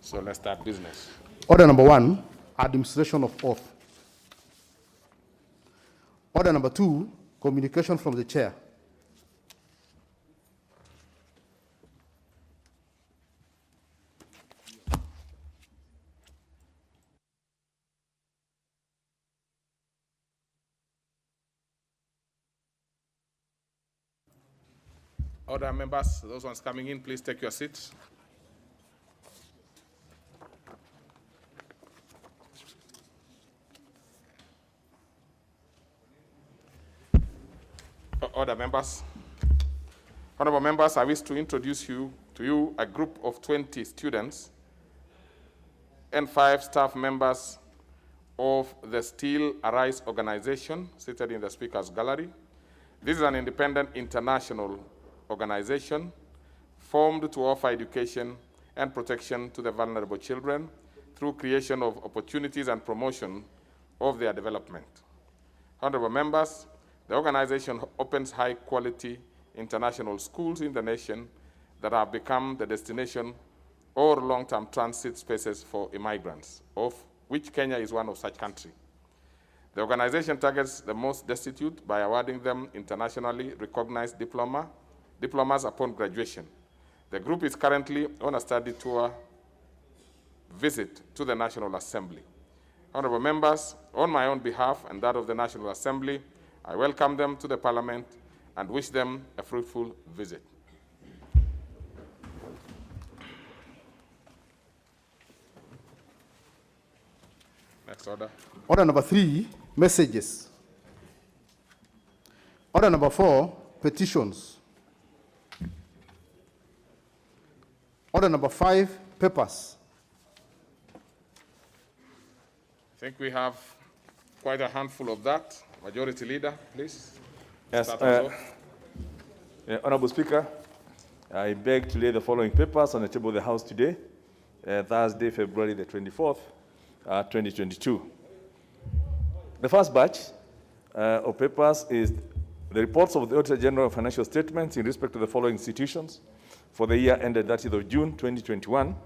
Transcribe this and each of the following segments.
So let's start business. Order number 1, administration of oath. Order number 2, communication from the chair. Order members, those ones coming in, please take your seats. Order members. Honorable members, I wish to introduce to you a group of 20 students and 5 staff members of the Still Arise organization seated in the Speaker's Gallery. This is an independent international organization formed to offer education and protection to the vulnerable children through creation of opportunities and promotion of their development. Honorable members, the organization opens high-quality international schools in the nation that have become the destination or long-term transit spaces for immigrants, of which Kenya is one of such countries. The organization targets the most destitute by awarding them internationally recognized diplomas upon graduation. The group is currently on a study tour visit to the National Assembly. Honorable members, on my own behalf and that of the National Assembly, I welcome them to the Parliament and wish them a fruitful visit. Next order. Order number 3, messages. Order number 4, petitions. Order number 5, papers. I think we have quite a handful of that. Majority Leader, please. Yes, Honorable Speaker, I beg to lay the following papers on the table of the House today, Thursday, February the 24th, 2022. The first batch of papers is the reports of the Auditor General of Financial Statements in respect to the following institutions for the year ended 30th of June, 2021,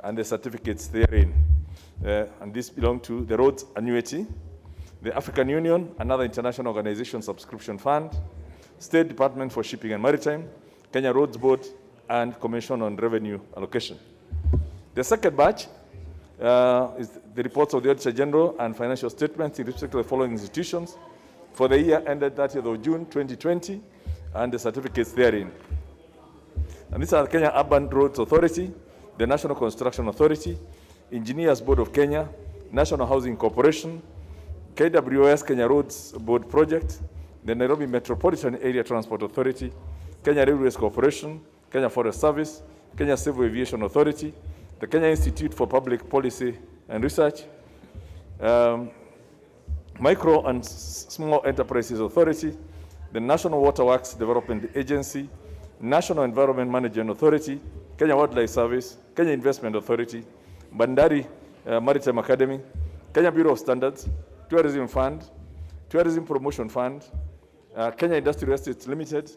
and the certificates therein. And these belong to the Roads Annuity, the African Union, another international organization subscription fund, State Department for Shipping and Maritime, Kenya Roads Board, and Commission on Revenue Allocation. The second batch is the reports of the Auditor General and financial statements in respect to the following institutions for the year ended 30th of June 2020 and the certificates therein. And these are the Kenya Urban Roads Authority, the National Construction Authority, Engineers Board of Kenya, National Housing Corporation, KWS Kenya Roads Board Project, the Nairobi Metropolitan Area Transport Authority, Kenya Railways Corporation, Kenya Forest Service, Kenya Civil Aviation Authority, the Kenya Institute for Public Policy and Research, Micro and Small Enterprises Authority, the National Waterworks Development Agency, National Environment Management Authority, Kenya Wildlife Service, Kenya Investment Authority, Bandari Maritime Academy, Kenya Bureau of Standards, Tourism Fund, Tourism Promotion Fund, Kenya Industrial Estates Limited,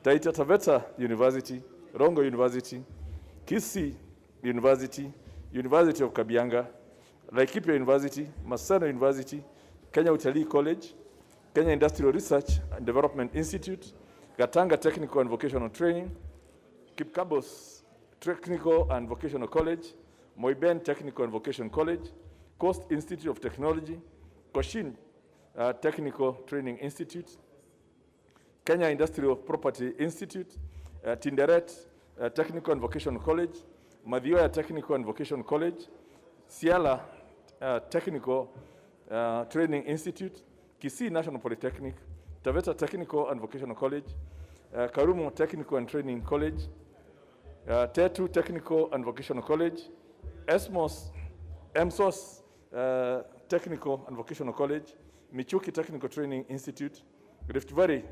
Taita Taveta University, Rongo University, Kisii University, University of Kabianga, Laikipia University, Maseno University, Kenya Utalii College, Kenya Industrial Research and Development Institute, Gatanga Technical and Vocational Training, Kipkabos Technical and Vocational College, Moiben Technical and Vocational College, Coast Institute of Technology, Cochin Technical Training Institute, Kenya Industrial Property Institute, Tinderet Technical and Vocational College, Mathioya Technical and Vocational College, Siala Technical Training Institute, Kisii National Polytechnic, Taveta Technical and Vocational College, Karumo Technical and Training College, Tetu Technical and Vocational College, EMSOS Technical and Vocational College, Michuki Technical Training Institute, Rift Valley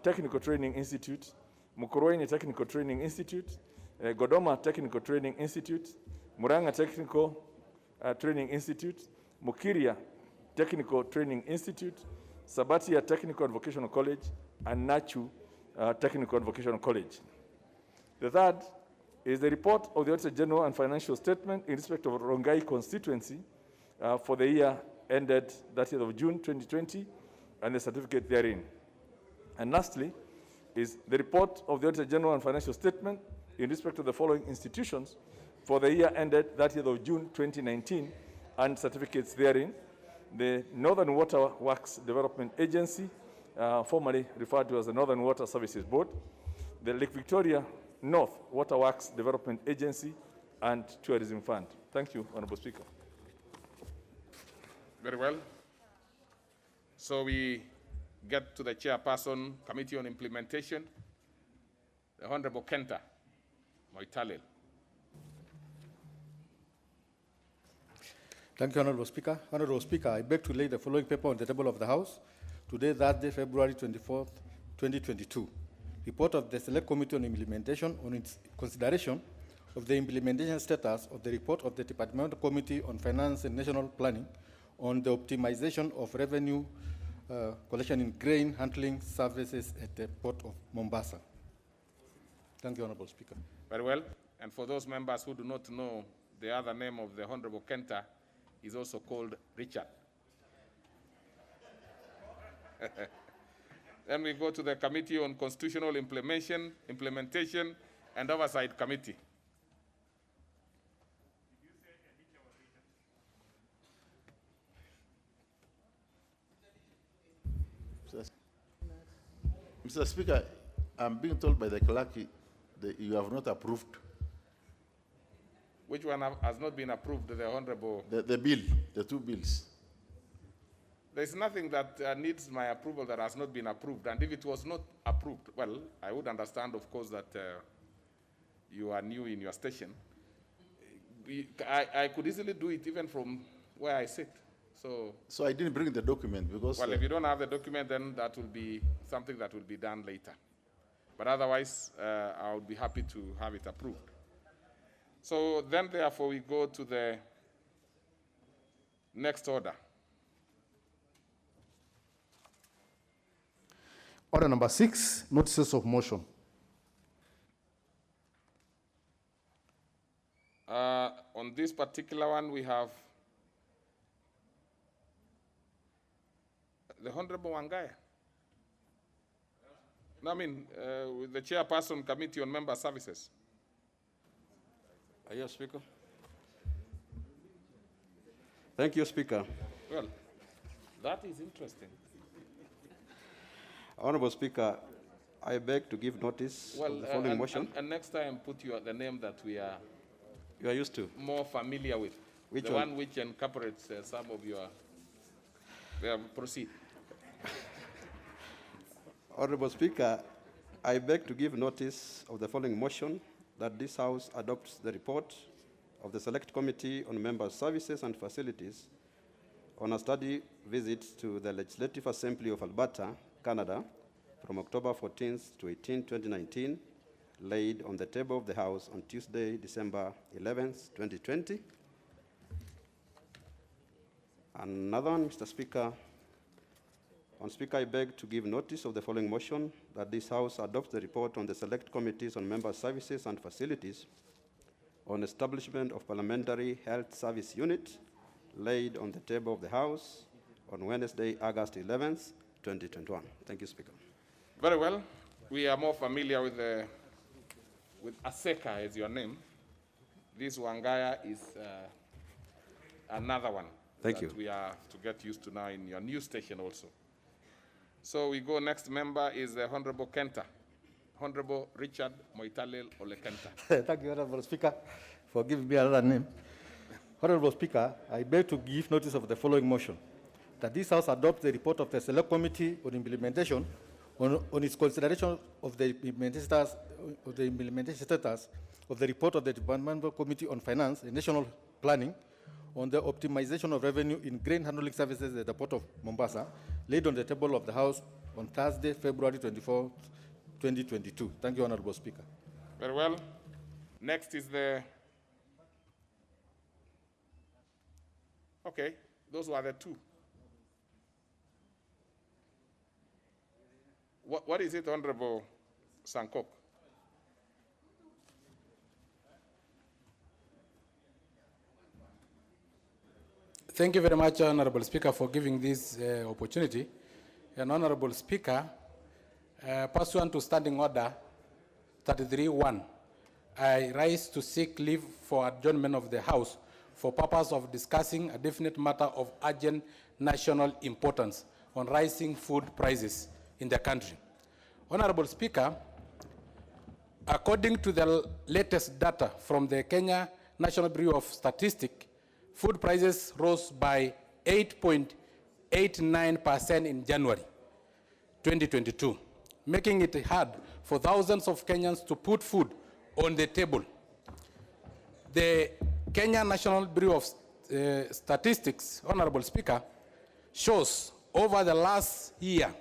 Technical Training Institute, Mukurweini Technical Training Institute, Godoma Technical Training Institute, Muranga Technical Training Institute, Mukiria Technical Training Institute, Sabatia Technical and Vocational College, and Nachu Technical and Vocational College. The third is the report of the Auditor General and financial statement in respect of Rongai constituency for the year ended 30th of June 2020 and the certificate therein. And lastly is the report of the Auditor General and financial statement in respect of the following institutions for the year ended 30th of June 2019 and certificates therein: the Northern Water Works Development Agency, formerly referred to as the Northern Water Services Board, the Lake Victoria North Water Works Development Agency, and Tourism Fund. Thank you, Honorable Speaker. Very well. So we get to the chairperson, Committee on Implementation, the Honorable Kenta Moitalel. Thank you, Honorable Speaker. Honorable Speaker, I beg to lay the following paper on the table of the House today, Thursday, February 24th, 2022. Report of the Select Committee on Implementation on its consideration of the implementation status of the report of the Departmental Committee on Finance and National Planning on the optimization of revenue collection in grain handling services at the Port of Mombasa. Thank you, Honorable Speaker. Very well. And for those members who do not know, the other name of the Honorable Kenta is also called Richard. Then we go to the Committee on Constitutional Implementation and Oversight Committee. Mr. Speaker, I'm being told by the clerk that you have not approved Which one has not been approved, the Honorable? the bill, the two bills. There's nothing that needs my approval that has not been approved. And if it was not approved, well, I would understand, of course, that you are new in your station. I could easily do it even from where I sit. So I didn't bring the document because... Well, if you don't have the document, then that will be something that will be done later. But otherwise, I would be happy to have it approved. So then, therefore, we go to the next order. Order number 6, notices of motion. On this particular one, we have the Honorable Wangaya. No, I mean, the chairperson, Committee on Member Services. Are you Speaker? Thank you, Speaker. Well, that is interesting. Honorable Speaker, I beg to give notice of the following motion. And next time, put the name that we are You are used to. more familiar with. Which the one? which incorporates some of your... proceed. Honorable Speaker, I beg to give notice of the following motion that this House adopts the report of the Select Committee on Member Services and Facilities on a study visit to the Legislative Assembly of Alberta, Canada, from October 14th to 18, 2019, laid on the table of the House on Tuesday, December 11th, 2020. Another one, Mr. Speaker. On Speaker, I beg to give notice of the following motion that this House adopts the report on the Select Committees on Member Services and Facilities on establishment of Parliamentary Health Service Unit, laid on the table of the House on Wednesday, August 11th, 2021. Thank you, Speaker. Very well. We are more familiar with ASECA as your name. This Wangaya is another one. Thank you. We have to get used to now in your new station also. So we go, next member is the Honorable Kenta. Honorable Richard Moitalel Ole Kenta. Thank you, Honorable Speaker, for giving me another name. Honorable Speaker, I beg to give notice of the following motion, that this House adopts the report of the Select Committee on Implementation on its consideration of the implementation status of the report of the Departmental Committee on Finance and National Planning on the optimization of revenue in grain handling services at the Port of Mombasa, laid on the table of the House on Thursday, February 24, 2022. Thank you, Honorable Speaker. Very well. Next is the... Okay, those were the two. What is it, Honorable Sankok? Thank you very much, Honorable Speaker, for giving this opportunity. And Honorable Speaker, pursuant to Standing Order 33-1, I rise to seek leave for adjournment of the House for purpose of discussing a definite matter of urgent national importance on rising food prices in the country. Honorable Speaker, according to the latest data from the Kenya National Bureau of Statistics, food prices rose by 8.89% in January 2022, making it hard for thousands of Kenyans to put food on the table. The Kenya National Bureau of Statistics, Honorable Speaker, shows over the last year,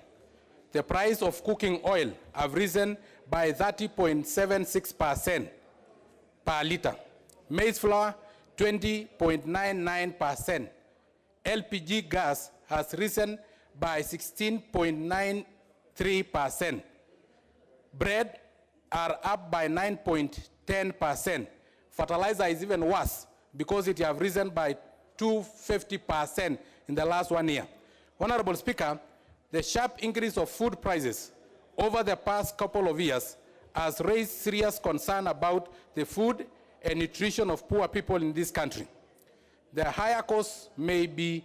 the price of cooking oil have risen by 30.76% per liter. Maize flour, 20.99%. LPG gas has risen by 16.93%. Bread are up by 9.10%. Fertilizer is even worse because it have risen by 250% in the last 1 year. Honorable Speaker, the sharp increase of food prices over the past couple of years has raised serious concern about the food and nutrition of poor people in this country. The higher costs may be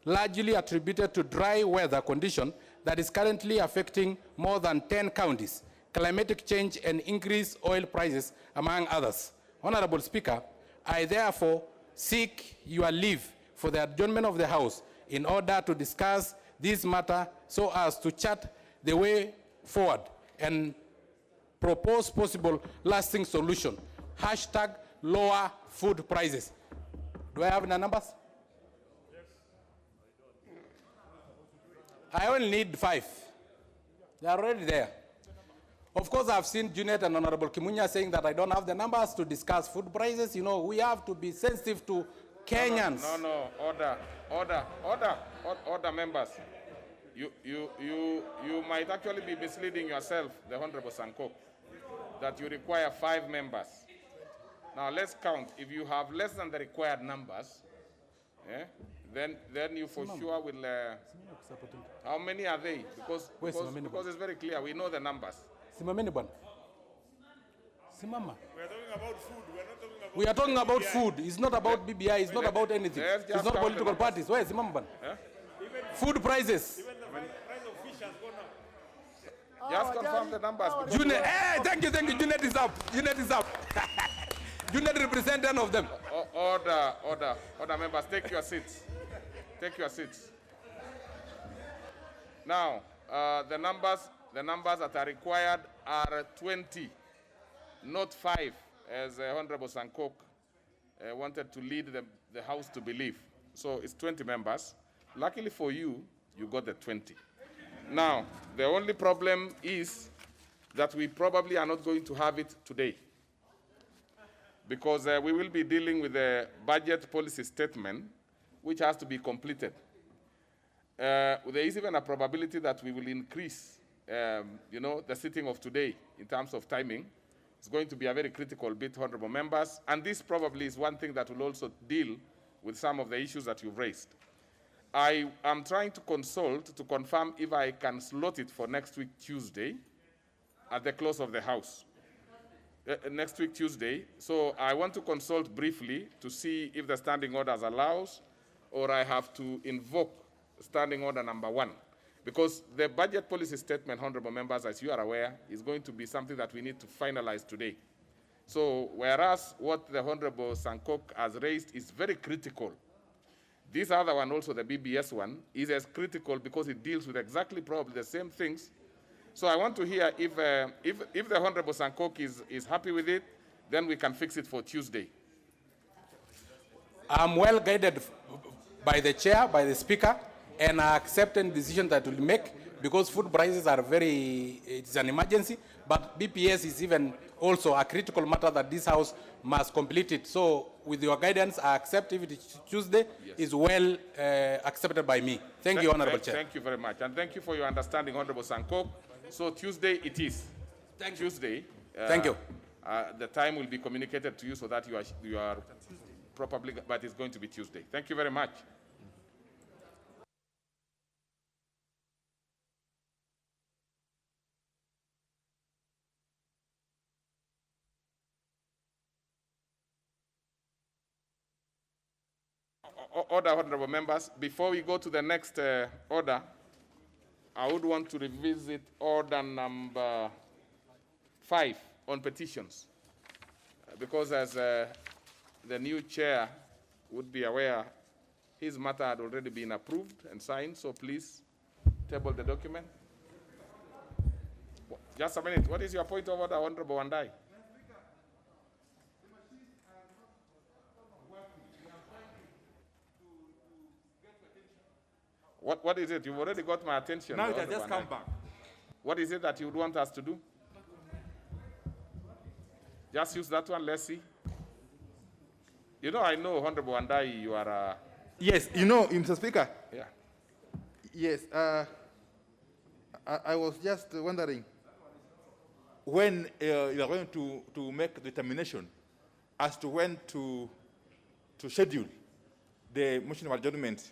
largely attributed to dry weather condition that is currently affecting more than 10 counties, climatic change and increased oil prices, among others. Honorable Speaker, I therefore seek your leave for the adjournment of the House in order to discuss this matter so as to chart the way forward and propose possible lasting solution. Hashtag lower food prices. Do I have the numbers? Yes. I only need 5. They are already there. Of course, I've seen Junet and Honorable Kimunya saying that I don't have the numbers to discuss food prices. You know, we have to be sensitive to Kenyans. No, order, members. You might actually be misleading yourself, the Honorable Sankok, that you require 5 members. Now let's count. If you have less than the required numbers, then you for sure will. How many are they? Because it's very clear. We know the numbers. Simameni bwana. Simama. We are talking about food. We are talking about food. It's not about BBI. It's not about anything. It's not political parties. Where is Simama bwana? Food prices. Even the price of fish has gone up. Just confirm the numbers. Junet, thank you. Junet is up. Junet represent 10 of them. Order, members. Take your seats. Now, the numbers that are required are 20, not 5, as Honorable Sankok wanted to lead the House to believe. So it's 20 members. Luckily for you, you got the 20. Now, the only problem is that we probably are not going to have it today, because we will be dealing with the budget policy statement, which has to be completed. There is even a probability that we will increase, the sitting of today in terms of timing. It's going to be a very critical bit, honorable members, and this probably is one thing that will also deal with some of the issues that you've raised. I am trying to consult to confirm if I can slot it for next week, Tuesday, at the close of the House. Next week, Tuesday. So I want to consult briefly to see if the standing orders allows, or I have to invoke standing order number 1. Because the budget policy statement, honorable members, as you are aware, is going to be something that we need to finalize today. So whereas what the Honorable Sankok has raised is very critical, this other one, also the BBS one, is as critical because it deals with exactly probably the same things. So I want to hear if the Honorable Sankok is happy with it, then we can fix it for Tuesday. I'm well guided by the chair, by the speaker, and I accept any decision that we'll make because food prices are it's an emergency, but BPS is even also a critical matter that this House must complete it. So with your guidance, I accept if it is Tuesday, yes. Is well accepted by me. Thank you, Honorable Chair. Thank you very much. And thank you for your understanding, Honorable Sankok. So Tuesday it is. Thank you. Tuesday. Thank you. The time will be communicated to you so that you are properly, but it's going to be Tuesday. Thank you very much. Order, honorable members. Before we go to the next order, I would want to revisit order number 5 on petitions. Because as the new chair would be aware, his matter had already been approved and signed, so please table the document. Just a minute. What is your point of order, Honorable Wandai? What is it? You've already got my attention. Now it has Honorable just come Wandai. back. What is it that you would want us to do? Just use that one, let's see. You know, I know, Honorable Wandai, you are Yes, you know, Mr. Speaker. yeah. Yes, I was just wondering when you are going to make determination as to when to schedule the motion of adjournment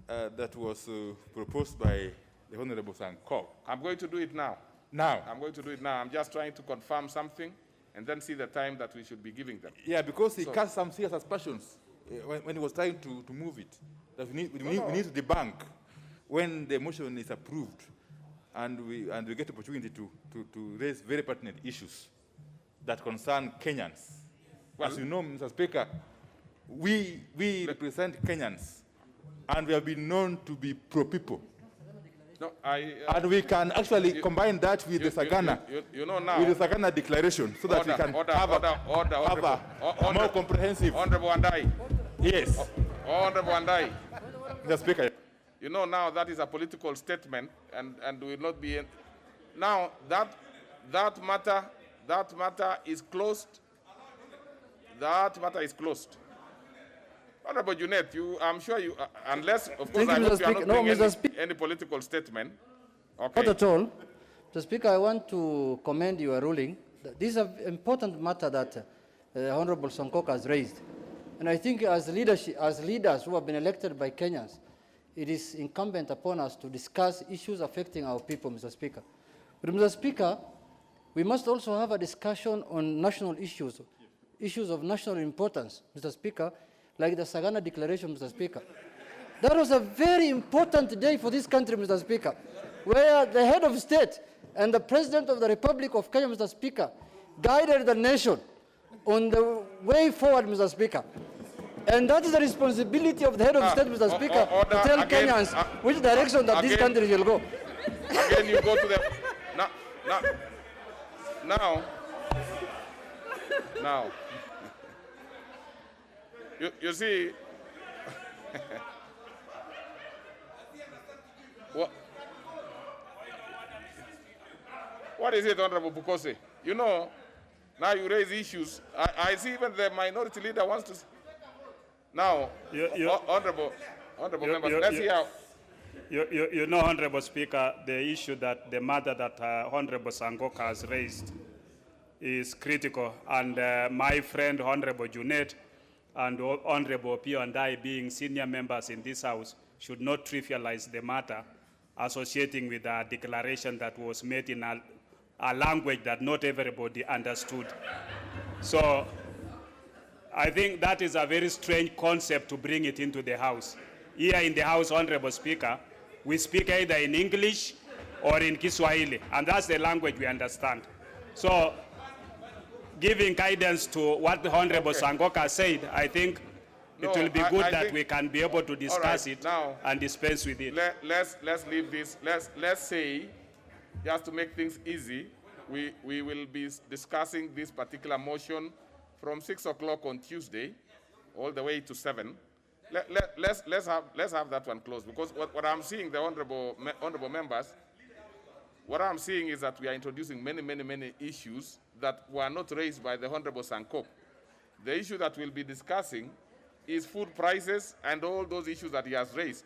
that was proposed by the Honorable Sanko. I'm going to do it now. Now, I'm going to do it now. I'm just trying to confirm something and then see the time that we should be giving them. yeah, because he cast some serious aspersions when he was trying to move it. That we need to debunk when the motion is approved, and we get the opportunity to raise very pertinent issues that concern Kenyans. Well, as you know, Mr. Speaker, we represent Kenyans, and we have been known to be pro-people. no, And we can actually combine that with the Sagana, you know now. with the Sagana declaration, so that we can have a more comprehensive. Honorable Wandai. Yes, Honorable Wandai. Mr. Speaker. You know now that is a political statement and will not be. Now that matter is closed. That matter is closed. Honorable Junet, I'm sure you, unless, of course, Thank I you, hope Mr. you are Speaker. not No, doing Mr. any political statement. Okay. Not at all. Mr. Speaker, I want to commend your ruling. This is an important matter that Honorable Sonkok has raised. And I think as leaders who have been elected by Kenyans, it is incumbent upon us to discuss issues affecting our people, Mr. Speaker. But Mr. Speaker, we must also have a discussion on national issues, issues of national importance, Mr. Speaker, like the Sagana Declaration, Mr. Speaker. That was a very important day for this country, Mr. Speaker, where the head of state and the President of the Republic of Kenya, Mr. Speaker, guided the nation on the way forward, Mr. Speaker. And that is the responsibility of the head of state, Mr. Speaker, to tell again, Kenyans which direction that this country will go. Again, you go to the now. You see, what is it, Honorable Bukose? You know, now you raise issues. I see even the minority leader wants to. Now, honorable members, let's hear. You know, Honorable Speaker, the issue that the matter that Honorable Sangoka has raised is critical, and my friend Honorable Junet and Honorable Pio and I, being senior members in this House, should not trivialize the matter associating with a declaration that was made in a language that not everybody understood. So I think that is a very strange concept to bring it into the House. Here in the House, Honorable Speaker, we speak either in English or in Kiswahili, and that's the language we understand. So giving guidance to what the Honorable Sangoka said, I think it will be good that we can be able to discuss it now, and dispense with it. Let's leave this. Let's say, just to make things easy, we will be discussing this particular motion from 6 o'clock on Tuesday, all the way to 7. Let's have that one closed, because what I'm seeing, the honorable members, what I'm seeing is that we are introducing many issues that were not raised by the Honorable Sankok. The issue that we'll be discussing is food prices and all those issues that he has raised.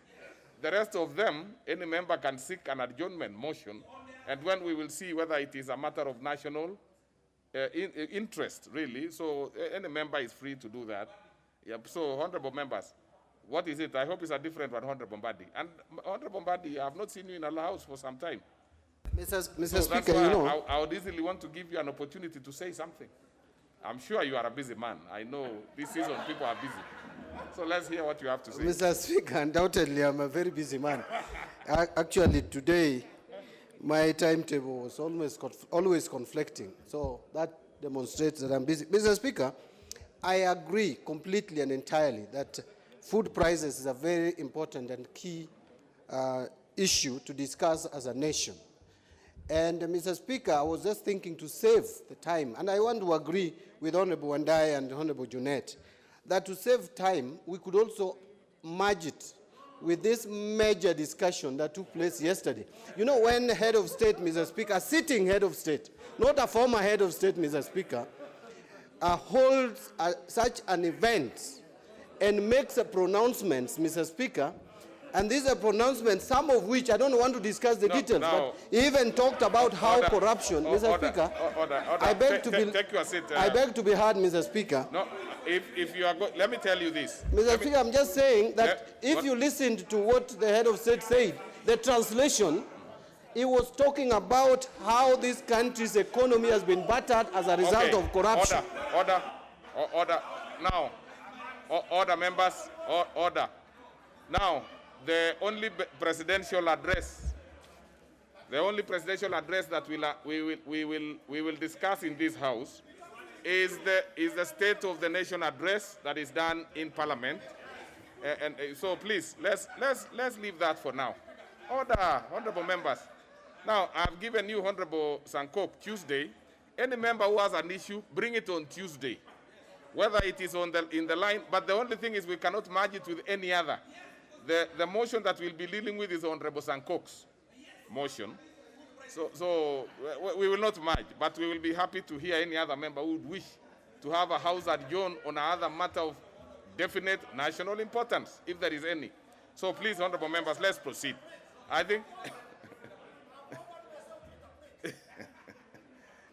The rest of them, any member can seek an adjournment motion, and when we will see whether it is a matter of national interest, really. So any member is free to do that. Yep. So, honorable members, what is it? I hope it's a different one, Honorable Mbadi. And Honorable Mbadi, I have not seen you in our house for some time. Mr. So Speaker, you know, I would easily want to give you an opportunity to say something. I'm sure you are a busy man. I know this season people are busy. So let's hear what you have to say. Mr. Speaker, undoubtedly I'm a very busy man. Actually, today, my timetable was always conflicting. So that demonstrates that I'm busy. Mr. Speaker, I agree completely and entirely that food prices is a very important and key issue to discuss as a nation. And Mr. Speaker, I was just thinking to save the time, and I want to agree with Honorable Wandai and Honorable Junet, that to save time, we could also merge it with this major discussion that took place yesterday. You know, when head of state, Mr. Speaker, sitting head of state, not a former head of state, Mr. Speaker, holds such an event and makes a pronouncements, Mr. Speaker, and these are pronouncements, some of which I don't want to discuss the details, but he even talked about how corruption, Mr. Speaker, I beg to be, take your seat. I beg to be heard, Mr. Speaker. No, if you are let me tell you this. Mr. Speaker, I'm just saying that if you listened to what the head of state said, the translation, he was talking about how this country's economy has been battered as a result of corruption. Order. Now, order, members, order. Now, the only presidential address that we will discuss in this house is the State of the Nation address that is done in Parliament, and so please let's leave that for now. Order, honourable members. Now I've given you Honourable Sankop Tuesday. Any member who has an issue, bring it on Tuesday, whether it is in the line. But the only thing is we cannot merge it with any other. The motion that we'll be dealing with is Honourable Sankop's motion. So we will not merge, but we will be happy to hear any other member who would wish to have a house adjourned on another matter of definite national importance, if there is any. So please, honourable members, let's proceed. I think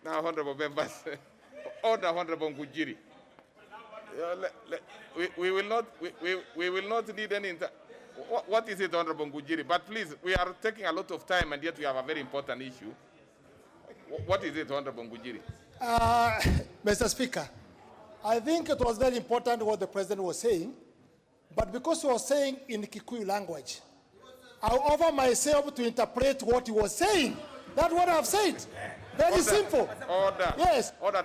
now, honourable members, order, Honourable Ngujiri. We will not need any. What is it, Honourable Ngujiri? But please, we are taking a lot of time, and yet we have a very important issue. What is it, Honourable Ngujiri? Mr. Speaker, I think it was very important what the President was saying, but because he was saying in Kikuyu language, I offer myself to interpret what he was saying. That's what I've said. Very simple. Order. Yes. Order.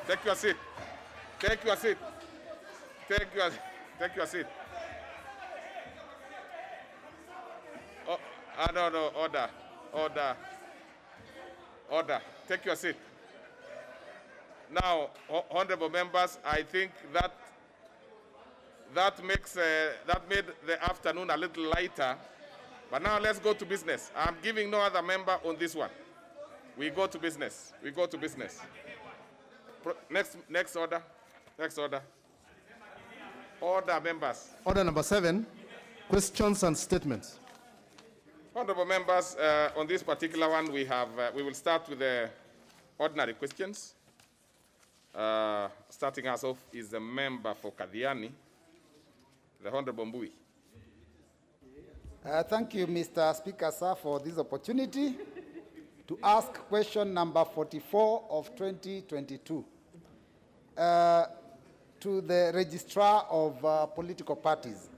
Take your seat. Take your seat. Take your seat. Oh, no. Order. Take your seat. Now, honourable members, I think that made the afternoon a little lighter. But now let's go to business. I'm giving no other member on this one. We go to business. Next order. Order, members. Order number 7, questions and statements. Honourable members, on this particular one, we will start with the ordinary questions. Starting us off is the member for Kadiani, the Honourable Mbui. Thank you, Mr. Speaker, sir, for this opportunity to ask question number 44 of 2022 to the Registrar of Political Parties.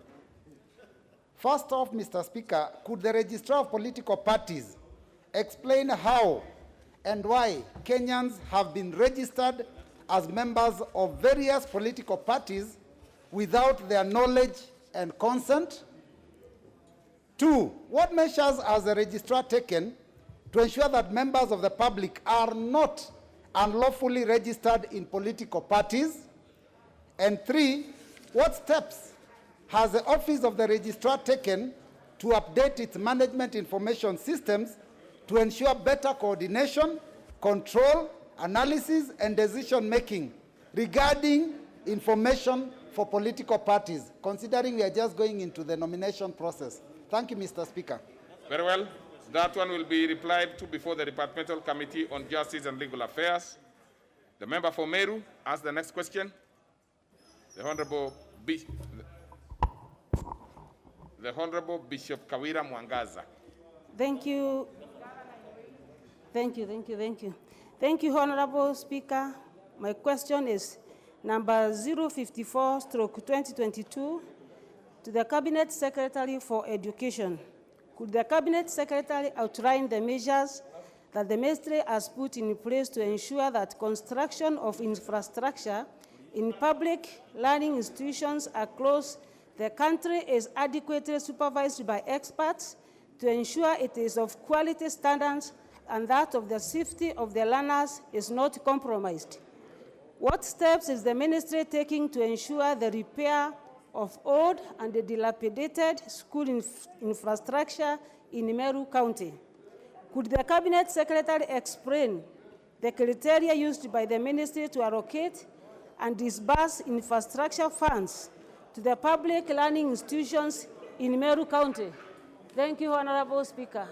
First off, Mr. Speaker, could the Registrar of Political Parties explain how and why Kenyans have been registered as members of various political parties without their knowledge and consent? 2, what measures has the registrar taken to ensure that members of the public are not unlawfully registered in political parties? And 3, what steps has the Office of the Registrar taken to update its management information systems to ensure better coordination, control, analysis, and decision-making regarding information for political parties, considering we are just going into the nomination process? Thank you, Mr. Speaker. Very well. That one will be replied to before the Departmental Committee on Justice and Legal Affairs. The member for Meru asks the next question. The Honourable Bishop Kawira Mwangaza. Thank you. Thank you, Honorable Speaker. My question is number 054/2022 to the Cabinet Secretary for Education. Could the Cabinet Secretary outline the measures that the Ministry has put in place to ensure that construction of infrastructure in public learning institutions across the country is adequately supervised by experts to ensure it is of quality standards and that of the safety of the learners is not compromised? What steps is the Ministry taking to ensure the repair of old and dilapidated school infrastructure in Meru County? Could the Cabinet Secretary explain the criteria used by the Ministry to allocate and disburse infrastructure funds to the public learning institutions in Meru County? Thank you, Honorable Speaker.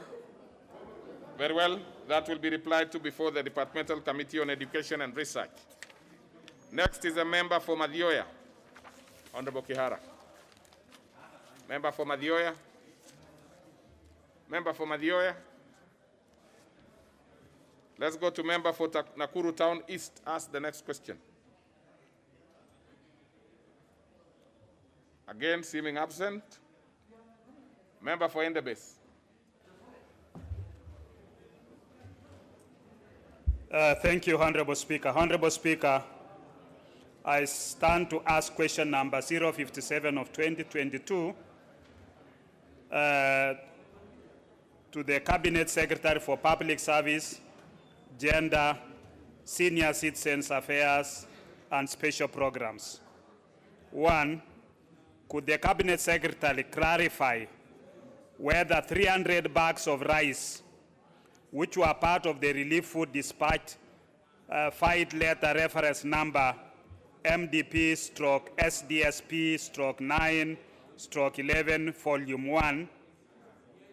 Very well. That will be replied to before the Departmental Committee on Education and Research. Next is a member for Madioya, Honorable Kihara. Member for Madioya. Member for Madioya. Let's go to member for Nakuru Town East. Ask the next question. Again, seeming absent. Member for Endebess. Thank you, Honorable Speaker. Honorable Speaker, I stand to ask question number 057 of 2022 to the Cabinet Secretary for Public Service, Gender, Senior Citizens Affairs, and Special Programs. 1, could the Cabinet Secretary clarify whether 300 bags of rice, which were part of the relief food dispatch fight letter reference number MDP/SDSP/9/11 volume 1,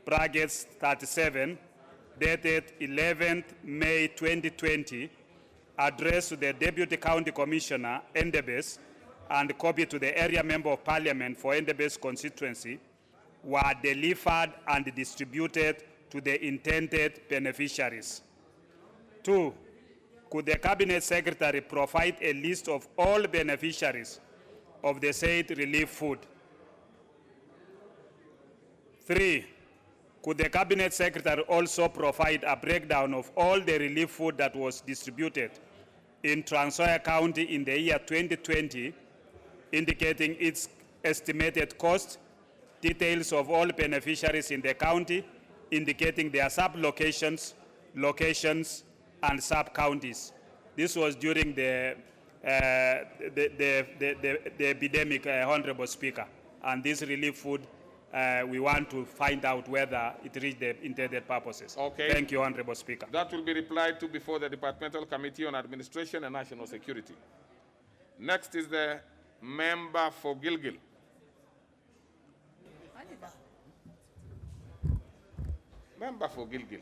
brackets 37, dated 11th May 2020, addressed to the Deputy County Commissioner, Endebess, and copied to the Area Member of Parliament for Endebess constituency, were delivered and distributed to the intended beneficiaries. 2, could the Cabinet Secretary provide a list of all beneficiaries of the said relief food? 3, could the Cabinet Secretary also provide a breakdown of all the relief food that was distributed in Trans Nzoia County in the year 2020, indicating its estimated cost, details of all beneficiaries in the county, indicating their sub-locations, locations, and sub-counties. This was during the epidemic, Honorable Speaker. And this relief food, we want to find out whether it reached the intended purposes. Okay. Thank you, Honorable Speaker. That will be replied to before the Departmental Committee on Administration and National Security. Next is the member for Gilgil. Member for Gilgil.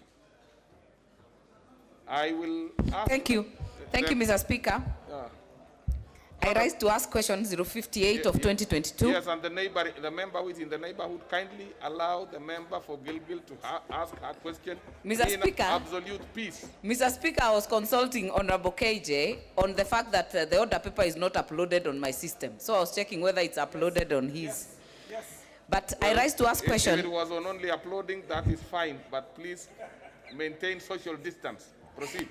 I will ask. Thank you. Thank you, Mr. Speaker. I rise to ask question 058 of 2022. Yes, and the member who is in the neighborhood, kindly allow the member for Gilgil to ask her question Mr. in Speaker, absolute peace. Mr. Speaker, I was consulting Honorable KJ on the fact that the order paper is not uploaded on my system. So I was checking whether it's uploaded on his. Yes. But well, I rise to ask question. If it was on only uploading, that is fine. But please maintain social distance. Proceed.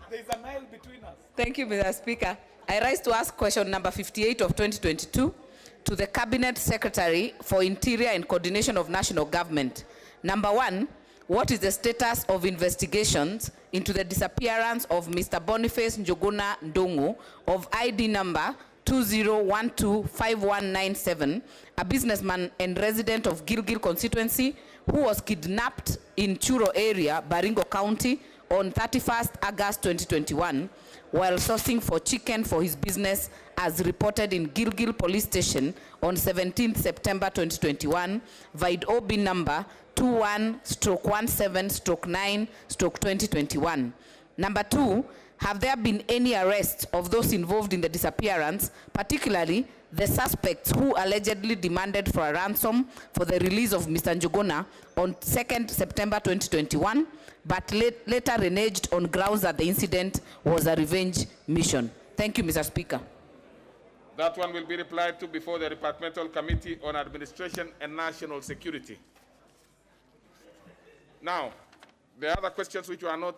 There is an aisle between us. Thank you, Mr. Speaker. I rise to ask question number 58 of 2022 to the Cabinet Secretary for Interior and Coordination of National Government. Number 1, what is the status of investigations into the disappearance of Mr. Boniface Njuguna Ndungu of ID number 20125197, a businessman and resident of Gilgil constituency who was kidnapped in Churo area, Baringo County, on 31st August 2021 while sourcing for chicken for his business, as reported in Gilgil Police Station on 17th September 2021, vide OB number 21/17/9/2021. Number 2, Have there been any arrests of those involved in the disappearance, particularly the suspects who allegedly demanded for a ransom for the release of Mr. Njuguna on 2nd September 2021, but later reneged on grounds that the incident was a revenge mission? Thank you, Mr. Speaker. That one will be replied to before the Departmental Committee on Administration and National Security. Now, the other questions which are not,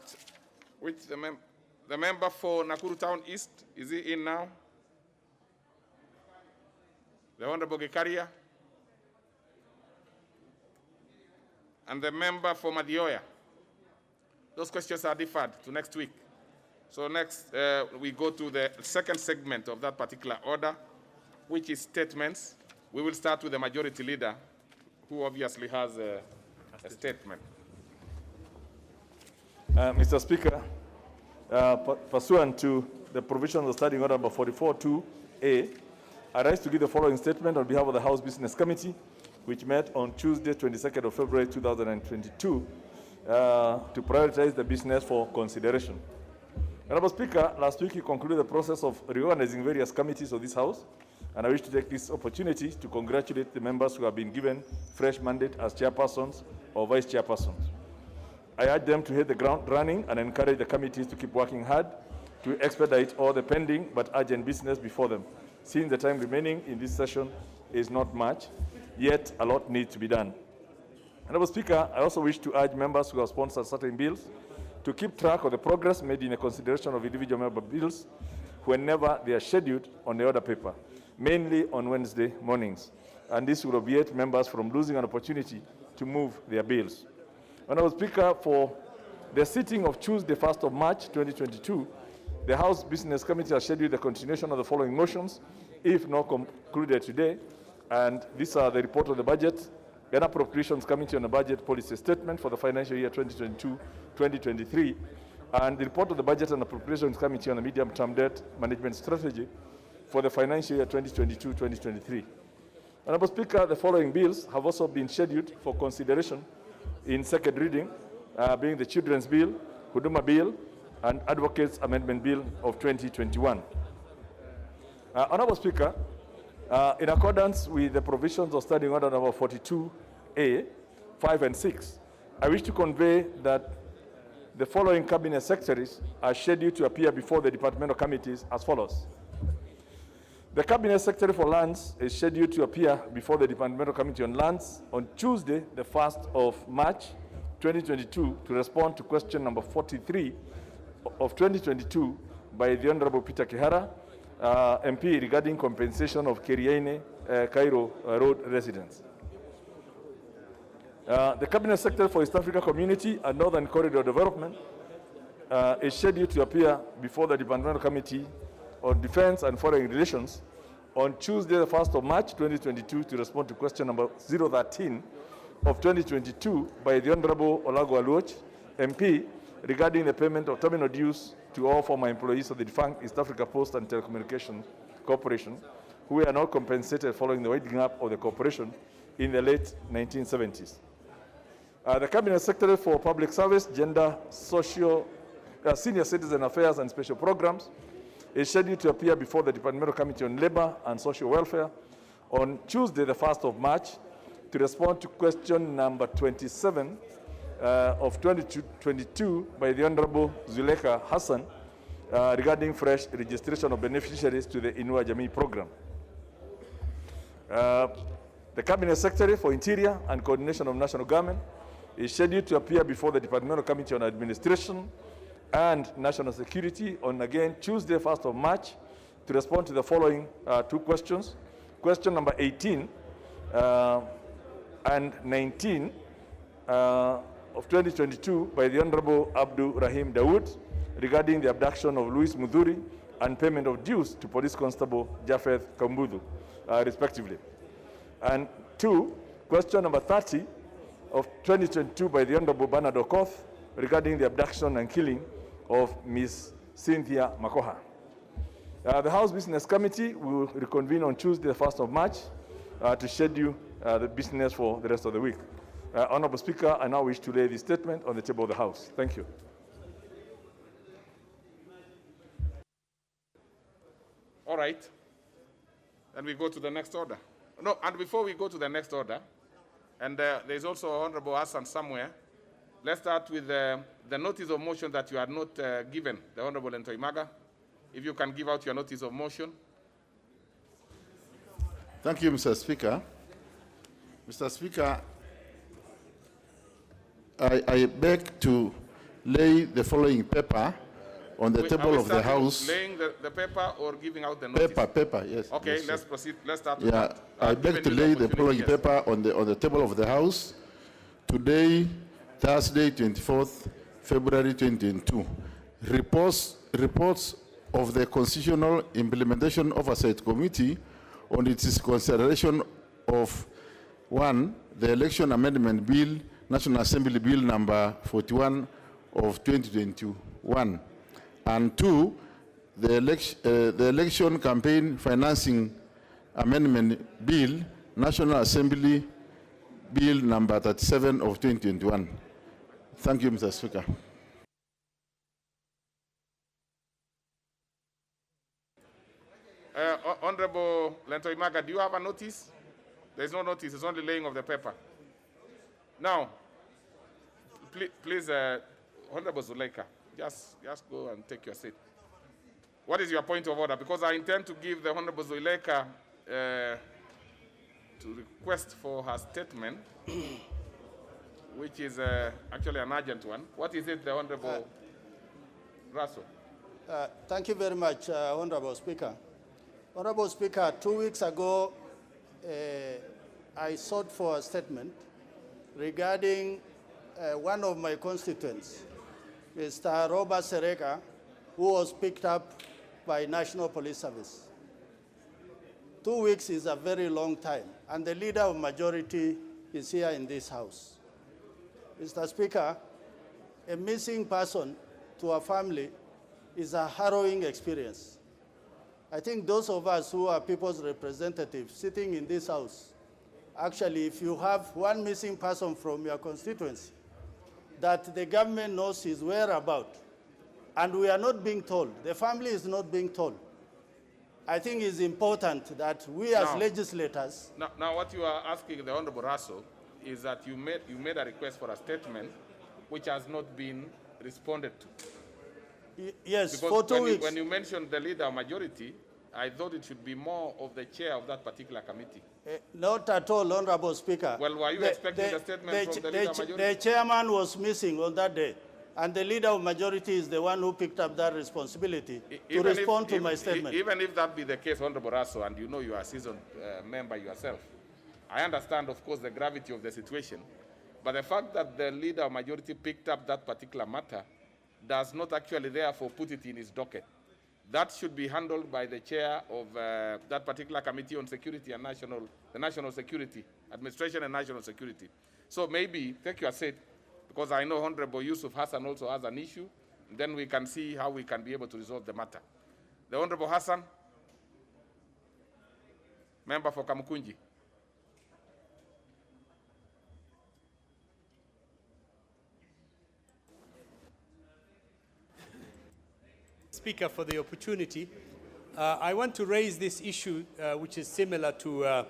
which the member for Nakuru Town East, is he in now? The Honorable Gikaria. And the member for Madioya. Those questions are deferred to next week. So next, we go to the second segment of that particular order, which is statements. We will start with the majority leader, who obviously has a statement. Mr. Speaker, pursuant to the provisions of Standing Order number 44.2a, I rise to give the following statement on behalf of the House Business Committee, which met on Tuesday, 22nd of February 2022, to prioritize the business for consideration. Honorable Speaker, last week you concluded the process of reorganizing various committees of this House, and I wish to take this opportunity to congratulate the members who have been given fresh mandate as chairpersons or vice chairpersons. I urge them to hit the ground running and encourage the committees to keep working hard to expedite all the pending but urgent business before them, since the time remaining in this session is not much, yet a lot needs to be done. Honorable Speaker, I also wish to urge members who have sponsored certain bills to keep track of the progress made in the consideration of individual member bills whenever they are scheduled on the order paper, mainly on Wednesday mornings. And this will obviate members from losing an opportunity to move their bills. Honorable Speaker, for the sitting of Tuesday, 1st of March 2022, the House Business Committee has scheduled the continuation of the following motions, if not concluded today. And these are the report of the budget, the Appropriations Committee on the Budget Policy Statement for the financial year 2022-2023, and the report of the Budget and Appropriations Committee on the Medium-Term Debt Management Strategy for the financial year 2022-2023. Honorable Speaker, the following bills have also been scheduled for consideration in second reading, being the Children's Bill, Huduma Bill, and Advocates Amendment Bill of 2021. Honorable Speaker, in accordance with the provisions of Standing Order number 42A, 5 and 6, I wish to convey that the following cabinet secretaries are scheduled to appear before the departmental committees as follows. The Cabinet Secretary for Lands is scheduled to appear before the Departmental Committee on Lands on Tuesday, the 1st of March 2022, to respond to question number 43 of 2022 by the Honorable Peter Kihara, MP, regarding compensation of Keriaine Cairo Road residents. The Cabinet Secretary for East Africa Community and Northern Corridor Development is scheduled to appear before the Departmental Committee on Defense and Foreign Relations on Tuesday, the 1st of March 2022, to respond to question number 013 of 2022 by the Honorable Olago Aluoch, MP, regarding the payment of terminal dues to all former employees of the defunct East Africa Post and Telecommunications Corporation, who were not compensated following the winding up of the corporation in the late 1970s. The Cabinet Secretary for Public Service, Gender, Senior Citizen Affairs and Special Programs is scheduled to appear before the Departmental Committee on Labor and Social Welfare on Tuesday, the 1st of March, to respond to question number 27 of 2022 by the Honorable Zulekha Hassan regarding fresh registration of beneficiaries to the Inua Jamii program. The Cabinet Secretary for Interior and Coordination of National Government is scheduled to appear before the Departmental Committee on Administration and National Security on, again, Tuesday, 1st of March, to respond to the following two questions. Question number 18 and 19 of 2022 by the Honorable Abdul Rahim Dawood regarding the abduction of Louis Mudhuri and payment of dues to Police Constable Japheth Kambudu, respectively. And two, question number 30 of 2022 by the Honorable Bernard Okoth regarding the abduction and killing of Ms. Cynthia Makoha. The House Business Committee will reconvene on Tuesday, the 1st of March, to schedule the business for the rest of the week. Honorable Speaker, I now wish to lay this statement on the table of the House. Thank you. All right. Then we go to the next order. No, and before we go to the next order, and there's also Honorable Hassan somewhere, let's start with the notice of motion that you had not given, the Honorable Ntoimaga. If you can give out your notice of motion. Thank you, Mr. Speaker. Mr. Speaker, I beg to lay the following paper on the table of the House. Laying the paper or giving out the notice? Paper, yes. Okay, yes, let's proceed. Let's start with yeah, that. I beg to lay the following yes. paper on the table of the House today, Thursday, 24th February 2022. Reports of the Constitutional Implementation Oversight Committee on its consideration of 1, the Election Amendment Bill, National Assembly Bill number 41 of 2021, and 2, the Election Campaign Financing Amendment Bill, National Assembly Bill number 37 of 2021. Thank you, Mr. Speaker. Honorable Ntoimaga, do you have a notice? There's no notice, it's only laying of the paper. Now, please, Honorable Zuleika, just go and take your seat. What is your point of order? Because I intend to give the Honorable Zuleika to request for her statement, which is actually an urgent one. What is it, the Honorable Russell? Thank you very much, Honorable Speaker. Honorable Speaker, 2 weeks ago, I sought for a statement regarding one of my constituents, Mr. Robert Sereka, who was picked up by National Police Service. 2 weeks is a very long time, and the leader of majority is here in this House. Mr. Speaker, a missing person to a family is a harrowing experience. I think those of us who are people's representatives sitting in this House, actually, if you have one missing person from your constituency that the government knows his whereabouts, and we are not being told, the family is not being told, I think it's important that we as legislators... Now, what you are asking the Honorable Russell is that you made a request for a statement which has not been responded to. Yes, because for 2 weeks. When you mentioned the leader of majority, I thought it should be more of the chair of that particular committee. Not at all, Honorable Speaker. Well, were you expecting the statement from the leader of majority? The chairman was missing on that day, and the leader of majority is the one who picked up that responsibility to respond to my statement. Even if that be the case, Honorable Russell, and you know you are a seasoned member yourself, I understand, of course, the gravity of the situation, but the fact that the leader of majority picked up that particular matter does not actually therefore put it in his docket. That should be handled by the chair of that particular committee on security and the national security, administration and national security. So maybe take your seat, because I know Honorable Yusuf Hassan also has an issue. Then we can see how we can be able to resolve the matter. The Honorable Hassan, member for Kamukunji. Speaker, for the opportunity. I want to raise this issue, which is similar to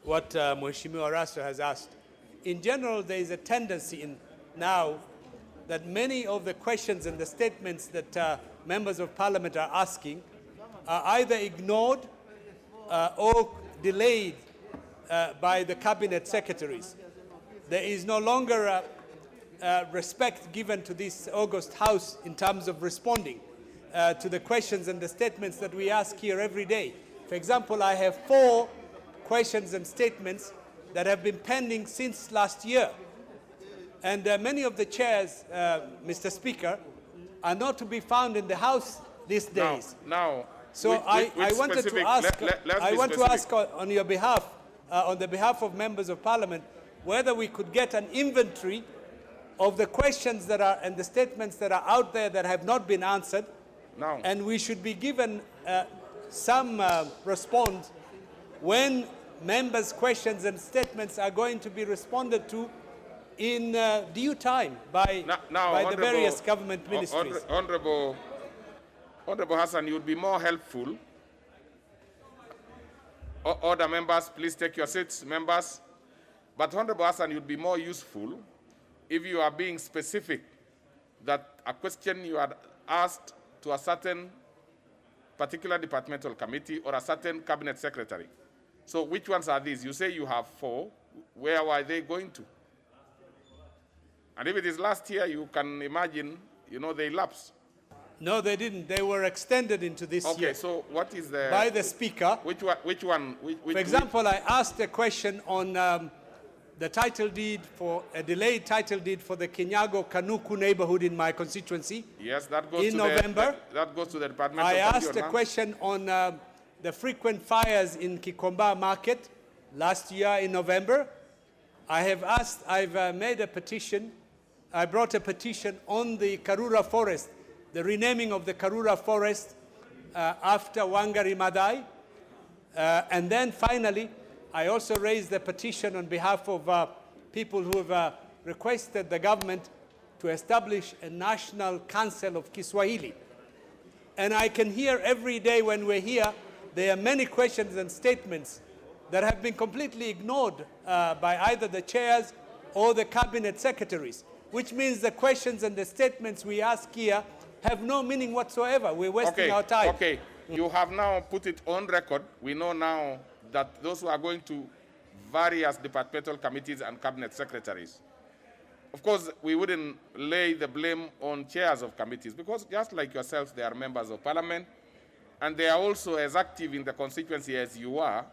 what Mheshimiwa Rasto has asked. In general, there is a tendency now that many of the questions and the statements that members of parliament are asking are either ignored or delayed by the cabinet secretaries. There is no longer respect given to this august House in terms of responding to the questions and the statements that we ask here every day. For example, I have 4 questions and statements that have been pending since last year. And many of the chairs, Mr. Speaker, are not to be found in the House these days. So I wanted to ask, I want to ask on your behalf, on the behalf of members of Parliament, whether we could get an inventory of the questions that are and the statements that are out there that have not been answered. And we should be given some response when members' questions and statements are going to be responded to in due time by the various government ministries. Honorable Hassan, you would be more helpful Order, members, please take your seats, members. But Honorable Hassan, it would be more useful if you are being specific that a question you had asked to a certain particular departmental committee or a certain cabinet secretary. So which ones are these? You say you have 4. Where were they going to? And if it is last year, you can imagine, they lapse. No, they didn't. They were extended into this year. Okay, so what is the... By the Speaker. Which one? For example, I asked a question on the title deed for, a delayed title deed for the Kinyago Kanuku neighborhood in my constituency. Yes, that goes in November. That goes to the Department I of asked a question on the frequent fires in Kikomba Market last year in November. I've made a petition. I brought a petition on the Karura Forest, the renaming of the Karura Forest after Wangari Maathai. And then finally, I also raised a petition on behalf of people who have requested the government to establish a National Council of Kiswahili. And I can hear every day when we're here, there are many questions and statements that have been completely ignored by either the chairs or the cabinet secretaries, which means the questions and the statements we ask here have no meaning whatsoever. We're wasting our time. Okay, you have now put it on record. We know now that those who are going to various departmental committees and cabinet secretaries. Of course, we wouldn't lay the blame on chairs of committees because just like yourselves, they are members of parliament and they are also as active in the constituency as you are.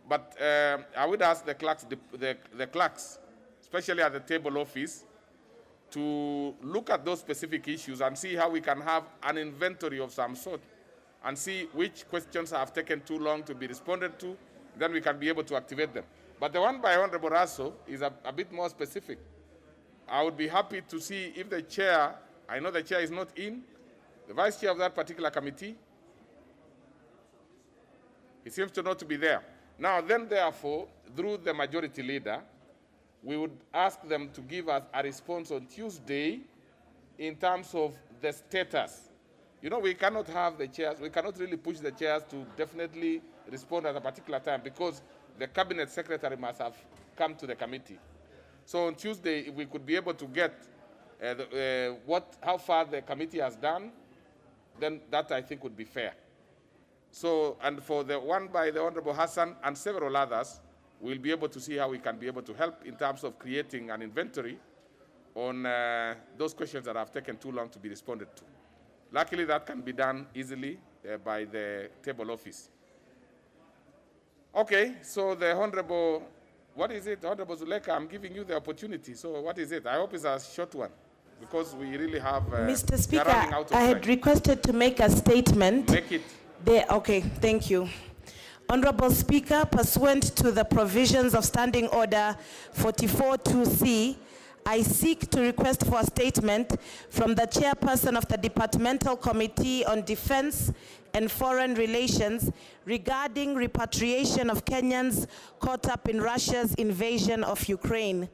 But I would ask the clerks, the clerks, especially at the table office, to look at those specific issues and see how we can have an inventory of some sort and see which questions have taken too long to be responded to, then we can be able to activate them. But the one by Honorable Raso is a bit more specific. I would be happy to see if the chair, I know the chair is not in, the vice chair of that particular committee, he seems to not to be there. Now then, therefore, through the majority leader, we would ask them to give us a response on Tuesday in terms of the status. We cannot have the chairs, we cannot really push the chairs to definitely respond at a particular time because the cabinet secretary must have come to the committee. So on Tuesday, if we could be able to get how far the committee has done, then that I think would be fair. So, and for the one by the Honorable Hassan and several others, we'll be able to see how we can be able to help in terms of creating an inventory on those questions that have taken too long to be responded to. Luckily, that can be done easily by the table office. Okay, so the Honorable, what is it? Honorable Zuleka, I'm giving you the opportunity. So what is it? I hope it's a short one because we really have... Mr. Speaker, I had requested to make a statement. Make it. Okay, thank you. Honorable Speaker, pursuant to the provisions of Standing Order 44-2C, I seek to request for a statement from the chairperson of the Departmental Committee on Defense and Foreign Relations regarding repatriation of Kenyans caught up in Russia's invasion of Ukraine.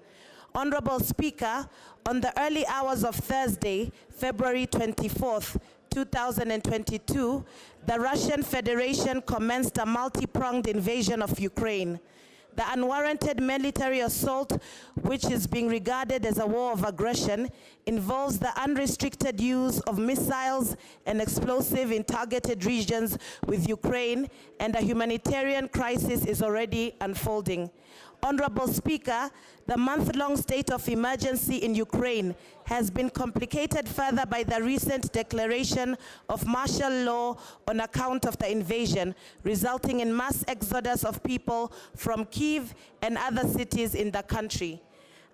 Honorable Speaker, on the early hours of Thursday, February 24th, 2022, the Russian Federation commenced a multi-pronged invasion of Ukraine. The unwarranted military assault, which is being regarded as a war of aggression, involves the unrestricted use of missiles and explosives in targeted regions with Ukraine, and a humanitarian crisis is already unfolding. Honorable Speaker, the month-long state of emergency in Ukraine has been complicated further by the recent declaration of martial law on account of the invasion, resulting in mass exodus of people from Kyiv and other cities in the country.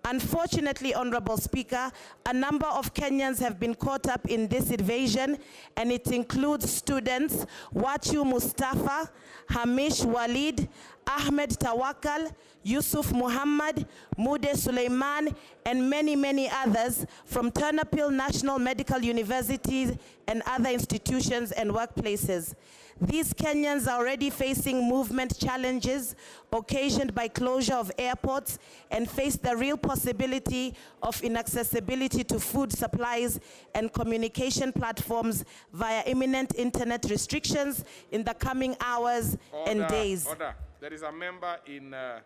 Unfortunately, Honorable Speaker, a number of Kenyans have been caught up in this invasion, and it includes students Wachu Mustafa, Hamish Walid, Ahmed Tawakal, Yusuf Muhammad, Mude Suleiman, and many, many others from Ternopil National Medical University and other institutions and workplaces. These Kenyans are already facing movement challenges occasioned by closure of airports and face the real possibility of inaccessibility to food supplies and communication platforms via imminent internet restrictions in the coming hours and days. Order. There is a member in, I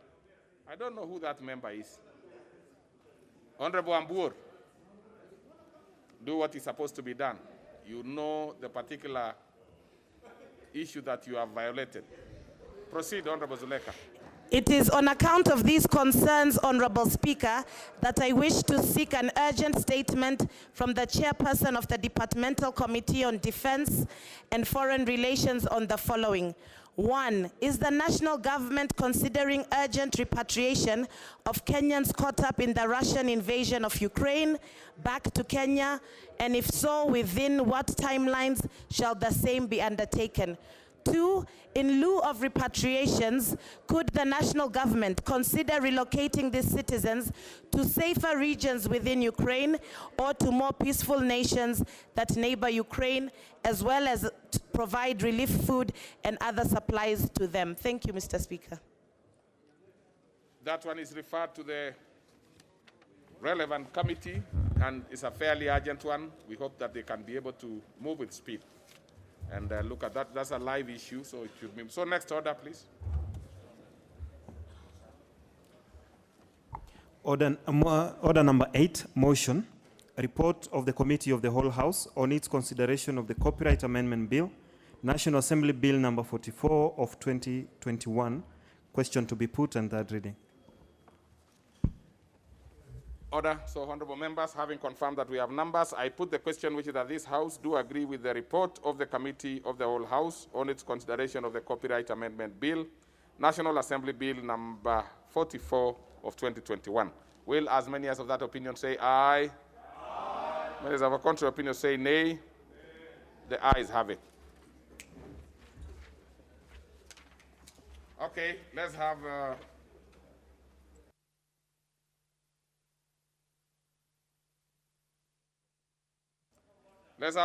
don't know who that member is. Honorable Ambur, do what is supposed to be done. You know the particular issue that you have violated. Proceed, Honorable Zuleka. It is on account of these concerns, Honorable Speaker, that I wish to seek an urgent statement from the chairperson of the Departmental Committee on Defense and Foreign Relations on the following. 1, is the national government considering urgent repatriation of Kenyans caught up in the Russian invasion of Ukraine back to Kenya? And if so, within what timelines shall the same be undertaken? 2, in lieu of repatriations, could the national government consider relocating these citizens to safer regions within Ukraine or to more peaceful nations that neighbor Ukraine, as well as to provide relief food and other supplies to them? Thank you, Mr. Speaker. That one is referred to the relevant committee, and it's a fairly urgent one. We hope that they can be able to move with speed. And look at that, that's a live issue, so it should be. So next order, please. Order number 8, motion. Report of the Committee of the Whole House on its consideration of the Copyright Amendment Bill, National Assembly Bill number 44 of 2021. Question to be put and third reading. Order. So, honorable members, having confirmed that we have numbers, I put the question which is that this House do agree with the report of the Committee of the Whole House on its consideration of the Copyright Amendment Bill, National Assembly Bill number 44 of 2021. Will as many as of that opinion say aye? Aye. Many as of a contrary opinion say nay? Nay. The ayes have it. Okay, let's have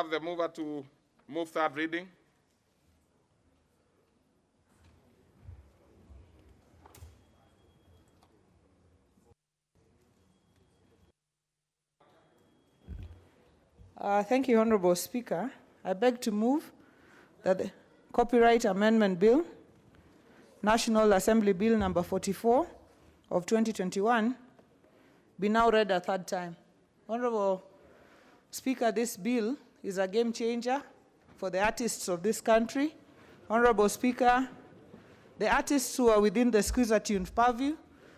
the mover to move third reading. Thank you, Honorable Speaker. I beg to move that the Copyright Amendment Bill, National Assembly Bill number 44 of 2021, be now read a third time. Honorable Speaker, this bill is a game changer for the artists of this country. Honorable Speaker, the artists who are within the Squeezer Tune purview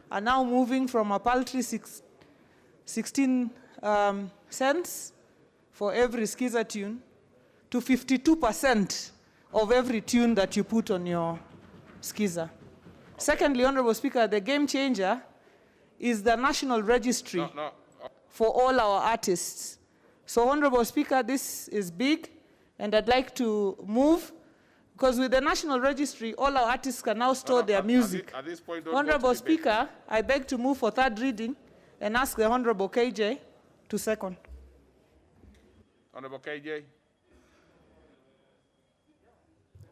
are now moving from a paltry 16 cents for every Squeezer tune to 52% of every tune that you put on your Squeezer. Secondly, Honorable Speaker, the game changer is the national registry for all our artists. So, Honorable Speaker, this is big, and I'd like to move, because with the National Registry, all our artists can now store their music. At this point, Honorable Speaker, I beg to move for third reading and ask the Honorable KJ to second. Honorable KJ.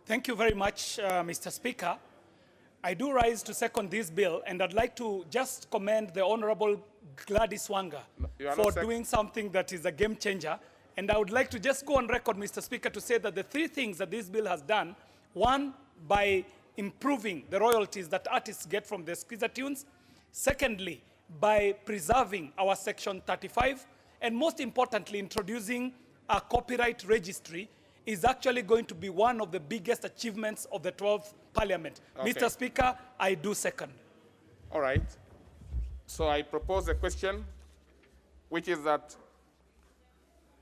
Thank you very much, Mr. Speaker. I do rise to second this bill, and I'd like to just commend the Honorable Gladys Wanga for doing something that is a game changer. And I would like to just go on record, Mr. Speaker, to say that the three things that this bill has done: one, by improving the royalties that artists get from the Squeezer tunes; secondly, by preserving our Section 35; and most importantly, introducing a copyright registry, is actually going to be one of the biggest achievements of the 12th Parliament. Okay. Mr. Speaker, I do second. All right. So I propose a question, which is that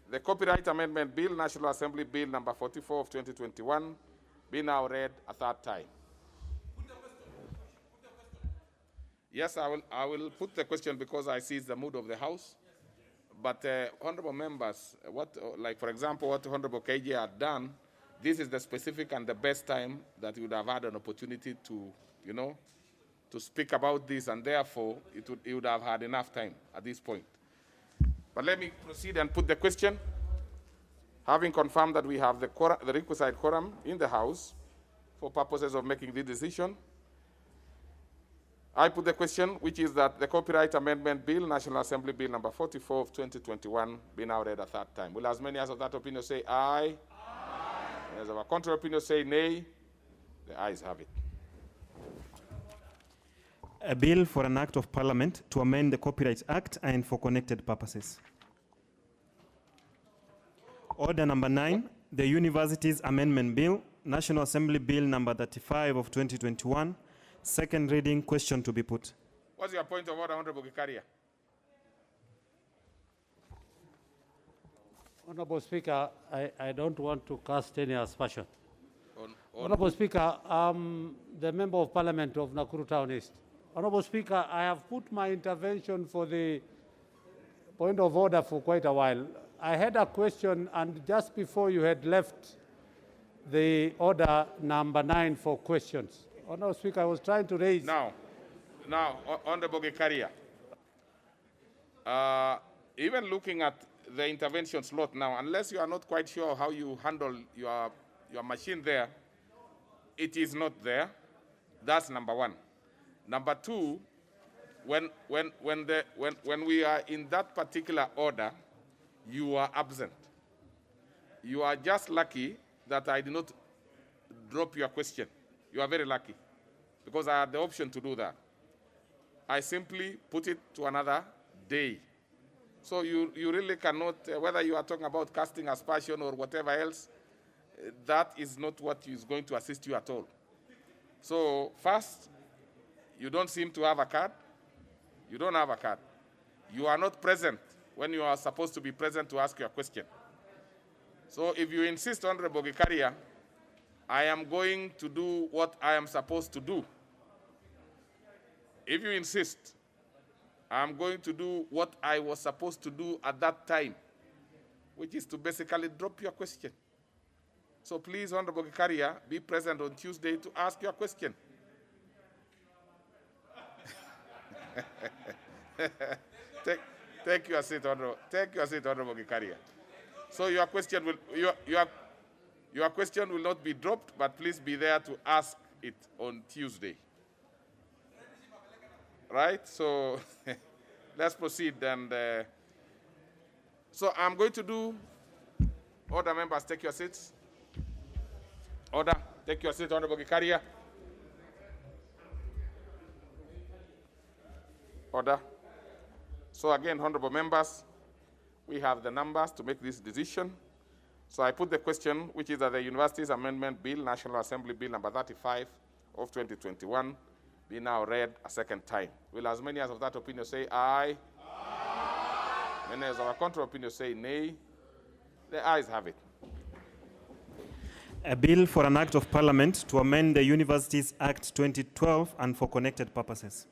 the Copyright Amendment Bill, National Assembly Bill number 44 of 2021, be now read a third time. Yes, I will put the question because I see it's the mood of the House. But honorable members, like for example, what Honorable KJ had done, this is the specific and the best time that you would have had an opportunity to, to speak about this, and therefore it would have had enough time at this point. But let me proceed and put the question. Having confirmed that we have the requisite quorum in the House for purposes of making the decision, I put the question, which is that the Copyright Amendment Bill, National Assembly Bill number 44 of 2021, be now read a third time. Will as many as of that opinion say aye? Aye. As of a contrary opinion say nay? The ayes have it. A bill for an act of parliament to amend the Copyright Act and for connected purposes. Order number 9, the Universities Amendment Bill, National Assembly Bill number 35 of 2021. Second reading, question to be put. What's your point of order, Honorable Gikaria? Honorable Speaker, I don't want to cast any aspersion. On Honorable Speaker, I'm the Member of Parliament of Nakuru Town East. Honorable Speaker, I have put my intervention for the point of order for quite a while. I had a question, and just before you had left the order number 9 for questions. Honorable Speaker, I was trying to raise... Now, Honorable Gikaria, even looking at the intervention slot now, unless you are not quite sure how you handle your machine there, it is not there. That's number 1. Number 2, when we are in that particular order, you are absent. You are just lucky that I did not drop your question. You are very lucky, because I had the option to do that. I simply put it to another day. So you really cannot, whether you are talking about casting aspersion or whatever else, that is not what is going to assist you at all. So first, you don't seem to have a card. You don't have a card. You are not present when you are supposed to be present to ask your question. So if you insist, Honorable Gikaria, I am going to do what I am supposed to do. If you insist, I'm going to do what I was supposed to do at that time, which is to basically drop your question. So please, Honorable Gikaria, be present on Tuesday to ask your question. Take your seat, Honorable Gikaria. So your question will not be dropped, but please be there to ask it on Tuesday. Right? So let's proceed. And so I'm going to do, order members, take your seats. Order, take your seat, Honorable Gikaria. Order. So again, honorable members, we have the numbers to make this decision. So I put the question, which is that the Universities Amendment Bill, National Assembly Bill number 35 of 2021, be now read a second time. Will as many as of that opinion say aye? Aye. Many as of a contrary opinion say nay? The ayes have it. A bill for an act of parliament to amend the Universities Act 2012 and for connected purposes.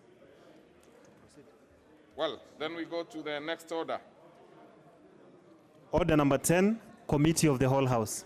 Well, then we go to the next order. Order number 10, Committee of the Whole House.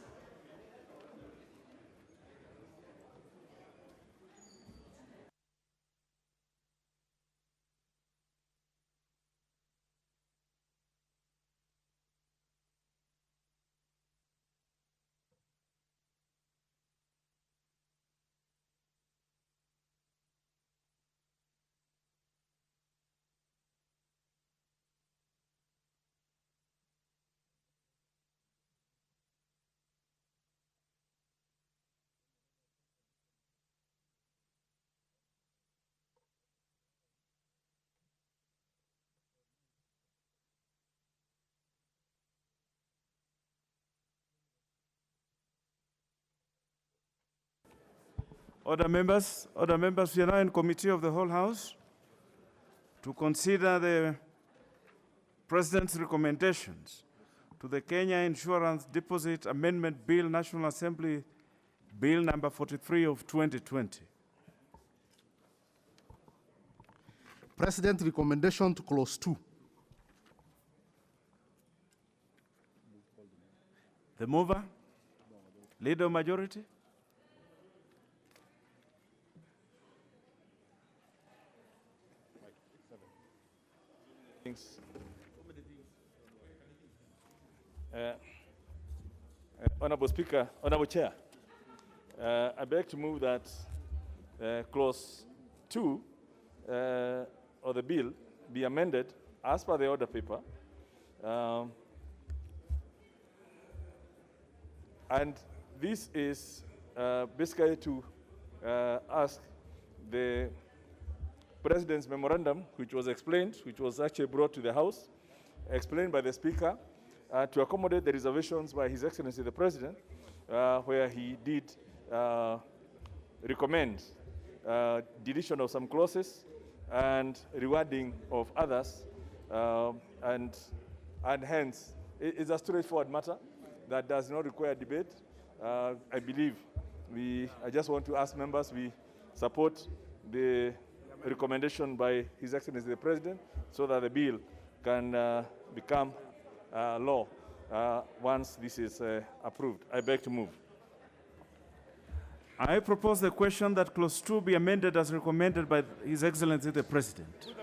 Order members, we are now in Committee of the Whole House to consider the President's recommendations to the Kenya Insurance Deposit Amendment Bill, National Assembly Bill number 43 of 2020. President recommendation to clause 2. The mover, leader majority. Honorable Speaker, Honorable Chair, I beg to move that clause 2 of the bill be amended as per the order paper, and this is basically to ask the President's memorandum, which was explained, which was actually brought to the House, explained by the Speaker, to accommodate the reservations by His Excellency the President, where he did recommend deletion of some clauses and rewarding of others, and hence it's a straightforward matter that does not require debate. I believe I just want to ask members, we support the recommendation by His Excellency the President so that the bill can become law once this is approved. I beg to move. I propose the question that Clause 2 be amended as recommended by His Excellency the President.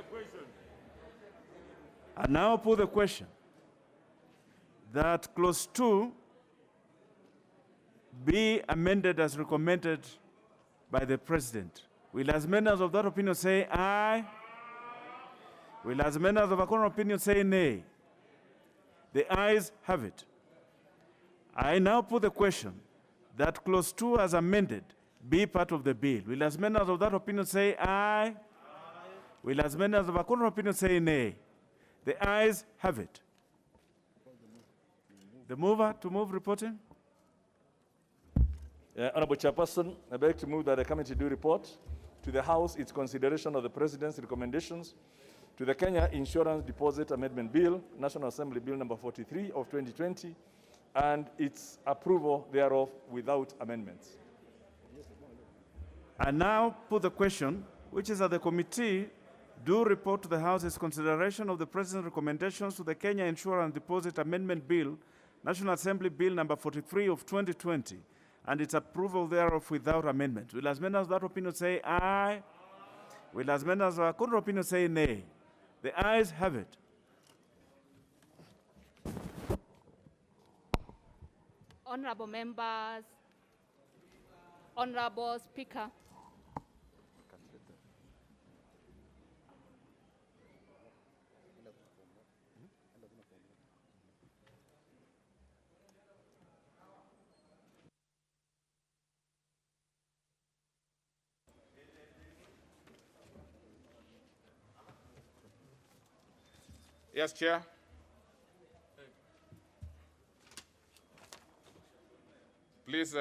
I now put the question that Clause 2 be amended as recommended by the President. Will as members of that opinion say aye? Will as members of a contrary opinion say nay? The ayes have it. I now put the question that Clause 2 as amended be part of the bill. Will as members of that opinion say aye? Aye. Will as members of a contrary opinion say nay? The ayes have it. The mover to move reporting. Honorable Chairperson, I beg to move that the committee do report to the House its consideration of the President's recommendations to the Kenya Insurance Deposit Amendment Bill, National Assembly Bill number 43 of 2020, and its approval thereof without amendments. I now put the question, which is that the committee do report to the House its consideration of the President's recommendations to the Kenya Insurance Deposit Amendment Bill, National Assembly Bill number 43 of 2020, and its approval thereof without amendment. Will as members of that opinion say aye? Will as members of a contrary opinion say nay? The ayes have it. Honorable members, Honorable Speaker, Yes, Chair. Please.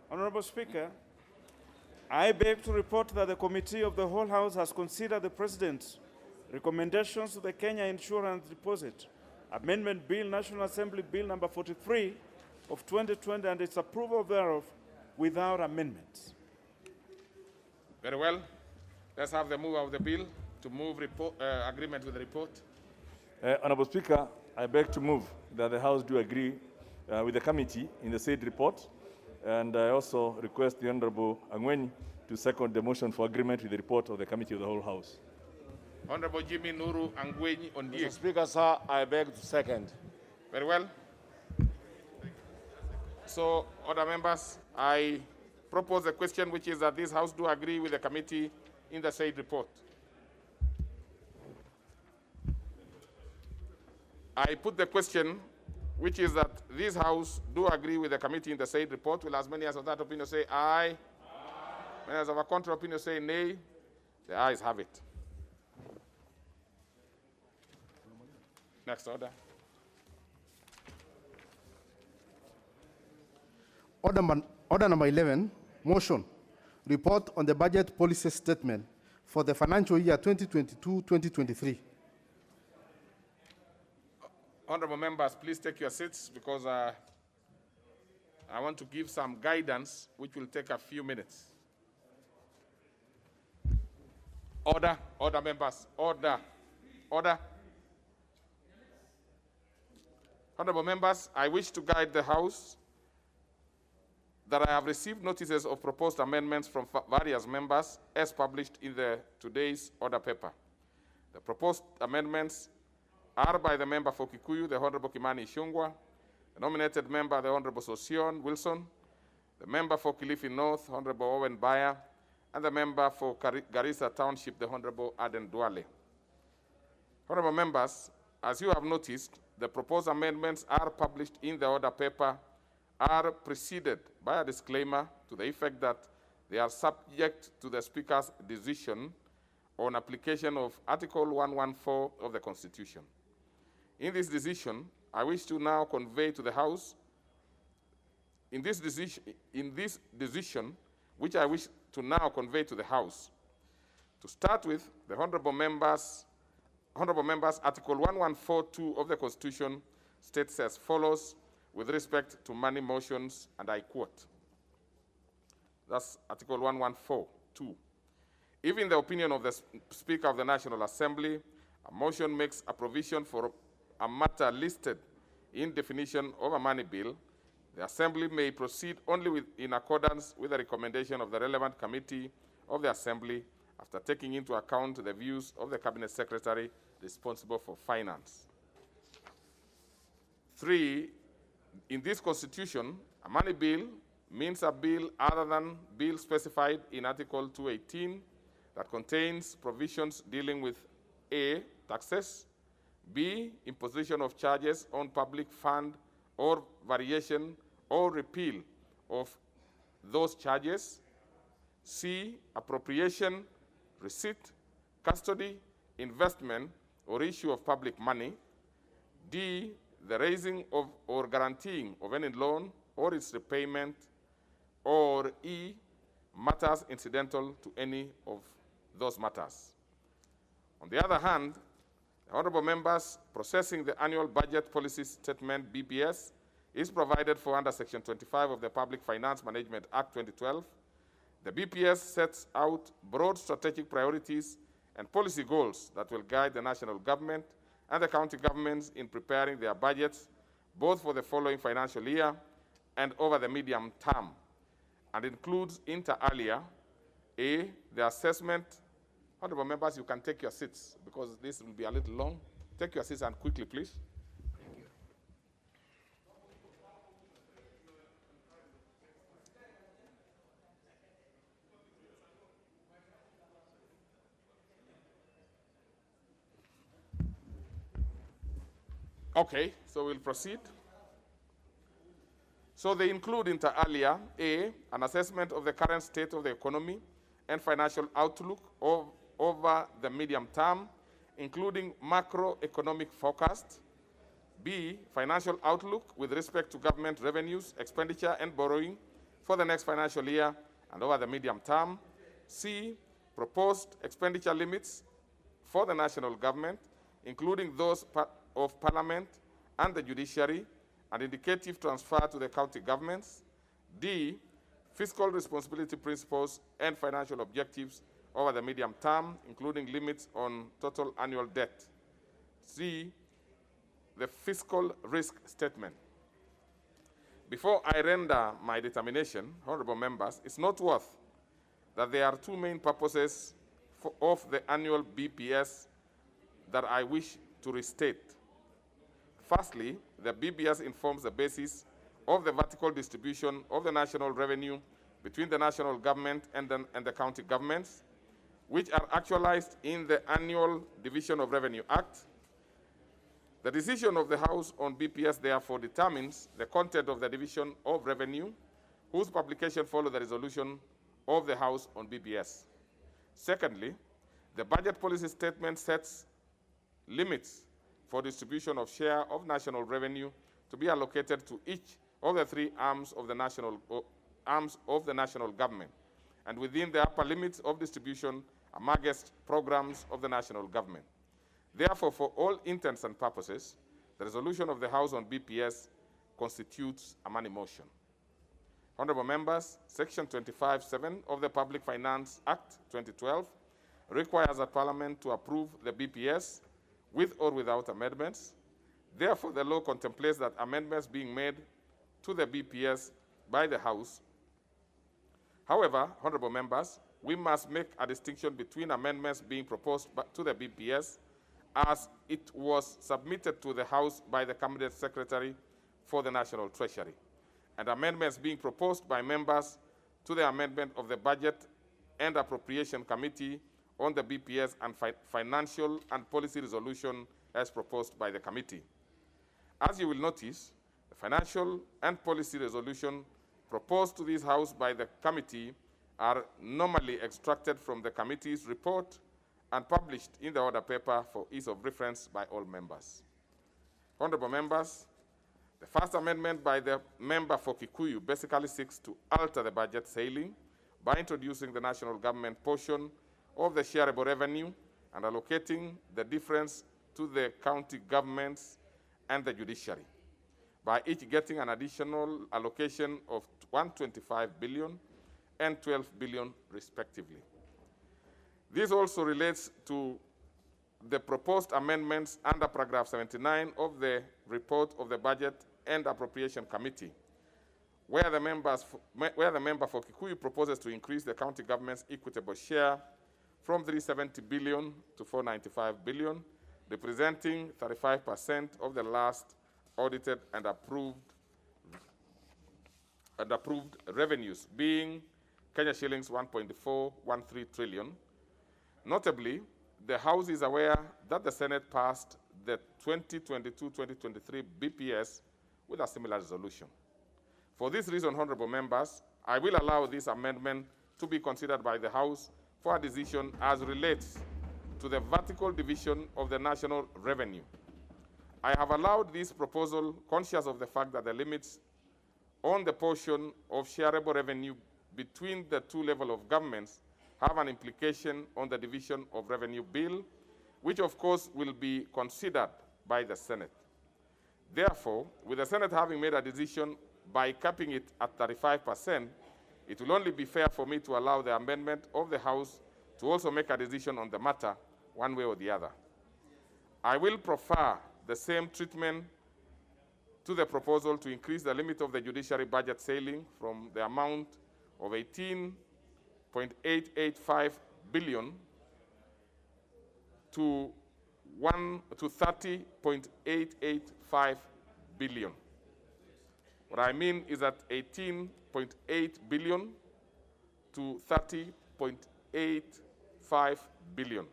Honorable Speaker, I beg to report that the Committee of the Whole House has considered the President's recommendations to the Kenya Insurance Deposit Amendment Bill, National Assembly Bill number 43 of 2020, and its approval thereof without amendments. Very well. Let's have the mover of the bill to move agreement with the report. Honorable Speaker, I beg to move that the House do agree with the committee in the said report, and I also request the Honorable Angweni to second the motion for agreement with the report of the Committee of the Whole House. Honorable Jimmy Nuru Angweni Ondiek. Mr. Speaker, sir, I beg to second. Very well. So, other members, I propose a question which is that this House do agree with the committee in the said report. I put the question, which is that this House do agree with the committee in the said report. Will as many as of that opinion say aye? Aye. Many as of a contrary opinion say nay? The ayes have it. Next order. Order number 11, motion. Report on the budget policy statement for the financial year 2022-2023. Honorable members, please take your seats because I want to give some guidance which will take a few minutes. Order, order members, order, order. Honorable members, I wish to guide the House that I have received notices of proposed amendments from various members as published in today's order paper. The proposed amendments are by the member for Kikuyu, the Honorable Kimani Ichung'wah, the nominated member, the Honorable Sosion Wilson, the member for Kilifi North, Honorable Owen Baya, and the member for Garissa Township, the Honorable Aden Duale. Honorable members, as you have noticed, the proposed amendments are published in the order paper, are preceded by a disclaimer to the effect that They are subject to the Speaker's decision on application of Article 114 of the Constitution. In this decision, I wish to now convey to the House, which I wish to now convey to the House. To start with, the Honorable Members, Article 114.2 of the Constitution states as follows with respect to money motions, and I quote. That's Article 114.2. If in the opinion of the Speaker of the National Assembly, a motion makes a provision for a matter listed in definition of a money bill, the Assembly may proceed only in accordance with the recommendation of the relevant committee of the Assembly after taking into account the views of the Cabinet Secretary responsible for finance. 3, in this Constitution, a money bill means a bill other than bill specified in Article 218 that contains provisions dealing with A, taxes, B, imposition of charges on public fund or variation or repeal of those charges, C, appropriation, receipt, custody, investment, or issue of public money, D, the raising of or guaranteeing of any loan or its repayment, or E, matters incidental to any of those matters. On the other hand, the honorable members processing the annual budget policy statement, BPS, is provided for under Section 25 of the Public Finance Management Act 2012. The BPS sets out broad strategic priorities and policy goals that will guide the national government and the county governments in preparing their budgets, both for the following financial year and over the medium term, and includes inter alia, A, the assessment. Honorable members, you can take your seats because this will be a little long. Take your seats and quickly, please. Thank you. Okay, so we'll proceed. So they include inter alia, A, an assessment of the current state of the economy and financial outlook over the medium term, including macroeconomic forecast. B, financial outlook with respect to government revenues, expenditure, and borrowing for the next financial year and over the medium term. C, proposed expenditure limits for the national government, including those of Parliament and the judiciary, and indicative transfer to the county governments. D, fiscal responsibility principles and financial objectives over the medium term, including limits on total annual debt. C, the fiscal risk statement. Before I render my determination, honorable members, it's noteworthy that there are two main purposes of the annual BPS that I wish to restate. Firstly, the BPS informs the basis of the vertical distribution of the national revenue between the national government and the county governments, which are actualized in the Annual Division of Revenue Act. The decision of the House on BPS therefore determines the content of the Division of Revenue, whose publication follows the resolution of the House on BPS. Secondly, the budget policy statement sets limits for distribution of share of national revenue to be allocated to each of the three arms of the national government, and within the upper limits of distribution amongst programs of the national government. Therefore, for all intents and purposes, the resolution of the House on BPS constitutes a money motion. Honorable members, Section 25(7) of the Public Finance Act 2012 requires that Parliament to approve the BPS with or without amendments. Therefore, the law contemplates that amendments being made to the BPS by the House. However, honorable members, we must make a distinction between amendments being proposed to the BPS as it was submitted to the House by the Cabinet Secretary for the National Treasury, and amendments being proposed by members to the amendment of the Budget and Appropriation Committee on the BPS and Financial and Policy Resolution as proposed by the committee. As you will notice, the Financial and Policy Resolution proposed to this House by the committee are normally extracted from the committee's report and published in the order paper for ease of reference by all members. Honorable members, the first amendment by the member for Kikuyu basically seeks to alter the budget ceiling by introducing the national government portion of the shareable revenue and allocating the difference to the county governments and the judiciary, by each getting an additional allocation of 125 billion and 12 billion respectively. This also relates to the proposed amendments under paragraph 79 of the report of the Budget and Appropriation Committee, where the member for Kikuyu proposes to increase the county government's equitable share from 370 billion to 495 billion, representing 35% of the last audited and approved revenues, being Kenya shillings 1.413 trillion. Notably, the House is aware that the Senate passed the 2022-2023 BPS with a similar resolution. For this reason, honorable members, I will allow this amendment to be considered by the House for a decision as relates to the vertical division of the national revenue. I have allowed this proposal conscious of the fact that the limits on the portion of shareable revenue between the two levels of governments have an implication on the division of revenue bill, which of course will be considered by the Senate. Therefore, with the Senate having made a decision by capping it at 35%, it will only be fair for me to allow the amendment of the House to also make a decision on the matter one way or the other. I will prefer the same treatment to the proposal to increase the limit of the judiciary budget ceiling from the amount of 18.885 billion to 30.885 billion. What I mean is that 18.8 billion to 30.85 billion.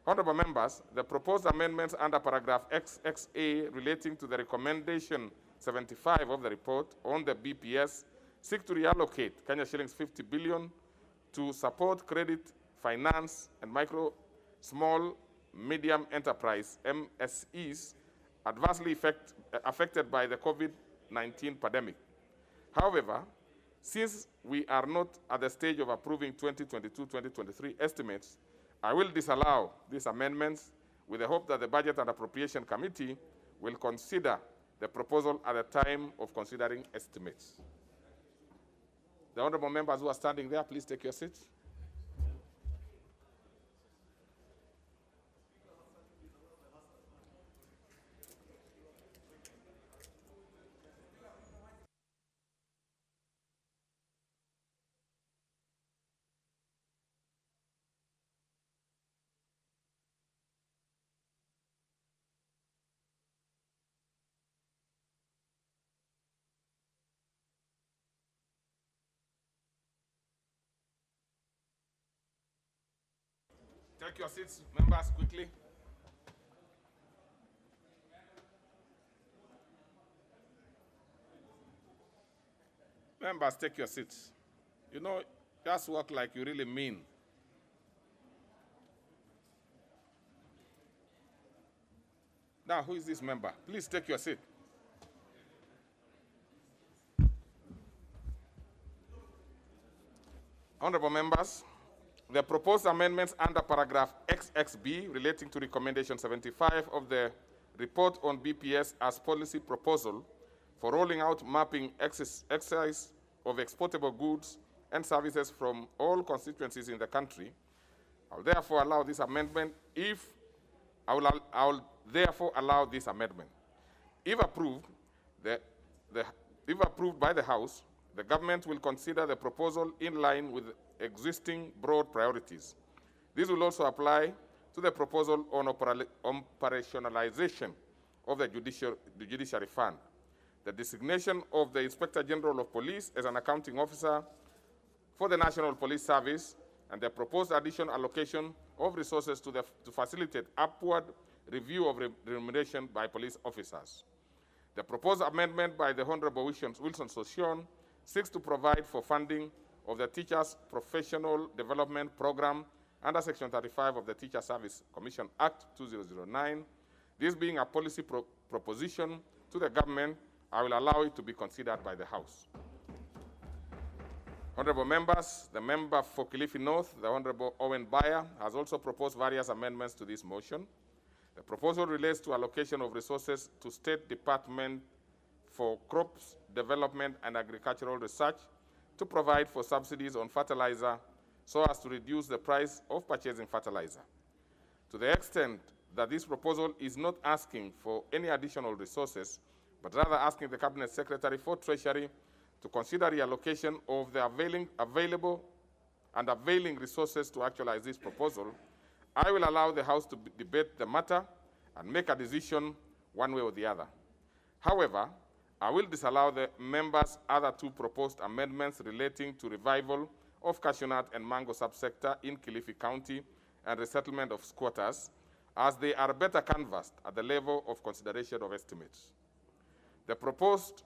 Honorable members, the proposed amendments under paragraph XXA relating to the recommendation 75 of the report on the BPS seek to reallocate Kenya shillings 50 billion to support credit, finance, and micro, small, medium enterprise, MSEs, adversely affected by the COVID-19 pandemic. However, since we are not at the stage of approving 2022-2023 estimates, I will disallow these amendments with the hope that the Budget and Appropriation Committee will consider the proposal at the time of considering estimates. The honorable members who are standing there, please take your seats. Take your seats, members, quickly. Members, take your seats. You know, just work like you really mean. Now, who is this member? Please take your seat. Honorable members, the proposed amendments under paragraph XXB relating to recommendation 75 of the report on BPS as policy proposal for rolling out mapping exercise of exportable goods and services from all constituencies in the country. I will therefore allow this amendment if If approved, if approved by the House, the government will consider the proposal in line with existing broad priorities. This will also apply to the proposal on operationalization of the Judiciary Fund, the designation of the Inspector General of Police as an accounting officer for the National Police Service, and the proposed additional allocation of resources to facilitate upward review of remuneration by police officers. The proposed amendment by the Honorable Wilson Sossion seeks to provide for funding of the Teachers' Professional Development Program under Section 35 of the Teacher Service Commission Act 2009. This being a policy proposition to the government, I will allow it to be considered by the House. Honorable members, the member for Kilifi North, the Honorable Owen Bayer, has also proposed various amendments to this motion. The proposal relates to allocation of resources to State Department for Crops Development and Agricultural Research to provide for subsidies on fertilizer so as to reduce the price of purchasing fertilizer. To the extent that this proposal is not asking for any additional resources, but rather asking the Cabinet Secretary for Treasury to consider reallocation of the availing resources to actualize this proposal, I will allow the House to debate the matter and make a decision one way or the other. However, I will disallow the members' other two proposed amendments relating to revival of cashew nut and mango subsector in Kilifi County and resettlement of squatters, as they are better canvassed at the level of consideration of estimates. The purpose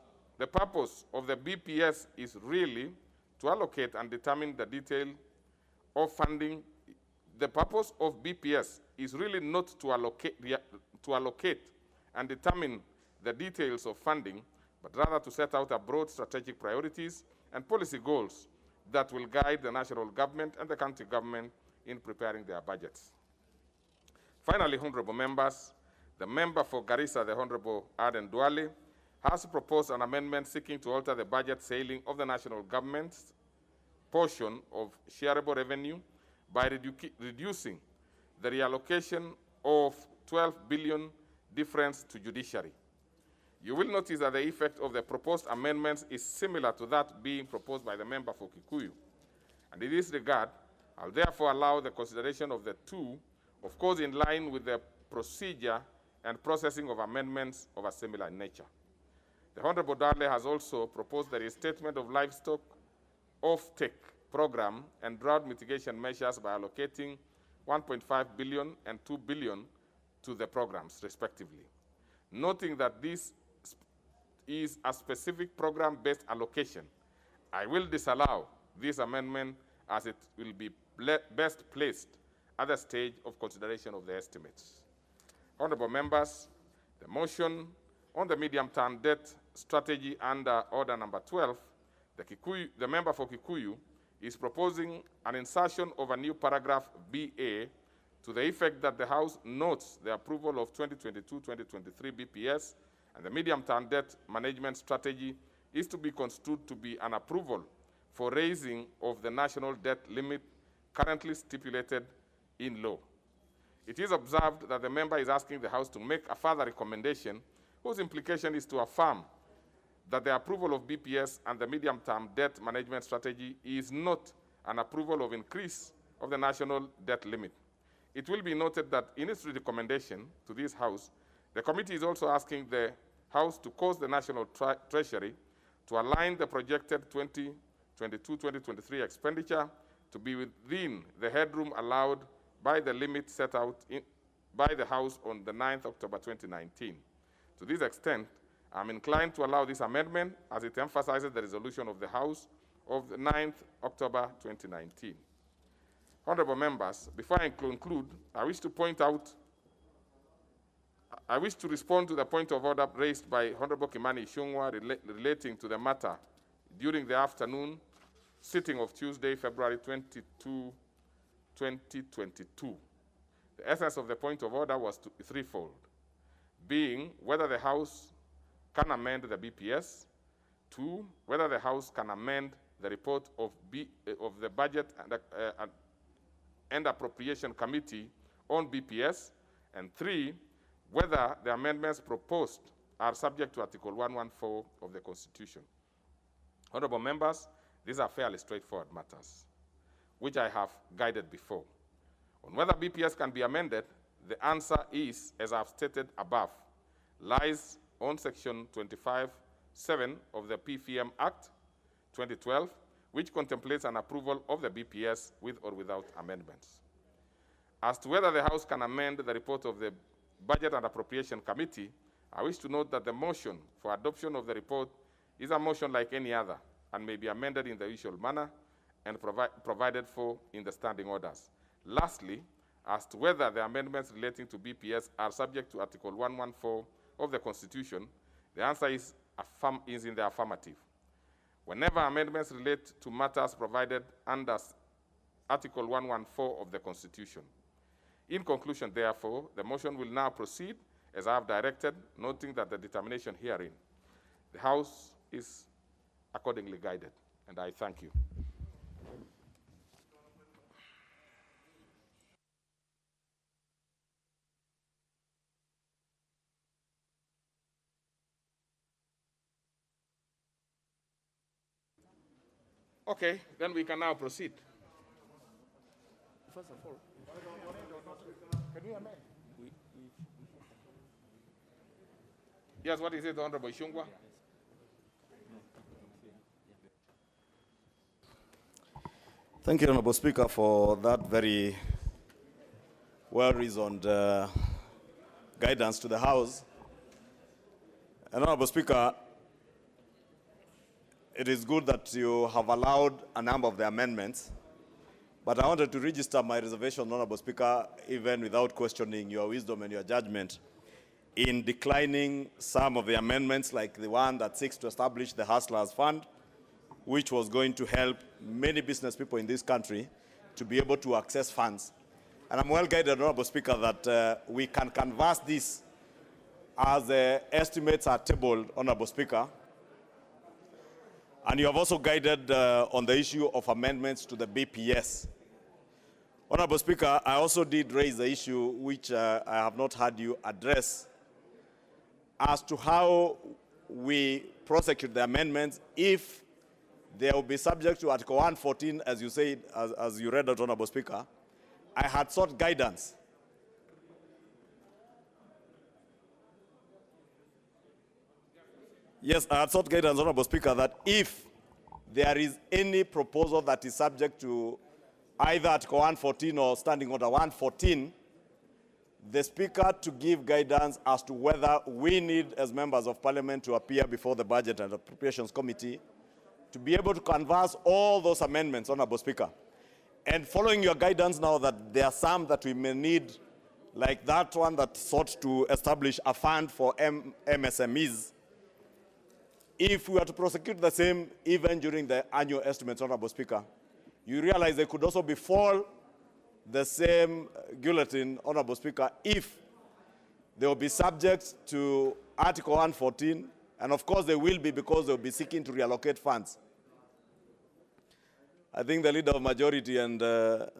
of the BPS is really to allocate and determine the detail of funding. The purpose of BPS is really not to allocate and determine the details of funding, but rather to set out a broad strategic priorities and policy goals that will guide the national government and the county government in preparing their budgets. Finally, honorable members, the member for Garissa, the Honorable Aden Duale, has proposed an amendment seeking to alter the budget ceiling of the national government's portion of shareable revenue by reducing the reallocation of 12 billion difference to judiciary. You will notice that the effect of the proposed amendments is similar to that being proposed by the member for Kikuyu. And in this regard, I'll therefore allow the consideration of the two, of course in line with the procedure and processing of amendments of a similar nature. The Honorable Darley has also proposed the restatement of livestock off-take program and drought mitigation measures by allocating 1.5 billion and 2 billion to the programs, respectively. Noting that this is a specific program-based allocation, I will disallow this amendment as it will be best placed at the stage of consideration of the estimates. Honorable members, the motion on the medium-term debt strategy under order number 12, the member for Kikuyu is proposing an insertion of a new paragraph BA to the effect that the House notes the approval of 2022-2023 BPS and the medium-term debt management strategy is to be construed to be an approval for raising of the national debt limit currently stipulated in law. It is observed that the member is asking the House to make a further recommendation whose implication is to affirm that the approval of BPS and the medium-term debt management strategy is not an approval of increase of the national debt limit. It will be noted that in its recommendation to this House, the committee is also asking the House to cause the National Treasury to align the projected 2022-2023 expenditure to be within the headroom allowed by the limit set out by the House on the 9th October 2019. To this extent, I'm inclined to allow this amendment as it emphasizes the resolution of the House of the 9th October 2019. Honorable members, before I conclude, I wish to respond to the point of order raised by Honorable Kimani Ichung'wah relating to the matter during the afternoon sitting of Tuesday, February 22, 2022. The essence of the point of order was threefold, being whether the House can amend the BPS, two, whether the House can amend the report of the Budget and Appropriation Committee on BPS, and three, whether the amendments proposed are subject to Article 114 of the Constitution. Honorable members, these are fairly straightforward matters, which I have guided before. On whether BPS can be amended, the answer is, as I've stated above, lies on Section 25(7) of the PFM Act 2012, which contemplates an approval of the BPS with or without amendments. As to whether the House can amend the report of the Budget and Appropriation Committee, I wish to note that the motion for adoption of the report is a motion like any other and may be amended in the usual manner and provided for in the standing orders. Lastly, as to whether the amendments relating to BPS are subject to Article 114 of the Constitution, the answer is in the affirmative. Whenever amendments relate to matters provided under Article 114 of the Constitution. In conclusion, therefore, the motion will now proceed as I have directed, noting that the determination herein. The House is accordingly guided, and I thank you. Okay, then we can now proceed. First of all, Can we amend? Yes, what is it, Honorable Shungwa? Thank you, Honorable Speaker, for that very well-reasoned guidance to the House. And Honorable Speaker, it is good that you have allowed a number of the amendments, but I wanted to register my reservation, Honorable Speaker, even without questioning your wisdom and your judgment, in declining some of the amendments, like the one that seeks to establish the Hustlers Fund, which was going to help many business people in this country to be able to access funds. And I'm well guided, Honorable Speaker, that we can canvass this as estimates are tabled, Honorable Speaker. And you have also guided on the issue of amendments to the BPS. Honorable Speaker, I also did raise the issue which I have not heard you address as to how we prosecute the amendments if they will be subject to Article 114, as you said, as you read out, Honorable Speaker. I had sought guidance. Yes, I had sought guidance, Honorable Speaker, that if there is any proposal that is subject to either Article 114 or Standing Order 114, the Speaker to give guidance as to whether we need, as members of Parliament, to appear before the Budget and Appropriations Committee to be able to canvass all those amendments, Honorable Speaker. And following your guidance now that there are some that we may need, like that one that sought to establish a fund for MSMEs, if we were to prosecute the same even during the annual estimates, Honorable Speaker, you realize they could also befall the same guillotine, Honorable Speaker, if they will be subject to Article 114, and of course they will be because they will be seeking to reallocate funds. I think the Leader of Majority and the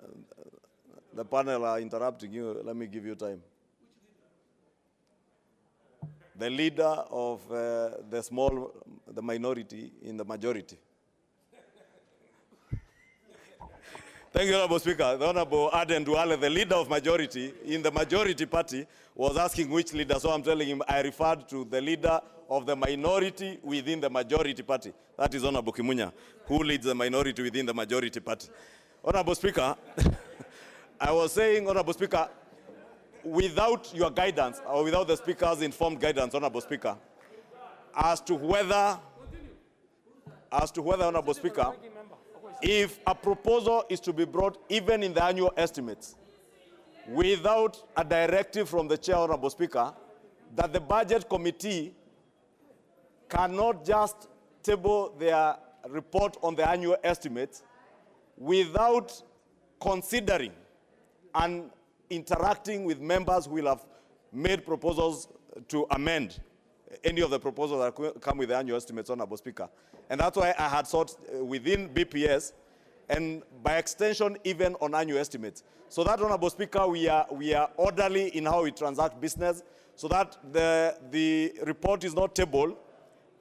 panel are interrupting you. Let me give you time. The Leader of the minority in the majority. Thank you, Honorable Speaker. The Honorable Aden Duale, the Leader of Majority in the majority party, was asking which leader, so I'm telling him I referred to the Leader of the minority within the majority party. That is Honorable Kimunya, who leads the minority within the majority party. Honorable Speaker, I was saying, Honorable Speaker, without your guidance, or without the Speaker's informed guidance, Honorable Speaker, as to whether, Honorable Speaker, if a proposal is to be brought even in the annual estimates, without a directive from the Chair, Honorable Speaker, that the Budget Committee cannot just table their report on the annual estimates without considering and interacting with members who will have made proposals to amend any of the proposals that come with the annual estimates, Honorable Speaker. And that's why I had sought within BPS and by extension even on annual estimates. So that, Honorable Speaker, we are orderly in how we transact business so that the report is not tabled,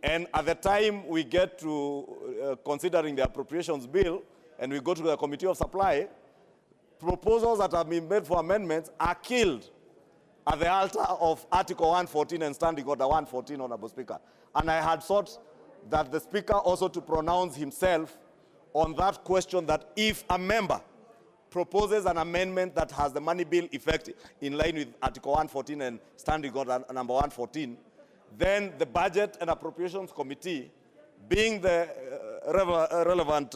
and at the time we get to considering the appropriations bill and we go to the Committee of Supply, proposals that have been made for amendments are killed at the altar of Article 114 and Standing Order 114, Honorable Speaker. And I had sought that the Speaker also to pronounce himself on that question, that if a member proposes an amendment that has the money bill effect in line with Article 114 and Standing Order number 114, then the Budget and Appropriations Committee, being the relevant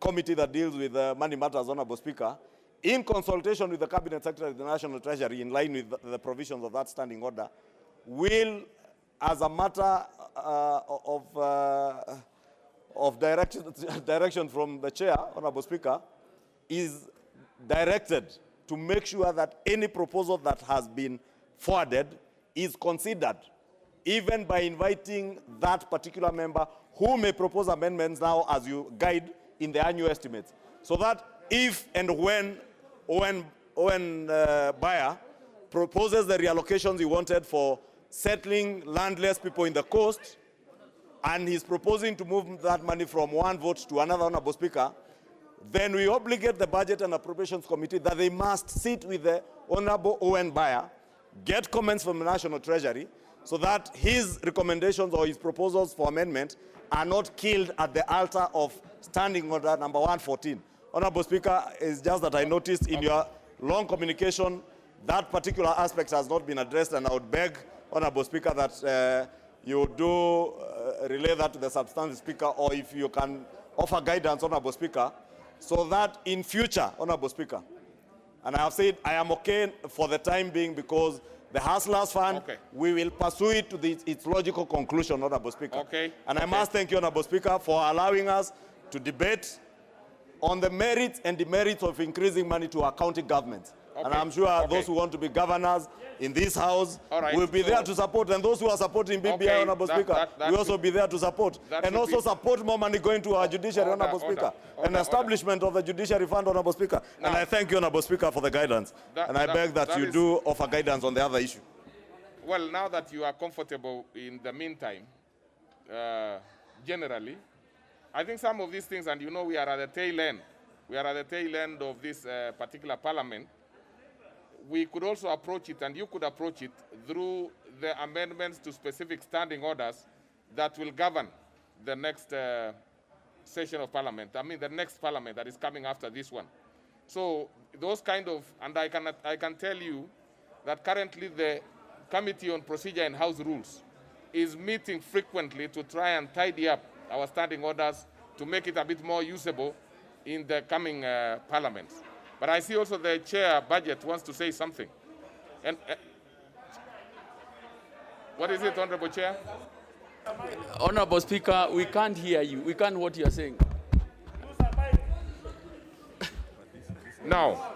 committee that deals with money matters, Honorable Speaker, in consultation with the Cabinet Secretary of the National Treasury, in line with the provisions of that standing order, will, as a matter of direction from the chair, Honorable Speaker, is directed to make sure that any proposal that has been forwarded is considered, even by inviting that particular member who may propose amendments now as you guide in the annual estimates. So that if and when buyer proposes the reallocations he wanted for settling landless people in the coast, and he's proposing to move that money from one vote to another, Honorable Speaker, then we obligate the Budget and Appropriations Committee that they must sit with the Honorable Owen Buyer, get comments from the National Treasury, so that his recommendations or his proposals for amendment are not killed at the altar of Standing Order number 114. Honorable Speaker, it's just that I noticed in your long communication that particular aspect has not been addressed, and I would beg, Honorable Speaker, that you do relay that to the substantive Speaker, or if you can offer guidance, Honorable Speaker, so that in future, Honorable Speaker, and I have said I am okay for the time being because the Hustlers Fund, we will pursue it to its logical conclusion, Honorable Speaker. And I must thank you, Honorable Speaker, for allowing us to debate on the merits and demerits of increasing money to our county governments. And I'm sure those who want to be governors in this House will be there to support, and those who are supporting BBI, Honorable Speaker, will also be there to support. And also support more money going to our judiciary, Honorable Speaker, and establishment of the Judiciary Fund, Honorable Speaker. And I thank you, Honorable Speaker, for the guidance. And I beg that you do offer guidance on the other issue. Well, now that you are comfortable in the meantime, generally, I think some of these things, and you know we are at the tail end. We are at the tail end of this particular parliament. We could also approach it, and you could approach it, through the amendments to specific standing orders that will govern the next session of parliament. I mean, the next parliament that is coming after this one. So those kind of, and I can tell you that currently the Committee on Procedure and House Rules is meeting frequently to try and tidy up our standing orders to make it a bit more usable in the coming parliaments. But I see also the chair budget wants to say something. And what is it, Honorable Chair? Honorable Speaker, we can't hear you. We can't hear what you're saying. Now,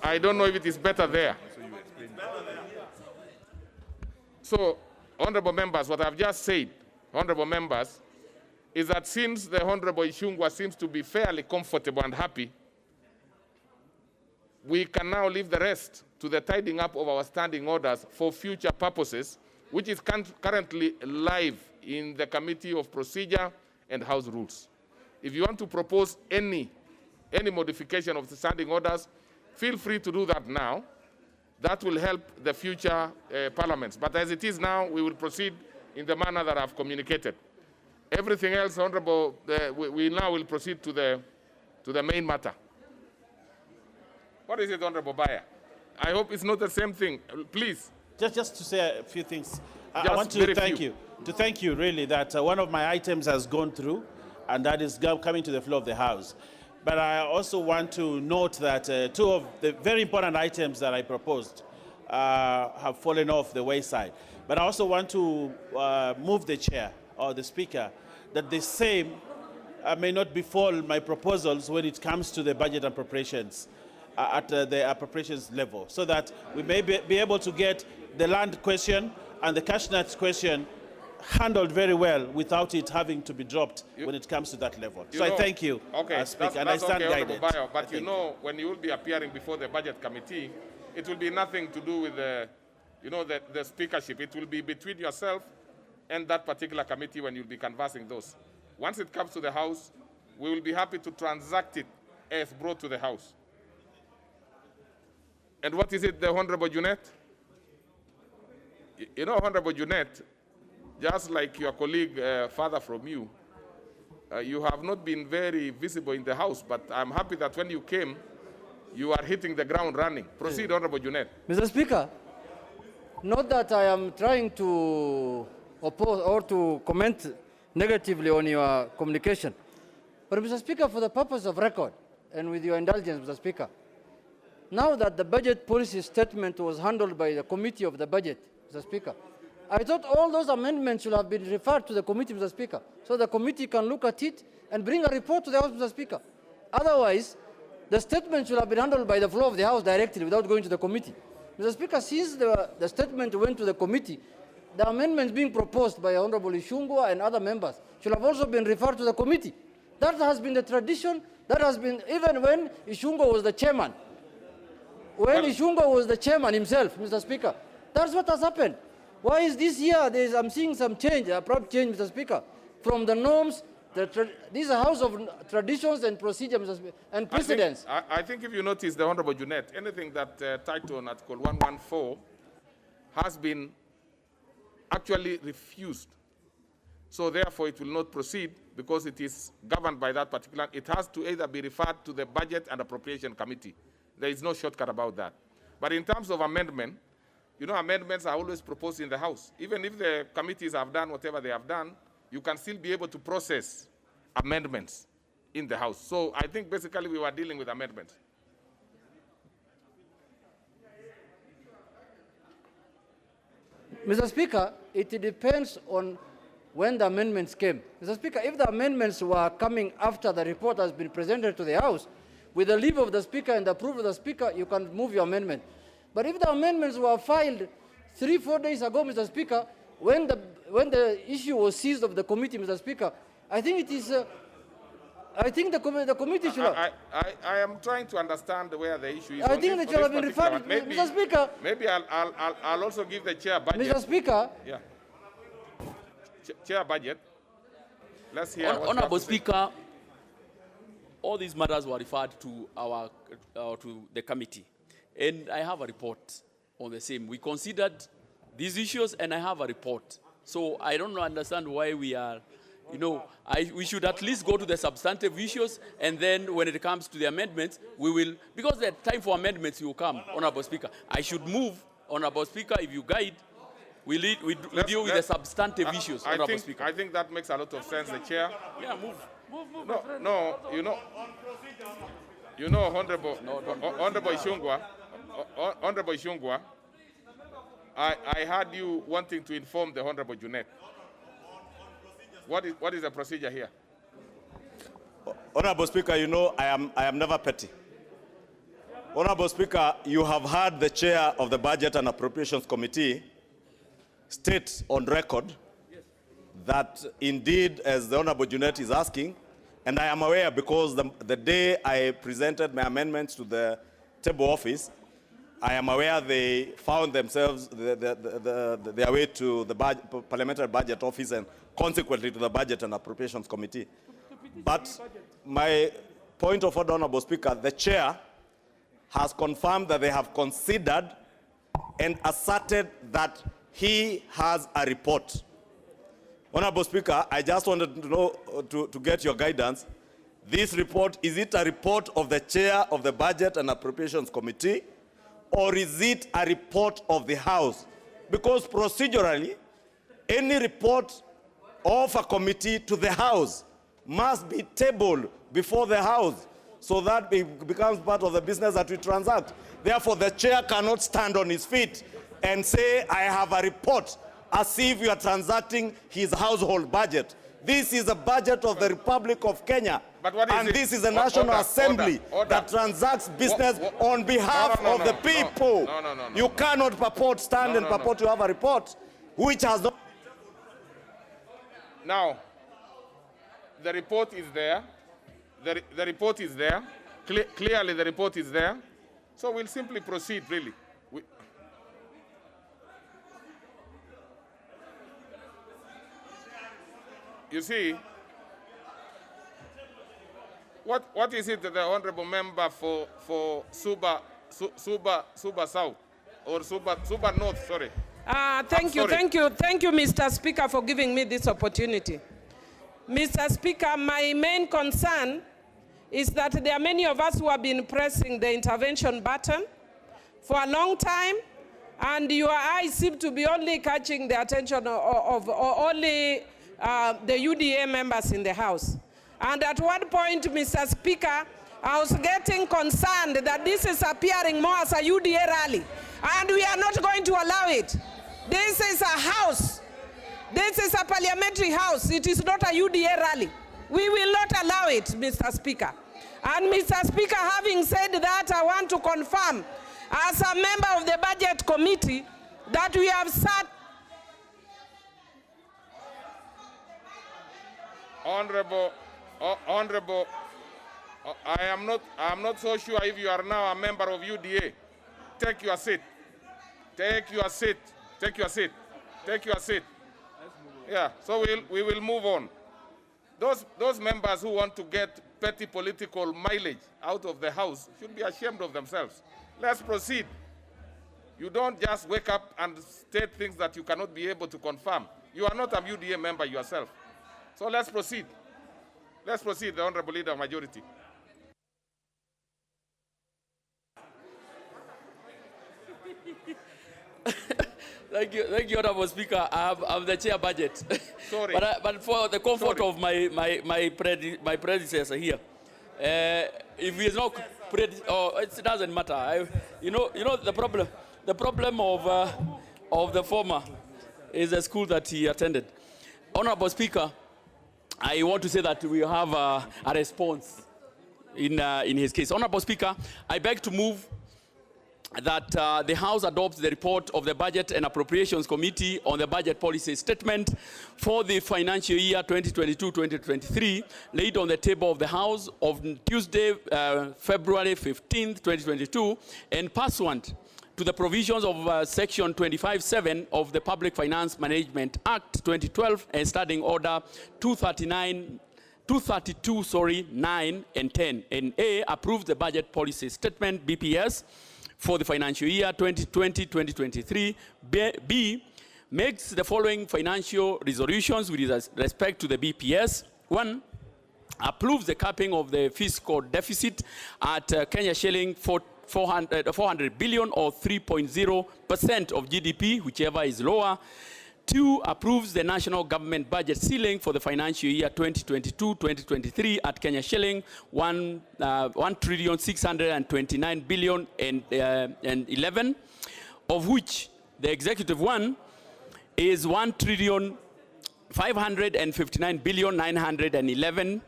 I don't know if it is better there. So, honorable members, what I've just said, honorable members, is that since the Honorable Ishungwa seems to be fairly comfortable and happy, we can now leave the rest to the tidying up of our standing orders for future purposes, which is currently live in the Committee of Procedure and House Rules. If you want to propose any modification of the standing orders, feel free to do that now. That will help the future parliaments. But as it is now, we will proceed in the manner that I've communicated. Everything else, Honorable, we now will proceed to the main matter. What is it, Honorable Bayer? I hope it's not the same thing. Please. Just to say a few things. I want to thank you, really, that one of my items has gone through, and that is coming to the floor of the House. But I also want to note that two of the very important items that I proposed have fallen off the wayside. But I also want to move the chair or the speaker that the same may not befall my proposals when it comes to the budget and appropriations at the appropriations level, so that we may be able to get the land question and the cash nets question handled very well without it having to be dropped when it comes to that level. So I thank you, Speaker, and I stand guided. But you know, when you will be appearing before the Budget Committee, it will be nothing to do with the speakership. It will be between yourself and that particular committee when you'll be canvassing those. Once it comes to the House, we will be happy to transact it as brought to the House. And what is it, the Honorable Junet? You know, Honorable Junet, just like your colleague farther from you, you have not been very visible in the House, but I'm happy that when you came, you are hitting the ground running. Proceed, Honorable Junet. Mr. Speaker, not that I am trying to oppose or to comment negatively on your communication, But Mr. Speaker, for the purpose of record, and with your indulgence, Mr. Speaker, now that the budget policy statement was handled by the committee of the budget, Mr. Speaker, I thought all those amendments should have been referred to the committee, Mr. Speaker, so the committee can look at it and bring a report to the House, Mr. Speaker. Otherwise, the statement should have been handled by the floor of the House directly without going to the committee. Mr. Speaker, since the statement went to the committee, the amendments being proposed by Honorable Ishungwa and other members should have also been referred to the committee. That has been the tradition. That has been, even when Ishungwa was the chairman. When Ishungwa was the chairman himself, Mr. Speaker, that's what has happened. Why is this year, I'm seeing some change, a abrupt change, Mr. Speaker, from the norms. This is a house of traditions and procedures, Mr. Speaker, and precedents. I think if you notice, the Honorable Junet, anything that titled on Article 114 has been actually refused. So therefore, it will not proceed because it is governed by that particular. It has to either be referred to the Budget and Appropriation Committee. There is no shortcut about that. But in terms of amendment, you know, amendments are always proposed in the House. Even if the committees have done whatever they have done, you can still be able to process amendments in the House. So I think basically we were dealing with amendments. Mr. Speaker, it depends on when the amendments came. Mr. Speaker, if the amendments were coming after the report has been presented to the House, with the leave of the Speaker and the approval of the Speaker, you can move your amendment. But if the amendments were filed 3-4 days ago, Mr. Speaker, when the issue was seized of the committee, Mr. Speaker, I think it is. I think the committee should have. I am trying to understand where the issue is. I think it should have been referred. Maybe, Mr. Speaker. Maybe I'll also give the chair budget. Mr. Speaker. Yeah. Chair budget. Let's hear. Honorable Speaker, all these matters were referred to to the committee, and I have a report on the same. We considered these issues, and I have a report. So I don't understand why we are, you know, we should at least go to the substantive issues, and then when it comes to the amendments, we will, because the time for amendments will come, Honorable Speaker. I should move, Honorable Speaker, if you guide, we deal with the substantive issues, Honorable Speaker. I think that makes a lot of sense, the chair. Yeah, move. No, you know, Honorable Ishungwa, I heard you wanting to inform the Honorable Junet. What is the procedure here? Honorable Speaker, you know I am never petty. Honorable Speaker, you have heard the chair of the Budget and Appropriations Committee state on record that indeed, as the Honorable Junet is asking, and I am aware because the day I presented my amendments to the table office, I am aware they found themselves their way to the Parliamentary Budget Office and consequently to the Budget and Appropriations Committee. But my point of order, Honorable Speaker, the chair has confirmed that they have considered and asserted that he has a report. Honorable Speaker, I just wanted to know, to get your guidance. This report, is it a report of the chair of the Budget and Appropriations Committee, or is it a report of the House? Because procedurally, any report of a committee to the House must be tabled before the House so that it becomes part of the business that we transact. Therefore, the chair cannot stand on his feet and say, I have a report, as if we are transacting his household budget. This is a budget of the Republic of Kenya. But what is and it? This is a National Assembly that transacts business on behalf of the people. You cannot stand and purport to have a report which has not. Now, the report is there. The report is there. Clearly, the report is there. So we'll simply proceed, really. You see, what is it that the honorable member for Suba South or Suba North, sorry. Thank you, Mr. Speaker, for giving me this opportunity. Mr. Speaker, my main concern is that there are many of us who have been pressing the intervention button for a long time, and your eyes seem to be only catching the attention of only the UDA members in the House. And at one point, Mr. Speaker, I was getting concerned that this is appearing more as a UDA rally, and we are not going to allow it. This is a house. This is a parliamentary house. It is not a UDA rally. We will not allow it, Mr. Speaker. And Mr. Speaker, having said that, I want to confirm, as a member of the Budget Committee, that we have sat. Honorable, I am not so sure if you are now a member of UDA. Take your seat. Take your seat. Take your seat. Take your seat. Yeah, so we will move on. Those members who want to get petty political mileage out of the House should be ashamed of themselves. Let's proceed. You don't just wake up and state things that you cannot be able to confirm. You are not a UDA member yourself. So let's proceed. Let's proceed, the Honorable Leader of Majority. Thank you, Honorable Speaker. I'm the chair budget. Sorry. but for the comfort of my predecessor here, if he is not, it doesn't matter. You know the problem of the former is the school that he attended. Honorable Speaker, I want to say that we have a response in his case. Honorable Speaker, I beg to move that the House adopts the report of the Budget and Appropriations Committee on the Budget Policy Statement for the financial year 2022-2023, laid on the table of the House on Tuesday, February 15th, 2022, and pursuant to the provisions of Section 25(7) of the Public Finance Management Act 2012 and Standing Order 232, 9 and 10. And A, approves the Budget Policy Statement, BPS, for the financial year 2020-2023. B, makes the following financial resolutions with respect to the BPS. 1, approves the capping of the fiscal deficit at Kenya shilling 400 billion or 3.0% of GDP, whichever is lower. 2, approves the national government budget ceiling for the financial year 2022-2023 at Kenya shilling 1,629 billion and 11, of which the executive one is 1,559 billion 911,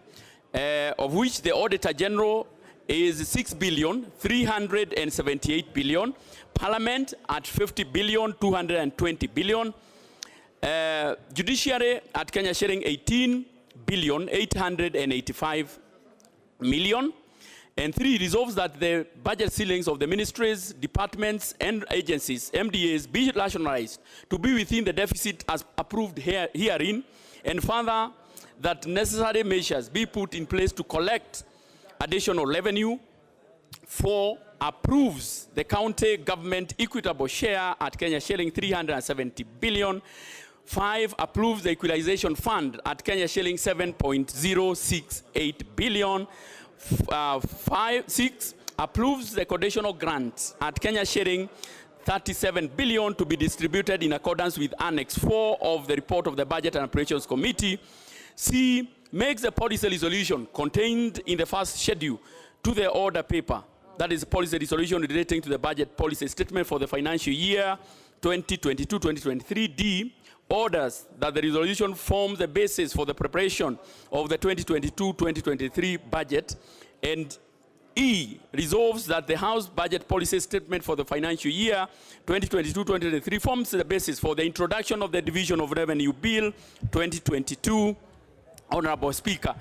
of which the Auditor General is 6 billion 378 billion, Parliament at 50 billion 220 billion, Judiciary at Kenya shilling 18 billion 885 million, and 3, resolves that the budget ceilings of the ministries, departments, and agencies, MDAs, be rationalized to be within the deficit as approved herein, and further, that necessary measures be put in place to collect additional revenue. 4, approves the county government equitable share at Kenya shilling 370 billion. 5, approves the equalization fund at Kenya shilling 7.068 billion. 6, approves the conditional grant at Kenya shilling 37 billion to be distributed in accordance with Annex 4 of the report of the Budget and Appropriations Committee. C, makes the policy resolution contained in the first schedule to the order paper, that is policy resolution relating to the budget policy statement for the financial year 2022-2023. D, orders that the resolution forms the basis for the preparation of the 2022-2023 budget. And E, resolves that the House budget policy statement for the financial year 2022-2023 forms the basis for the introduction of the Division of Revenue Bill 2022. Honorable Speaker,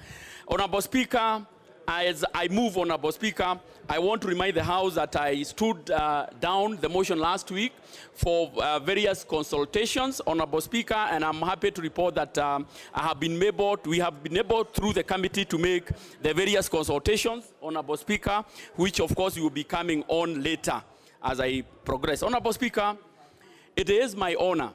as I move, Honorable Speaker, I want to remind the House that I stood down the motion last week for various consultations, Honorable Speaker, and I'm happy to report that we have been able through the committee to make the various consultations, Honorable Speaker, which of course will be coming on later as I progress. Honorable Speaker, it is my honor,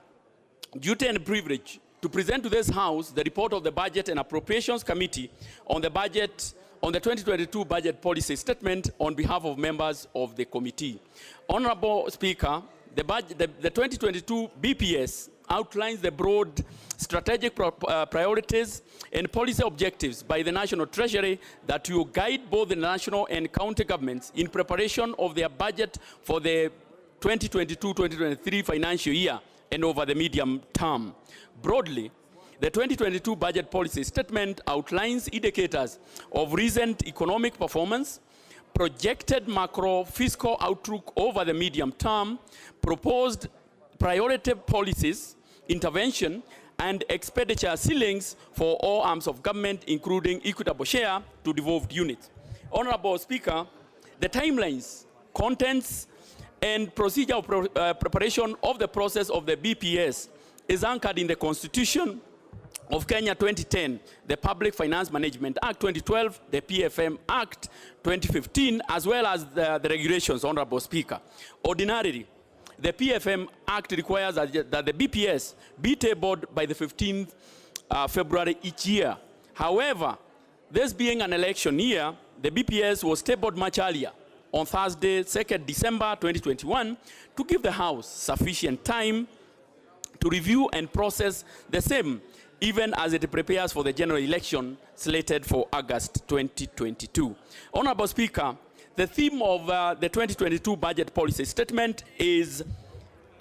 duty and privilege to present to this House the report of the Budget and Appropriations Committee on the 2022 budget policy statement on behalf of members of the committee. Honorable Speaker, the 2022 BPS outlines the broad strategic priorities and policy objectives by the National Treasury that will guide both the national and county governments in preparation of their budget for the 2022-2023 financial year and over the medium term. Broadly, the 2022 budget policy statement outlines indicators of recent economic performance, projected macro fiscal outlook over the medium term, proposed priority policies, intervention, and expenditure ceilings for all arms of government, including equitable share to devolved units. Honorable Speaker, the timelines, contents, and procedural preparation of the process of the BPS is anchored in the Constitution of Kenya 2010, the Public Finance Management Act 2012, the PFM Act 2015, as well as the regulations, Honorable Speaker. Ordinarily, the PFM Act requires that the BPS be tabled by the 15th February each year. However, this being an election year, the BPS was tabled much earlier, on Thursday, 2nd December 2021, to give the House sufficient time to review and process the same, even as it prepares for the general election slated for August 2022. Honorable Speaker, the theme of the 2022 budget policy statement is,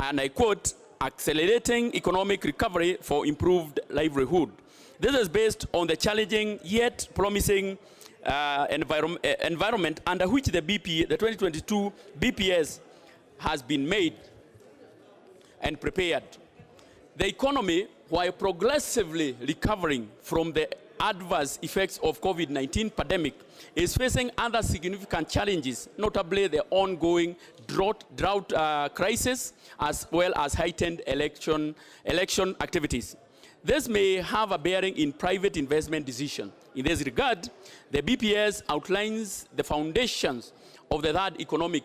and I quote, accelerating economic recovery for improved livelihood. This is based on the challenging yet promising environment under which the 2022 BPS has been made and prepared. The economy, while progressively recovering from the adverse effects of COVID-19 pandemic, is facing other significant challenges, notably the ongoing drought crisis, as well as heightened election activities. This may have a bearing in private investment decisions. In this regard, the BPS outlines the foundations of the third economic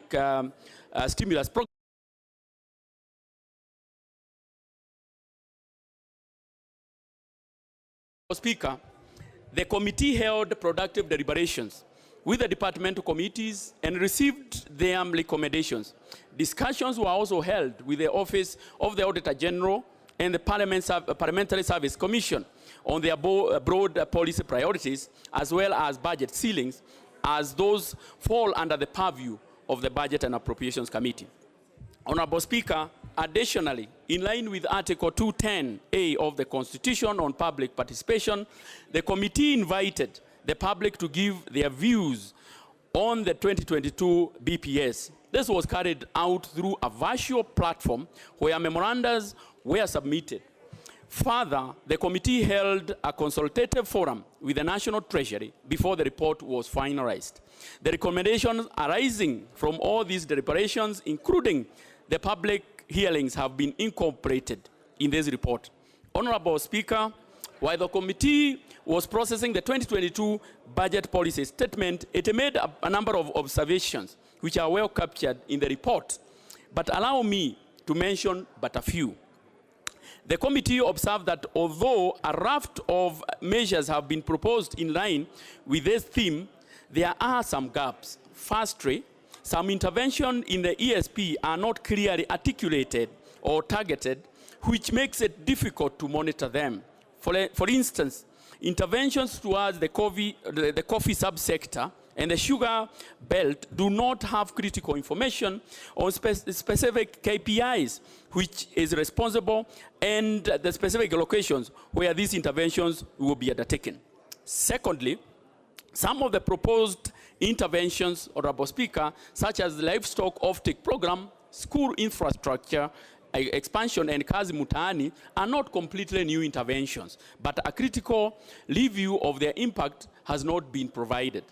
stimulus program. Speaker, the committee held productive deliberations with the departmental committees and received their recommendations. Discussions were also held with the Office of the Auditor General and the Parliamentary Service Commission on their broad policy priorities, as well as budget ceilings, as those fall under the purview of the Budget and Appropriations Committee. Honorable Speaker, additionally, in line with Article 210A of the Constitution on public participation, the committee invited the public to give their views on the 2022 BPS. This was carried out through a virtual platform where memorandums were submitted. Further, the committee held a consultative forum with the National Treasury before the report was finalized. The recommendations arising from all these deliberations, including the public hearings, have been incorporated in this report. Honorable Speaker, while the committee was processing the 2022 budget policy statement, it made a number of observations which are well captured in the report, but allow me to mention but a few. The committee observed that although a raft of measures have been proposed in line with this theme, there are some gaps. Firstly, some interventions in the ESP are not clearly articulated or targeted, which makes it difficult to monitor them. For instance, interventions towards the coffee subsector and the sugar belt do not have critical information on specific KPIs, which is responsible, and the specific locations where these interventions will be undertaken. Secondly, some of the proposed interventions, Honorable Speaker, such as the livestock offtake program, school infrastructure expansion, and Kazi Mutaani, are not completely new interventions, but a critical review of their impact has not been provided.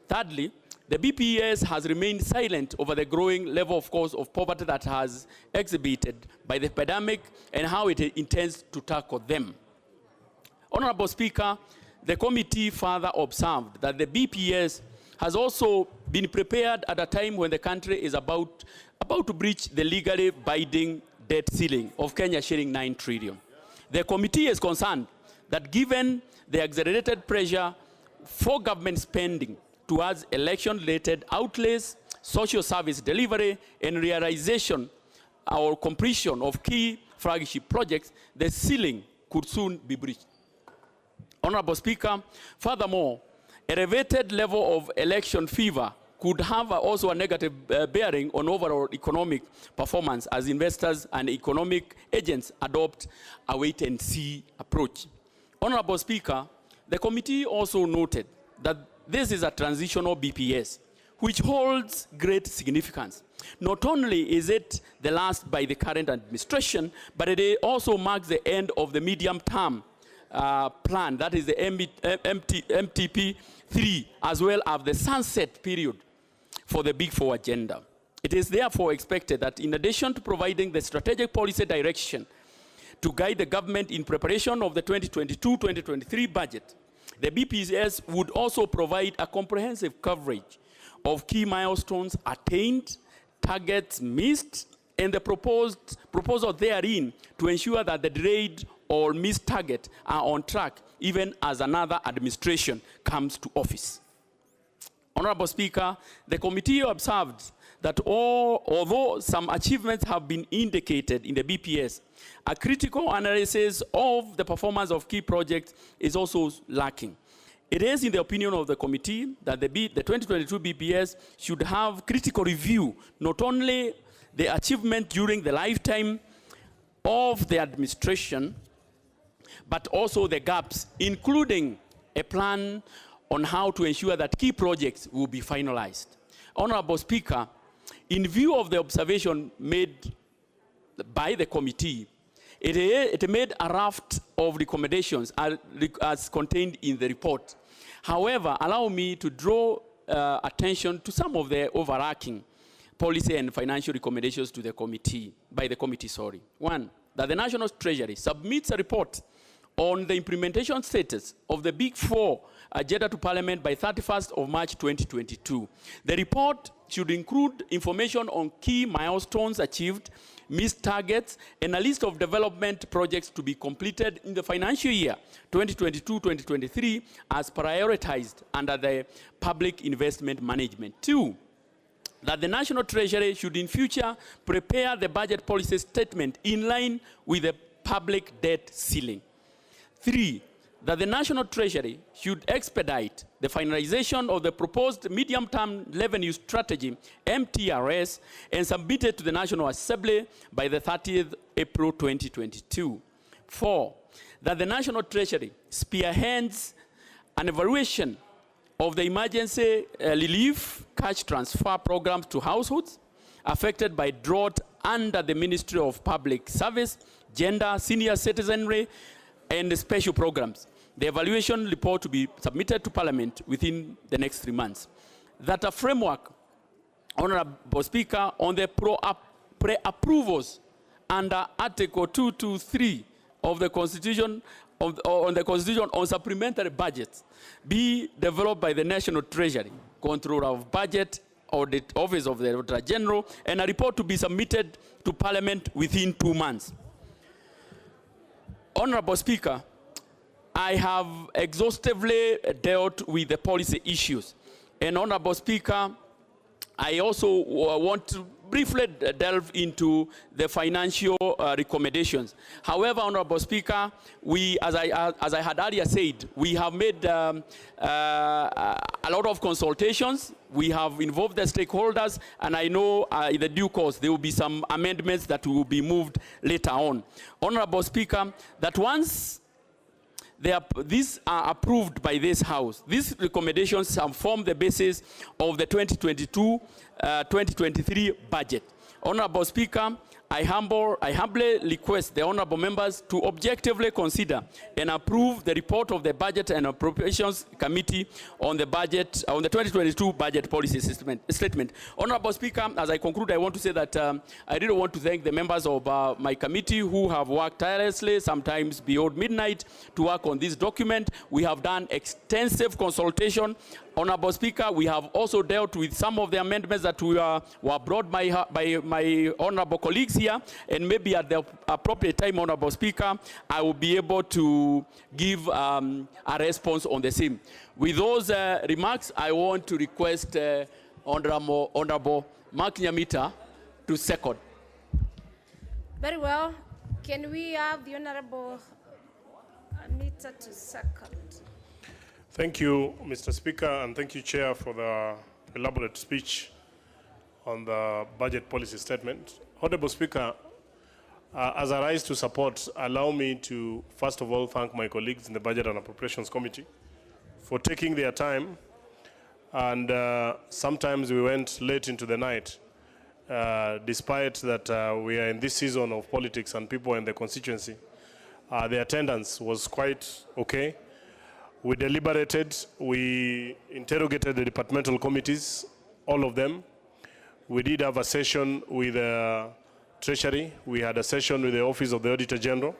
Thirdly, the BPS has remained silent over the growing level, of course, of poverty that has exhibited by the pandemic and how it intends to tackle them. Honorable Speaker, the committee further observed that the BPS has also been prepared at a time when the country is about to breach the legally binding debt ceiling of Kenya shilling 9 trillion. The committee is concerned that given the accelerated pressure for government spending towards election-related outlays, social service delivery, and realization or completion of key flagship projects, the ceiling could soon be breached. Honorable Speaker, furthermore, elevated level of election fever could have also a negative bearing on overall economic performance as investors and economic agents adopt a wait-and-see approach. Honorable Speaker, the committee also noted that this is a transitional BPS, which holds great significance. Not only is it the last by the current administration, but it also marks the end of the medium-term plan, that is the MTP3, as well as the sunset period for the Big Four agenda. It is therefore expected that in addition to providing the strategic policy direction to guide the government in preparation of the 2022-2023 budget, the BPS would also provide a comprehensive coverage of key milestones attained, targets missed, and the proposal therein to ensure that the delayed or missed targets are on track even as another administration comes to office. Honorable Speaker, the committee observed that although some achievements have been indicated in the BPS, a critical analysis of the performance of key projects is also lacking. It is in the opinion of the committee that the 2022 BPS should have critical review, not only the achievement during the lifetime of the administration, but also the gaps, including a plan on how to ensure that key projects will be finalized. Honorable Speaker, in view of the observation made by the committee, it made a raft of recommendations as contained in the report. However, allow me to draw attention to some of the overarching policy and financial recommendations to the committee, by the committee, sorry. One, that the National Treasury submits a report on the implementation status of the Big Four agenda to Parliament by 31st of March 2022. The report should include information on key milestones achieved, missed targets, and a list of development projects to be completed in the financial year 2022-2023 as prioritized under the Public Investment Management. Two, that the National Treasury should in future prepare the budget policy statement in line with the public debt ceiling. Three, that the National Treasury should expedite the finalization of the proposed medium-term revenue strategy, MTRS, and submit it to the National Assembly by the 30th April 2022. Four, that the National Treasury spearheads an evaluation of the emergency relief cash transfer programs to households affected by drought under the Ministry of Public Service, Gender, Senior Citizenry, and the special programs. The evaluation report to be submitted to Parliament within the next 3 months. That a framework, Honorable Speaker, on the pre-approvals under Article 223 of the Constitution on supplementary budgets be developed by the National Treasury, Controller of Budget, or the Office of the Auditor General, and a report to be submitted to Parliament within 2 months. Honorable Speaker, I have exhaustively dealt with the policy issues. And Honorable Speaker, I also want to briefly delve into the financial recommendations. However, Honorable Speaker, we, as I had earlier said, we have made a lot of consultations. We have involved the stakeholders, and I know in the due course there will be some amendments that will be moved later on. Honorable Speaker, that once these are approved by this House, these recommendations form the basis of the 2022-2023 budget. Honorable Speaker, I humbly request the honorable members to objectively consider and approve the report of the Budget and Appropriations Committee on the budget, on the 2022 budget policy statement. Honorable Speaker, as I conclude, I want to say that I really want to thank the members of my committee who have worked tirelessly, sometimes beyond midnight, to work on this document. We have done extensive consultation. Honorable Speaker, we have also dealt with some of the amendments that were brought by my honorable colleagues here, and maybe at the appropriate time, Honorable Speaker, I will be able to give a response on the same. With those remarks, I want to request Honorable Mark Nyamita to second. Very well. Can we have the Honorable Anita to second? Thank you, Mr. Speaker, and thank you, Chair, for the elaborate speech on the budget policy statement. Honorable Speaker, as I rise to support, allow me to, first of all, thank my colleagues in the Budget and Appropriations Committee for taking their time. And sometimes we went late into the night, despite that we are in this season of politics and people in the constituency. The attendance was quite okay. We deliberated, we interrogated the departmental committees, all of them. We did have a session with Treasury. We had a session with the Office of the Auditor General.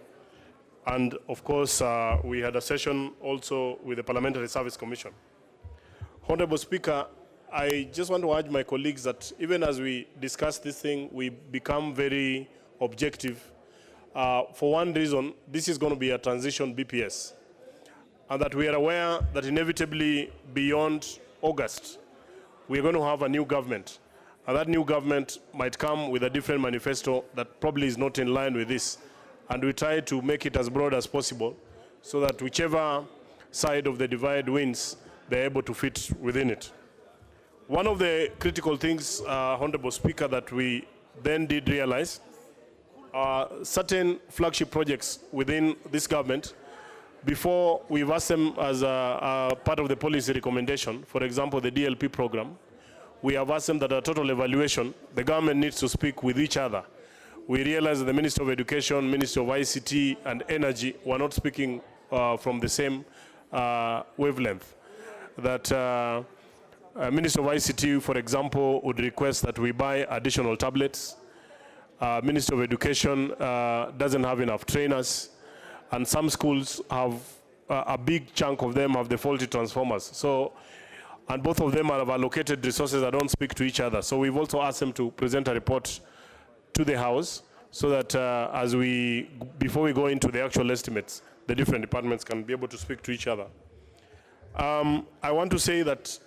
And of course, we had a session also with the Parliamentary Service Commission. Honorable Speaker, I just want to urge my colleagues that even as we discuss this thing, we become very objective. For one reason, this is going to be a transition BPS. And that we are aware that inevitably beyond August, we're going to have a new government. And that new government might come with a different manifesto that probably is not in line with this. And we try to make it as broad as possible so that whichever side of the divide wins, they're able to fit within it. One of the critical things, Honorable Speaker, that we then did realize are certain flagship projects within this government. Before we've asked them as a part of the policy recommendation, for example, the DLP program, we have asked them that a total evaluation, the government needs to speak with each other. We realize that the Minister of Education, Minister of ICT and Energy were not speaking from the same wavelength. That Minister of ICT, for example, would request that we buy additional tablets. Minister of Education doesn't have enough trainers. And some schools have, a big chunk of them have the faulty transformers. So, and both of them have allocated resources that don't speak to each other. So we've also asked them to present a report to the House so that before we go into the actual estimates, the different departments can be able to speak to each other. I want to say that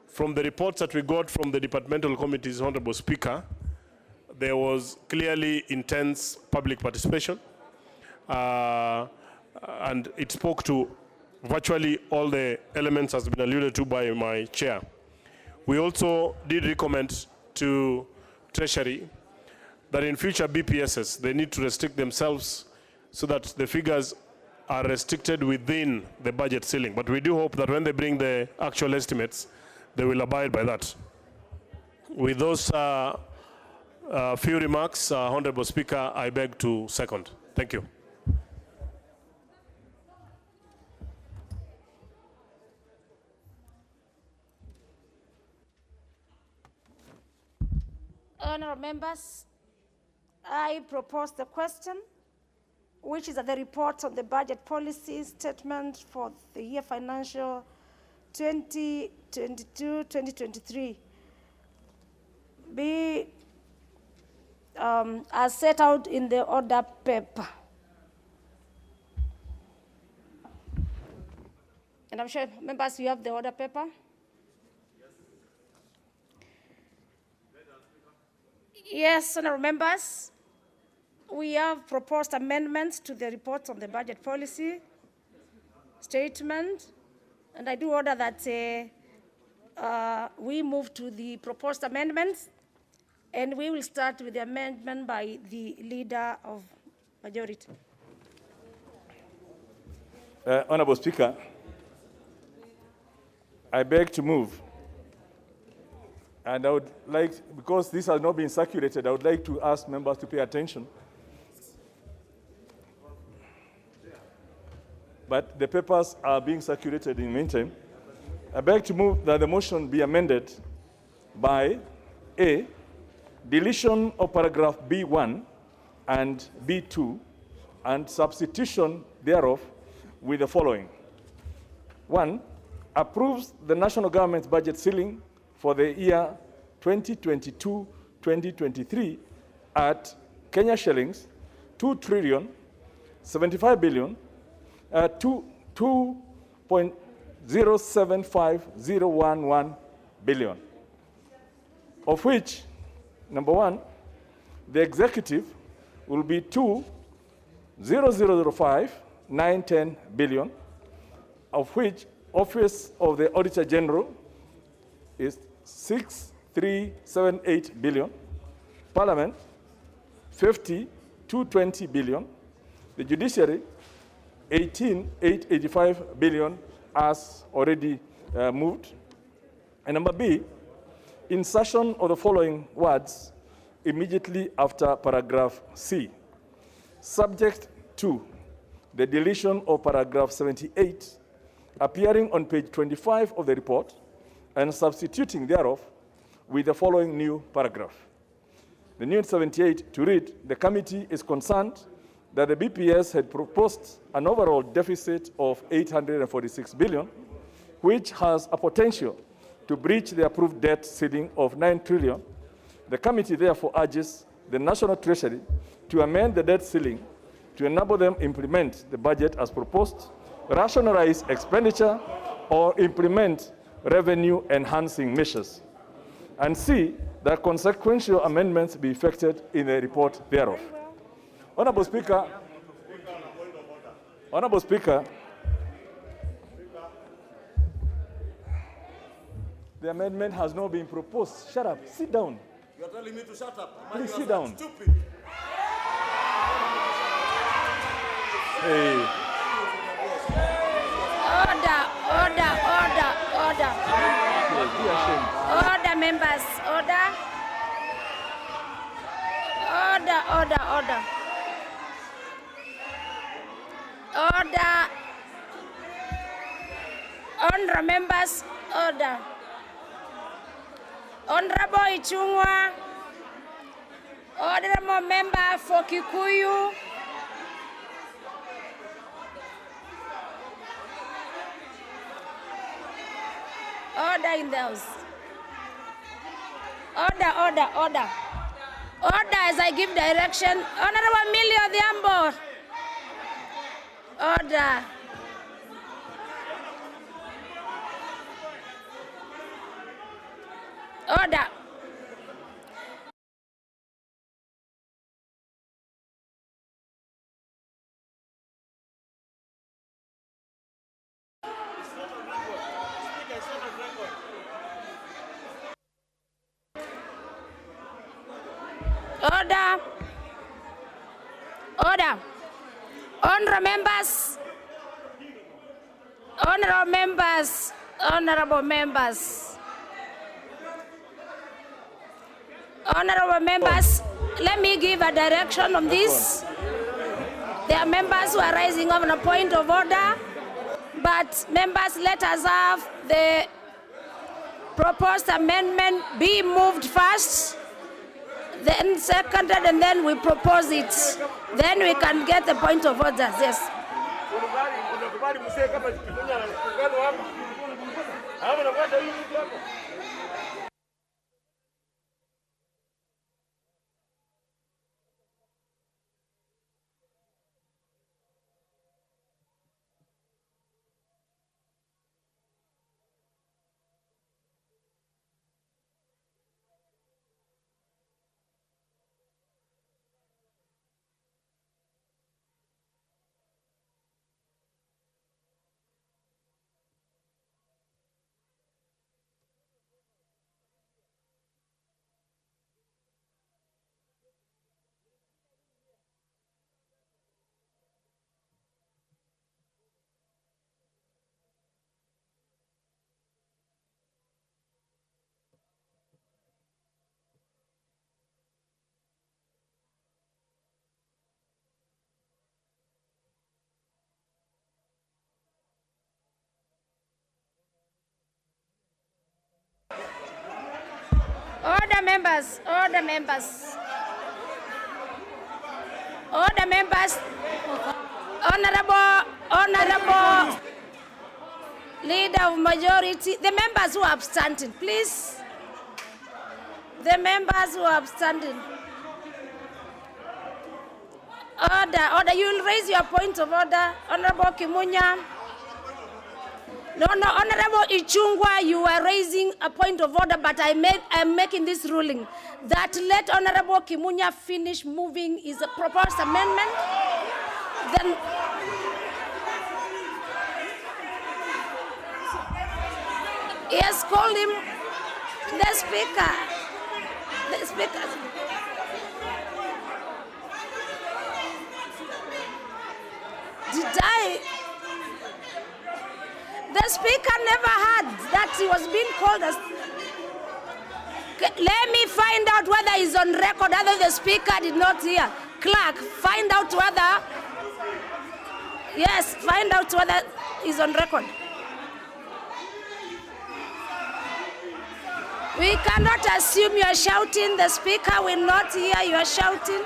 from the reports that we got from the departmental committees, Honorable Speaker, there was clearly intense public participation. And it spoke to virtually all the elements as been alluded to by my chair. We also did recommend to Treasury that in future BPSs, they need to restrict themselves so that the figures are restricted within the budget ceiling. But we do hope that when they bring the actual estimates, they will abide by that. With those few remarks, Honorable Speaker, I beg to second. Thank you. Honourable members, I propose the question, which is that the report on the budget policy statement for the year financial 2022-2023 be as set out in the order paper. And I'm sure members, you have the order paper. Yes, honourable members, we have proposed amendments to the reports on the budget policy statement, and I do order that we move to the proposed amendments, and we will start with the amendment by the Leader of Majority. Honourable Speaker, I beg to move. And I would like, because this has not been circulated, I would like to ask members to pay attention. But the papers are being circulated in the meantime. I beg to move that the motion be amended by A, deletion of paragraph B1 and B2, and substitution thereof with the following. 1, approves the national government's budget ceiling for the year 2022-2023 at Kenya shillings 2,075,011 billion, of which, number 1, the executive will be 2 0005, 910 billion, of which Office of the Auditor General is 6378 billion, Parliament 220 billion, the Judiciary 18,885 billion as already moved. And number B, insertion of the following words immediately after paragraph C, subject to the deletion of paragraph 78 appearing on page 25 of the report and substituting thereof with the following new paragraph. The new 78 to read, the committee is concerned that the BPS had proposed an overall deficit of 846 billion, which has a potential to breach the approved debt ceiling of 9 trillion. The committee therefore urges the National Treasury to amend the debt ceiling to enable them implement the budget as proposed, rationalize expenditure, or implement revenue-enhancing measures. And C, that consequential amendments be effected in the report thereof. Honorable Speaker, the amendment has not been proposed. Shut up, sit down. You're telling me to shut up. Please sit down. Stupid. Hey. Order, members. Order. Honorable members, order. Honorable Ichung'wa, honorable member for Kikuyu. Order in the house. Order. Order as I give direction. Honorable Millie Odhiambo. Order. Order. Order. Honorable members, let me give a direction on this. There are members who are rising on a point of order, but members, let us have the proposed amendment be moved first, then seconded, and then we propose it. Then we can get the point of order. Yes. Order members. Honorable Leader of Majority, the members who are abstaining, please. The members who are abstaining. Order, you will raise your point of order. Honorable Kimunya. No, Honorable Ichung'wa, you are raising a point of order, but I'm making this ruling that let Honorable Kimunya finish moving his proposed amendment. Then he has called him the speaker. The speaker. Did I? The speaker never heard that he was being called as. Let me find out whether he's on record. Other the speaker did not hear. Clerk, find out whether. Yes, find out whether he's on record. We cannot assume you are shouting. The speaker will not hear you are shouting.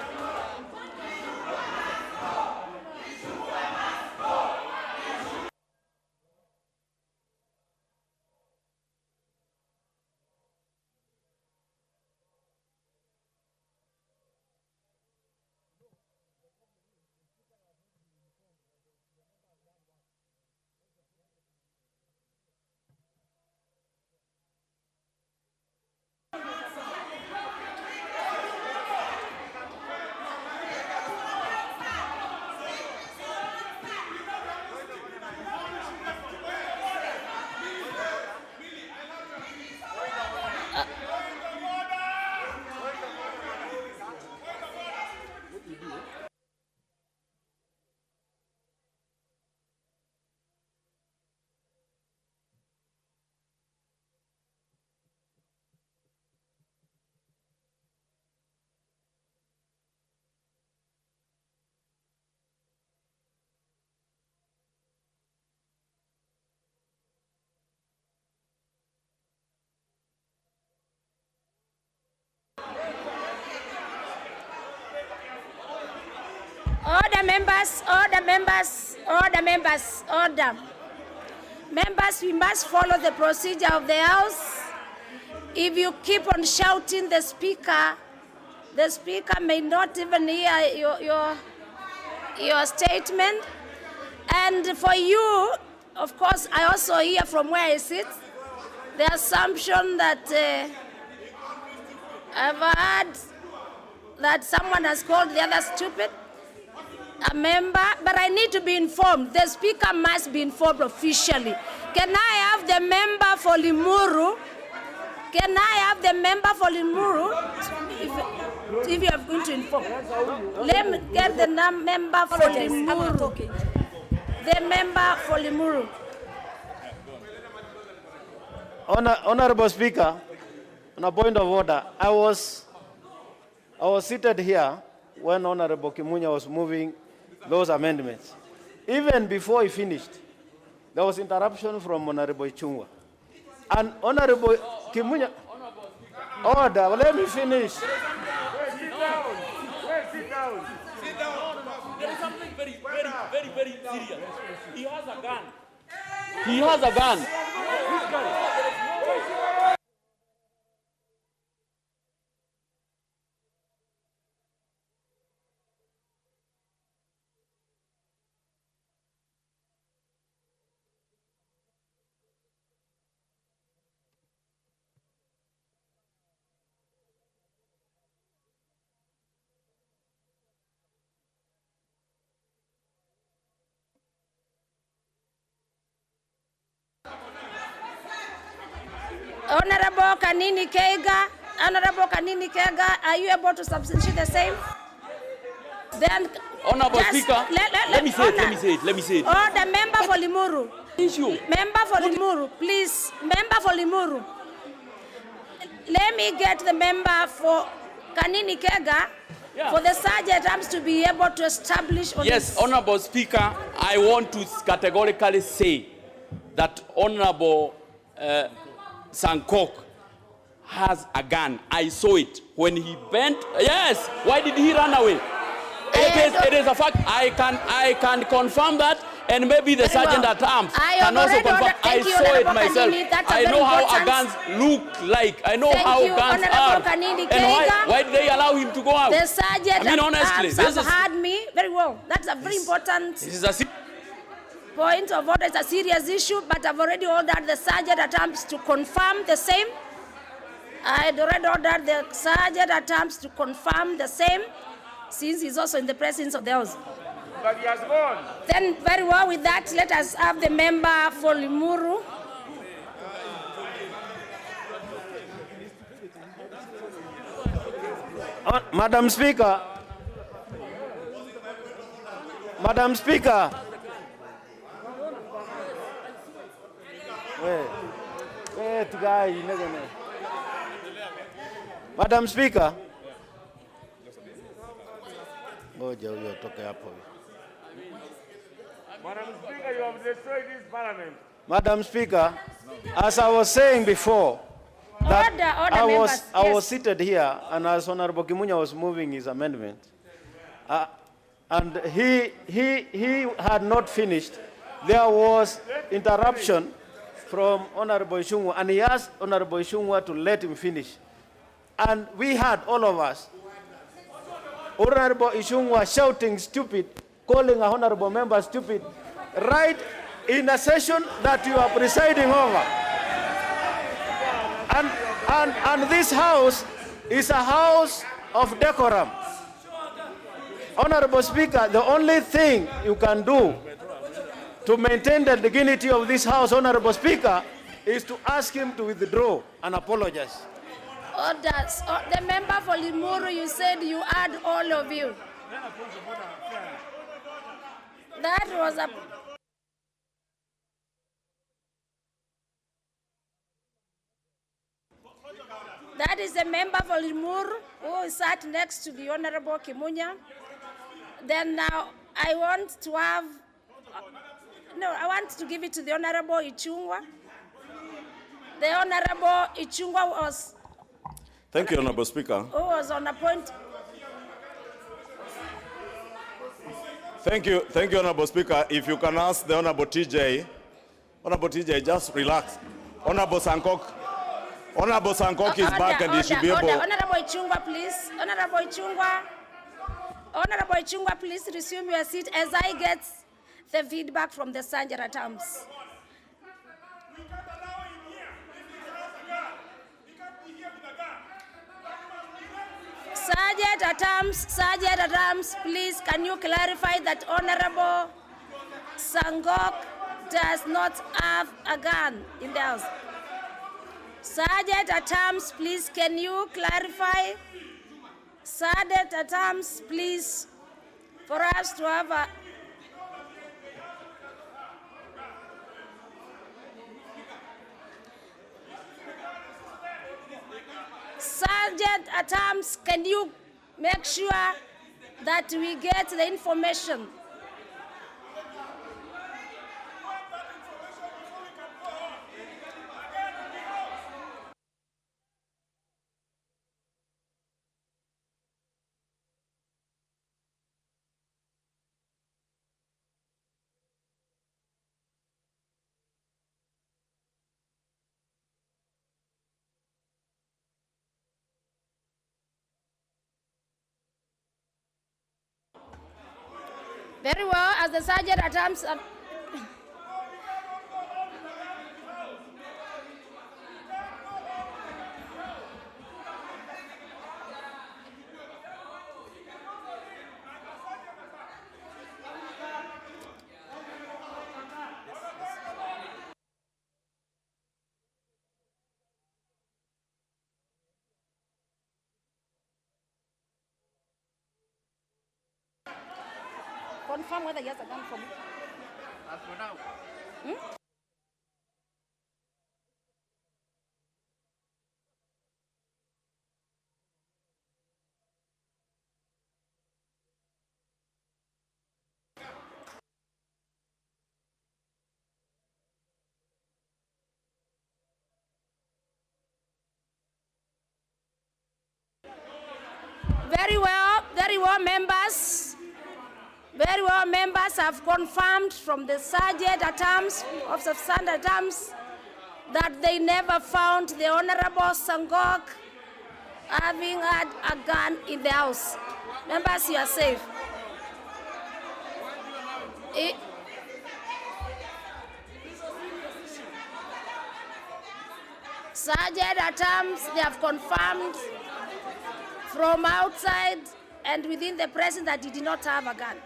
Order, members, order, members, order, members, order. Members, we must follow the procedure of the House. If you keep on shouting the speaker may not even hear your statement. And for you, of course, I also hear from where I sit, the assumption that I've heard that someone has called the other stupid. A member, but I need to be informed. The speaker must be informed officially. Can I have the member for Limuru? Can I have the member for Limuru? If you are going to inform. Let me get the member for Limuru. The member for Limuru. Honorable Speaker, on a point of order, I was seated here when Honorable Kimunya was moving those amendments. Even before he finished, there was interruption from Honorable Ichung'wah. And Honorable Kimunya, order, let me finish. Sit down. There is something very serious. He has a gun. He has a gun. Honorable Kanini Kega, are you able to substantiate the same? Then, Honorable Speaker, let me say it. Order, member for Limuru. Member for Limuru, please. Member for Limuru. Let me get the member for Kanini Kega for the sergeant arms to be able to establish on Yes, this. Honorable Speaker, I want to categorically say that Honorable Sankok has a gun. I saw it when he bent. Yes. Why did he run away? It is a fact. I can confirm that, and maybe the sergeant at arms can also confirm. I saw it myself. I know how our guns look like. I know how guns are. And why did they allow him to go out? The sergeant at arms has heard me very well. That's a very important. This is a point of order. It's a serious issue, but I've already ordered the sergeant at arms to confirm the same. I had already ordered the sergeant at arms to confirm the same, since he's also in the presence of the House. But he has gone. Then, very well, with that, let us have the member for Limuru. Madam Speaker. Madam Speaker. Madam Speaker. Ngoja huyo toke hapo. Madam Speaker, you have destroyed this parliament. Madam Speaker, as I was saying before, that Order, I was seated here, and as Honorable Kimunya was moving his amendment, and he had not finished. There was interruption from Honorable Ishungwa, and he asked Honorable Ishungwa to let him finish. And we had, all of us, Honorable Ishungwa shouting stupid, calling a honorable member stupid, right in a session that you are presiding over. And this house is a house of decorum. Honorable Speaker, the only thing you can do to maintain the dignity of this house, Honorable Speaker, is to ask him to withdraw and apologize. Orders. The member for Limuru, you said you had all of you. That was a... That is the member for Limuru who sat next to the Honorable Kimunya. Then now I want to have... I want to give it to the Honorable Ichungwa. The Honorable Ichungwa was... Thank you, Honorable Speaker. Who was on a point... Thank you, Honorable Speaker. If you can ask the Honorable TJ, just relax. Honorable Sankok is back and he should be able... Honorable Ichungwa, please. Honorable Ichungwa, please resume your seat as I get the feedback from the Sergeant at Arms. Sergeant at Arms, please, can you clarify that Honorable Sangok does not have a gun in the house? Sergeant at Arms, please, can you clarify? Sergeant at Arms, please, for us to have a... Sergeant at Arms, can you make sure that we get the information? Very well, as the Sergeant at Arms... confirm whether he has a gun for me. As for now. Very well, members. Very well, members have confirmed from the Sergeant at Arms, Officer of Sergeant at Arms, that they never found the Honorable Sangok having had a gun in the house. Members, you are safe. Sergeant at Arms, they have confirmed from outside and within the presence that he did not have a gun.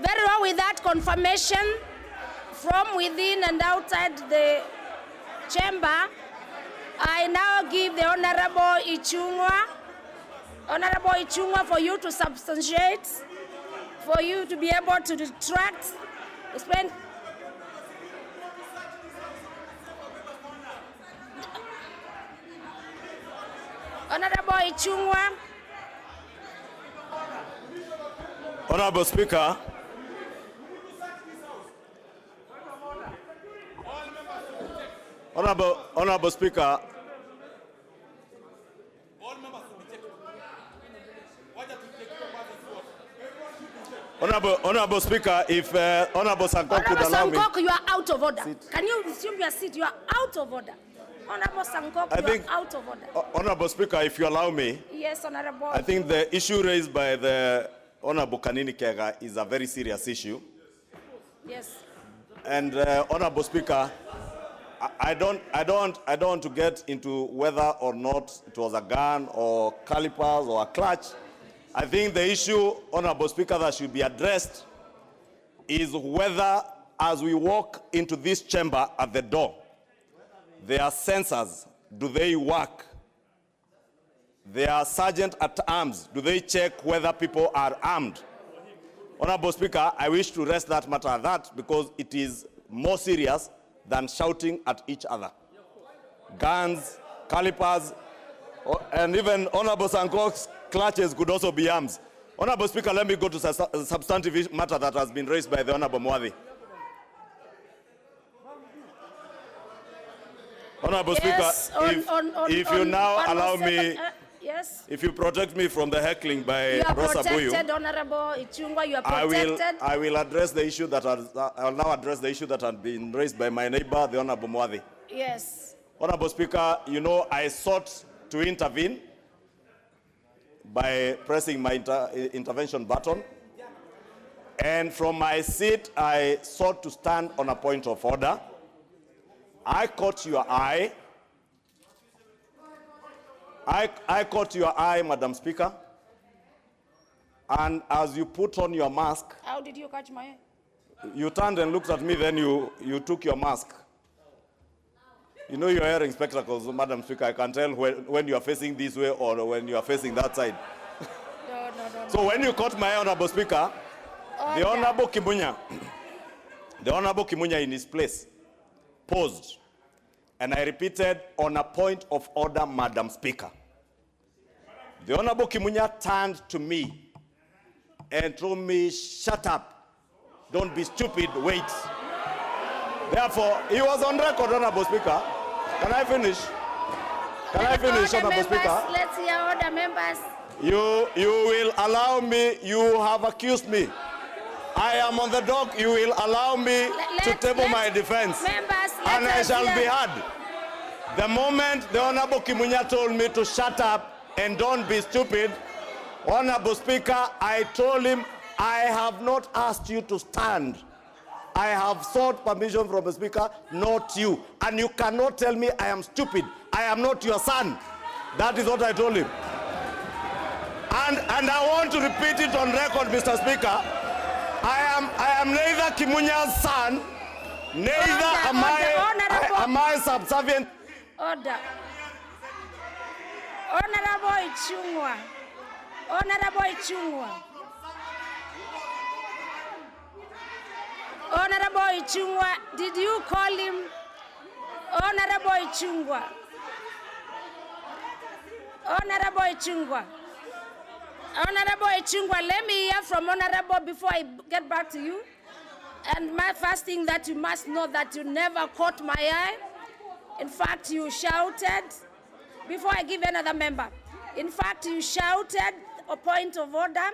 Very well, with that confirmation from within and outside the chamber, I now give the Honorable Ichung'wa, for you to substantiate, for you to be able to retract, explain. Honorable Ichung'wa. Honorable Speaker, Honorable Speaker, Honorable Speaker, if Honorable Sankok could allow me. Honorable Sankok, you are out of order. Can you resume your seat? You are out of order. Honorable Sankok, you are out of order. Honorable Speaker, if you allow me. Yes, Honorable. I think the issue raised by the Honorable Kanini Kega is a very serious issue. Yes. And Honorable Speaker, I don't want to get into whether or not it was a gun or calipers or a clutch. I think the issue, Honorable Speaker, that should be addressed is whether, as we walk into this chamber at the door, there are sensors. Do they work? There are sergeant at arms. Do they check whether people are armed? Honorable Speaker, I wish to rest that matter at that because it is more serious than shouting at each other. Guns, calipers, and even Honorable Sankok's clutches could also be arms. Honorable Speaker, let me go to a substantive matter that has been raised by the Honorable Mwadhi. Honorable Yes, Speaker, if you now allow me, yes. if you protect me from the heckling by You are Rosa Buyu, protected, Honorable Ichung'wa, you are protected. I will address the issue that I'll now address the issue that has been raised by my neighbor, the Honorable Mwadhi. Yes. Honorable Speaker, you know I sought to intervene by pressing my intervention button. And from my seat, I sought to stand on a point of order. I caught your eye. I caught your eye, Madam Speaker. And as you put on your mask, How did you catch my eye? you turned and looked at me, then you took your mask. You know you're wearing spectacles, Madam Speaker. I can tell when you are facing this way or when you are facing that side. No. So when you caught my eye, Honorable Speaker, the Honorable Kimunya in his place paused. And I repeated, on a point of order, Madam Speaker. The Honorable Kimunya turned to me and told me, shut up. Don't be stupid, wait. Therefore, he was on record, Honorable Speaker. Can I finish? Can I finish, Honorable Speaker? Let's hear order, members. You will allow me, you have accused me. I am on the dock, you will allow me to table my defense. Members, and I shall be heard. The moment the Honorable Kimunya told me to shut up and don't be stupid, Honorable Speaker, I told him, I have not asked you to stand. I have sought permission from the Speaker, not you. And you cannot tell me I am stupid. I am not your son. That is what I told him. And I want to repeat it on record, Mr. Speaker. I am neither Kimunya's son, neither am I subservient. Order. Honorable Ichung'wa. Honorable Ichung'wa. Honorable Ichung'wa, did you call him Honorable Ichung'wa? Honorable Ichung'wa. Honorable Ichung'wa, let me hear from Honorable before I get back to you. And my first thing that you must know that you never caught my eye. In fact, you shouted, before I give another member, in fact, you shouted a point of order,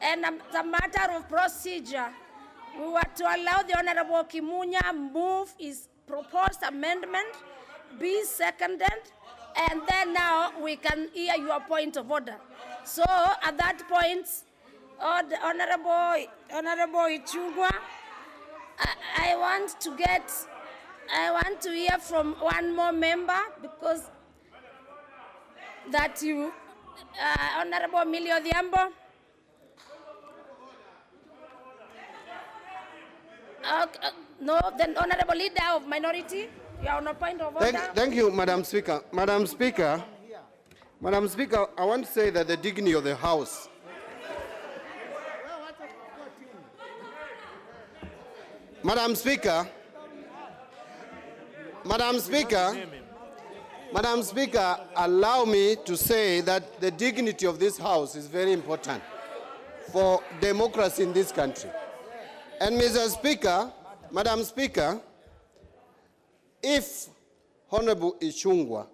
and it's a matter of procedure. We were to allow the Honorable Kimunya move his proposed amendment, be seconded, and then now we can hear your point of order. So at that point, Honorable Ichung'wa, I want to hear from one more member because that you, Honorable Millie Odhiambo. No, the honorable leader of minority, you are on a point of order. Thank you, Madam Speaker. Madam Speaker, I want to say that the dignity of the House. Madam Speaker, allow me to say that the dignity of this House is very important for democracy in this country. And Mr. Speaker, Madam Speaker, if Honorable Ishungwa,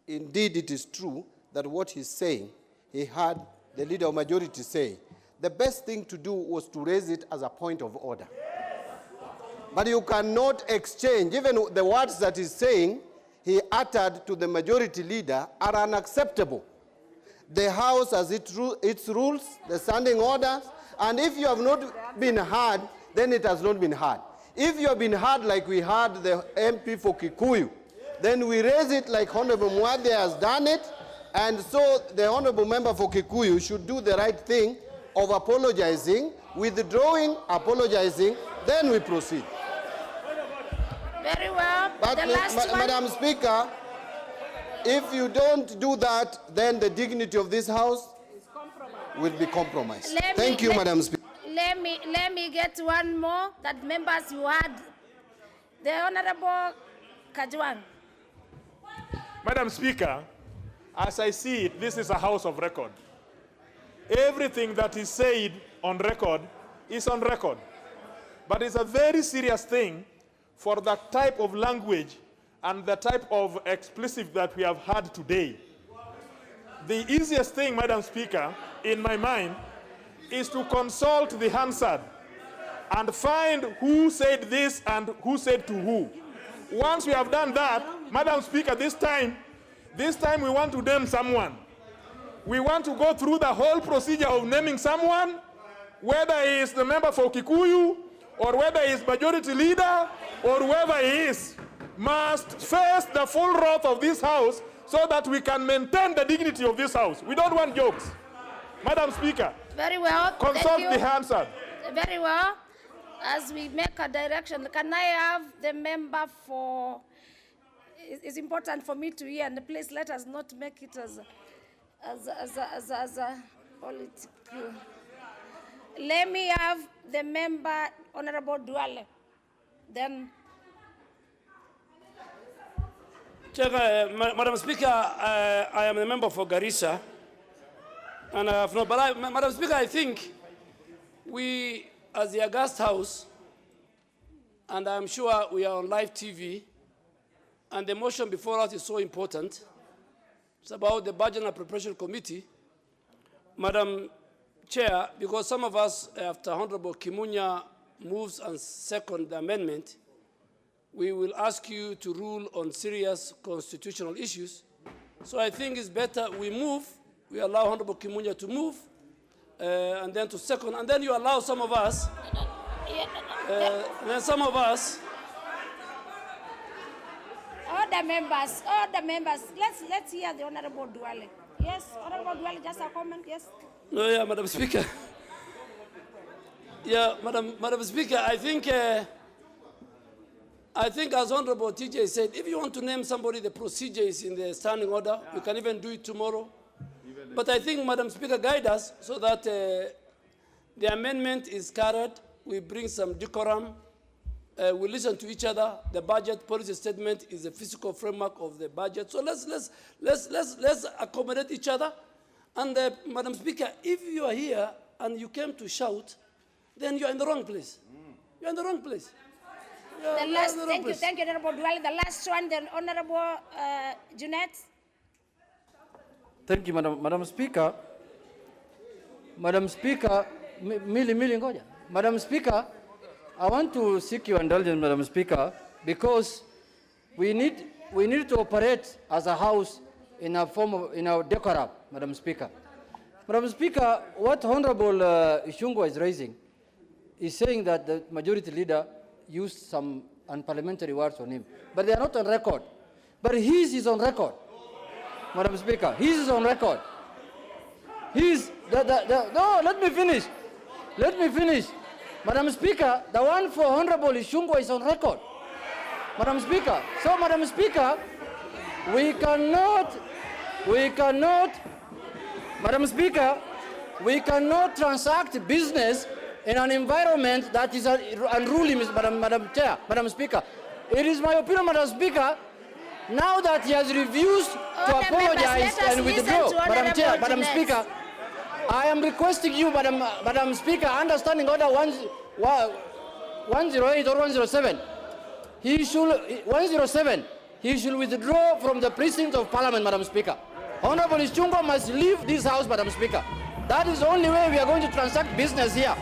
indeed it is true that what he's saying, he heard the leader of majority say, the best thing to do was to raise it as a point of order. But you cannot exchange, even the words that he's saying, he uttered to the majority leader are unacceptable. The House has its rules, the standing orders, and if you have not been heard, then it has not been heard. If you have been heard like we heard the MP for Kikuyu, then we raise it like Honorable Muadhe has done it, and so the Honorable Member for Kikuyu should do the right thing of apologizing, withdrawing, apologizing, then we proceed. Very well. But Madam Speaker, if you don't do that, then the dignity of this House will be compromised. Thank you, Madam Speaker. Let me get one more that members who had. The Honorable Kajwang. Madam Speaker, as I see it, this is a house of record. Everything that is said on record is on record. But it's a very serious thing for the type of language and the type of explicit that we have had today. The easiest thing, Madam Speaker, in my mind, is to consult the Hansard and find who said this and who said to who. Once we have done that, Madam Speaker, this time we want to name someone. We want to go through the whole procedure of naming someone, whether he is the member for Kikuyu, or whether he is majority leader, or whoever he is, must face the full wrath of this House so that we can maintain the dignity of this House. We don't want jokes. Madam Speaker, very well. Consult the Hansard. Very well. As we make a direction, can I have the member for... It's important for me to hear, and please let us not make it as a political. Let me have the member, Honorable Duale. Then. Madam Speaker, I am a member for Garissa, and I have no. But Madam Speaker, I think we, as the August House, and I'm sure we are on live TV, and the motion before us is so important. It's about the Budget and Preparation Committee. Madam Chair, because some of us, after Honorable Kimunya moves and second the amendment, we will ask you to rule on serious constitutional issues. So I think it's better we move, we allow Honorable Kimunya to move, and then to second, and then you allow some of us, All the members, let's hear the Honorable Duale. Yes, Honorable Duale, just a comment, yes. No, yeah, Madam Speaker. Yeah, Madam Speaker, I think as Honorable TJ said, if you want to name somebody, the procedure is in the standing order. We can even do it tomorrow. But I think, Madam Speaker, guide us so that the amendment is carried. We bring some decorum. We listen to each other. The budget policy statement is the physical framework of the budget. So let's accommodate each other. And Madam Speaker, if you are here and you came to shout, then you are in the wrong place. You are in the wrong place. Thank you, Honorable Duale. The last one, the Honorable Junet. Thank you, Madam Speaker. Madam Speaker, Madam Speaker, I want to seek your indulgence, Madam Speaker, because we need to operate as a house in a form of decorum, Madam Speaker. Madam Speaker, what Honorable Ishungwa is raising is saying that the majority leader used some unparliamentary words on him, but they are not on record. But his is on record, Madam Speaker. His is on record. No, let me finish. Madam Speaker, the one for Honorable Ishungwa is on record. Madam Speaker, so Madam Speaker, we cannot, Madam Speaker, we cannot transact business in an environment that is unruly, Madam Chair, Madam Speaker. It is my opinion, Madam Speaker, now that he has refused to apologize and withdraw, Madam Chair, Madam Speaker, I am requesting you, Madam Speaker, understanding order 108 or 107, he should withdraw from the precinct of Parliament, Madam Speaker. Honorable Ishungwa must leave this house, Madam Speaker. That is the only way we are going to transact business here.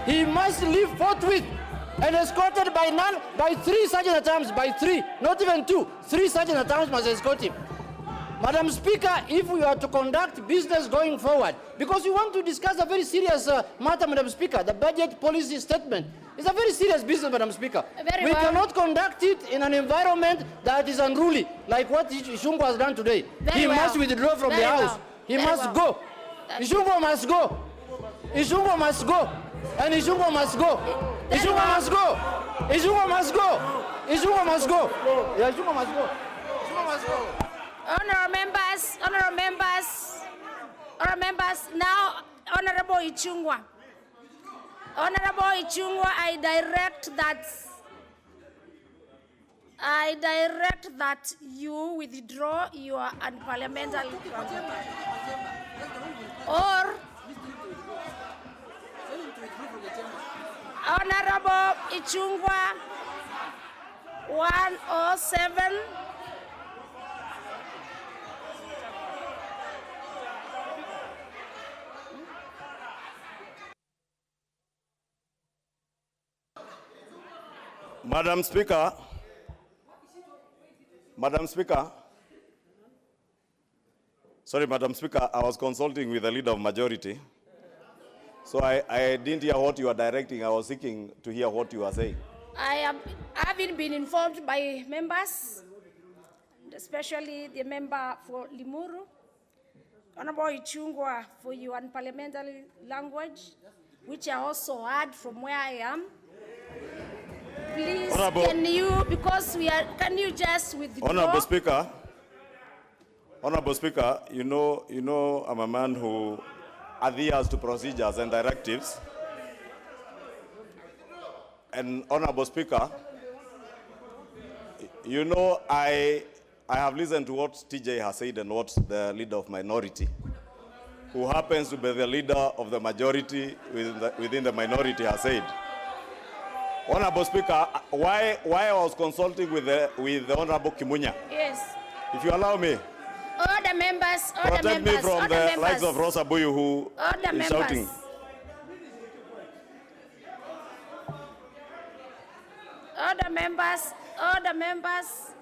He must leave forthwith and escorted by 3 sergeant at arms, by 3, not even 2, 3 sergeant at arms must escort him. Madam Speaker, if we are to conduct business going forward, because we want to discuss a very serious matter, Madam Speaker, the budget policy statement. It's a very serious business, Madam Speaker. We cannot conduct it in an environment that is unruly, like what Ishungwa has done today. He must withdraw from the house. He must go. Ishungwa must go. Ishungwa must go. And Ishungwa must go. Ishungwa must go. Ishungwa must go. Ishungwa must go. Yeah, Ishungwa must go. Ishungwa must go. Honorable members, now Honorable Ishungwa. Honorable Ishungwa, I direct that you withdraw your unparliamentary or Honorable Ishungwa 107. Madam Speaker, I was consulting with the leader of majority, so I didn't hear what you are directing. I was seeking to hear what you are saying. I haven't been informed by members, especially the member for Limuru, Honorable Ishungwa, for your unparliamentary language, which I also heard from where I am. Please, can you just withdraw? Honorable Speaker, you know I'm a man who adheres to procedures and directives. And Honorable Speaker, you know I have listened to what TJ has said and what the leader of minority, who happens to be the leader of the majority within the minority, has said. Honorable Speaker, why I was consulting with the Honorable Kimunya? Yes. If you allow me. Order members, protect me from the likes of Rosa Buyu who is shouting. Order members.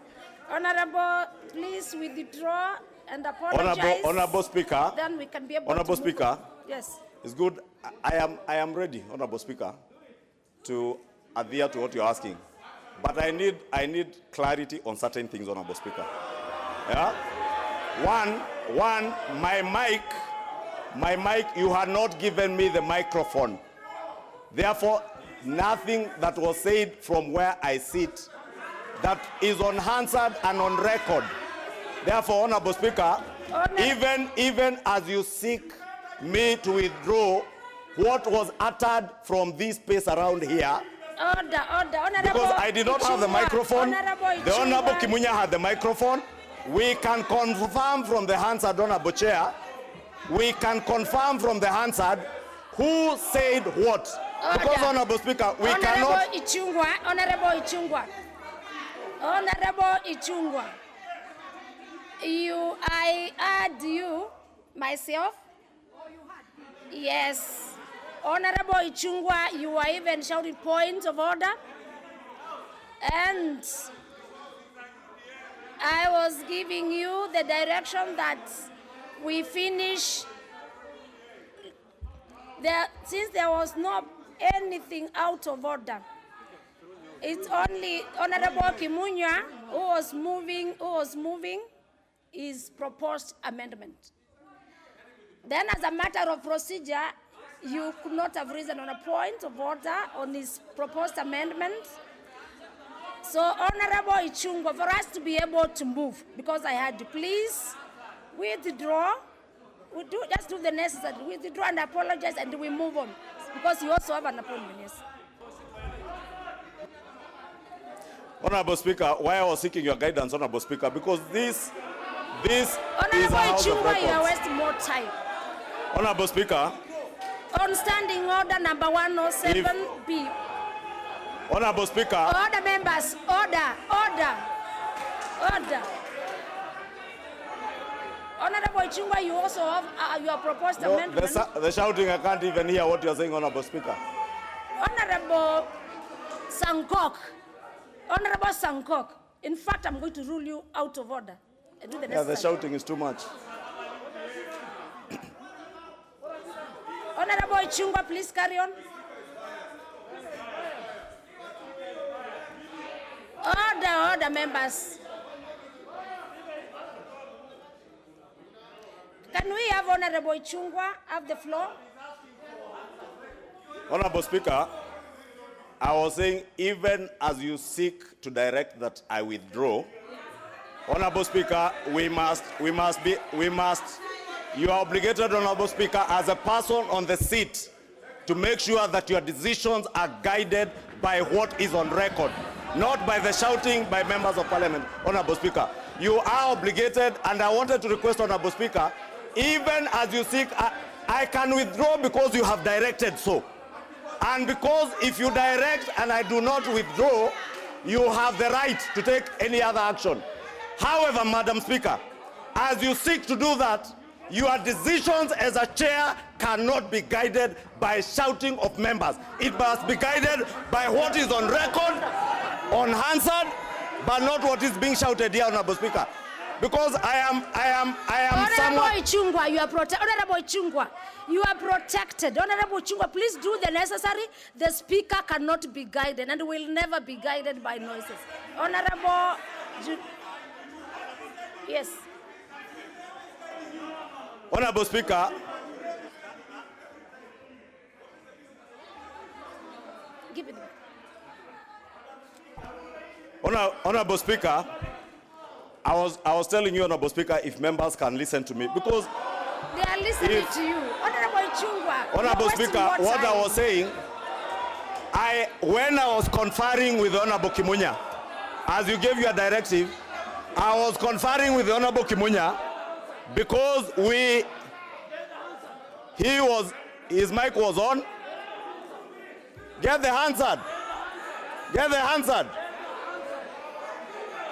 Honorable, please withdraw and apologize. Honorable Speaker. Then we can be able Honorable to Speaker. Yes. It's good. I am ready, Honorable Speaker, to adhere to what you're asking. But I need clarity on certain things, Honorable Speaker. Yeah? One, my mic, you had not given me the microphone. Therefore, nothing that was said from where I sit that is unanswered and on record. Therefore, Honorable Speaker, even as you seek me to withdraw what was uttered from this space around here, Honorable because I did not have the microphone, the Honorable Kimunya had the microphone. We can confirm from the Hansard, Honorable Chair, we can confirm from the Hansard who said what. Because, Honorable Speaker, we cannot... Honorable Ishungwa, I heard you, myself. Yes. Honorable Ishungwa, you were even shouting points of order. And I was giving you the direction that we finish. Since there was not anything out of order, it's only Honorable Kimunya who was moving his proposed amendment. Then, as a matter of procedure, you could not have risen on a point of order on his proposed amendment. So, Honorable Ichungwa, for us to be able to move, because I had to please withdraw, just do the necessary, withdraw and apologize, and we move on, because you also have an appointment, yes. Honorable Speaker, why I was seeking your guidance, Honorable Speaker, because this is Honorable a house of Ichungwa, you are records. wasting more time. Honorable Speaker, On standing order number 107B. Honorable Speaker, Order, members, order. Honorable Ichungwa, you also have your proposed no, amendment. the shouting, I can't even hear what you're saying, Honorable Speaker. Honorable Sankok, in fact, I'm going to rule you out of order. Do the Yeah, necessary. the shouting is too much. Honorable Ichungwa, please carry on. Order, members. Can we have Honorable Ichungwa have the floor? Honorable Speaker, I was saying, even as you seek to direct that I withdraw, Honorable Speaker, you are obligated, Honorable Speaker, as a person on the seat, to make sure that your decisions are guided by what is on record, not by the shouting by members of Parliament. Honorable Speaker, you are obligated, and I wanted to request, Honorable Speaker, even as you seek, I can withdraw because you have directed so. And because if you direct and I do not withdraw, you have the right to take any other action. However, Madam Speaker, as you seek to do that, your decisions as a chair cannot be guided by shouting of members. It must be guided by what is on record, on Hansard, but not what is being shouted here, Honorable Speaker. Because I am Honorable Ichungwa, you are protected. Honorable Ichungwa, you are protected. Honorable Ichungwa, please do the necessary. The speaker cannot be guided and will never be guided by noises. Honorable, yes. Honorable Speaker, give it. Honorable Speaker, I was telling you, Honorable Speaker, if members can listen to me, because they are listening to you. Honorable Ichungwa, Honorable Speaker, what I was saying, when I was conferring with Honorable Kimunya, as you gave your directive, I was conferring with Honorable Kimunya because his mic was on. Get the Hansard. Get the Hansard.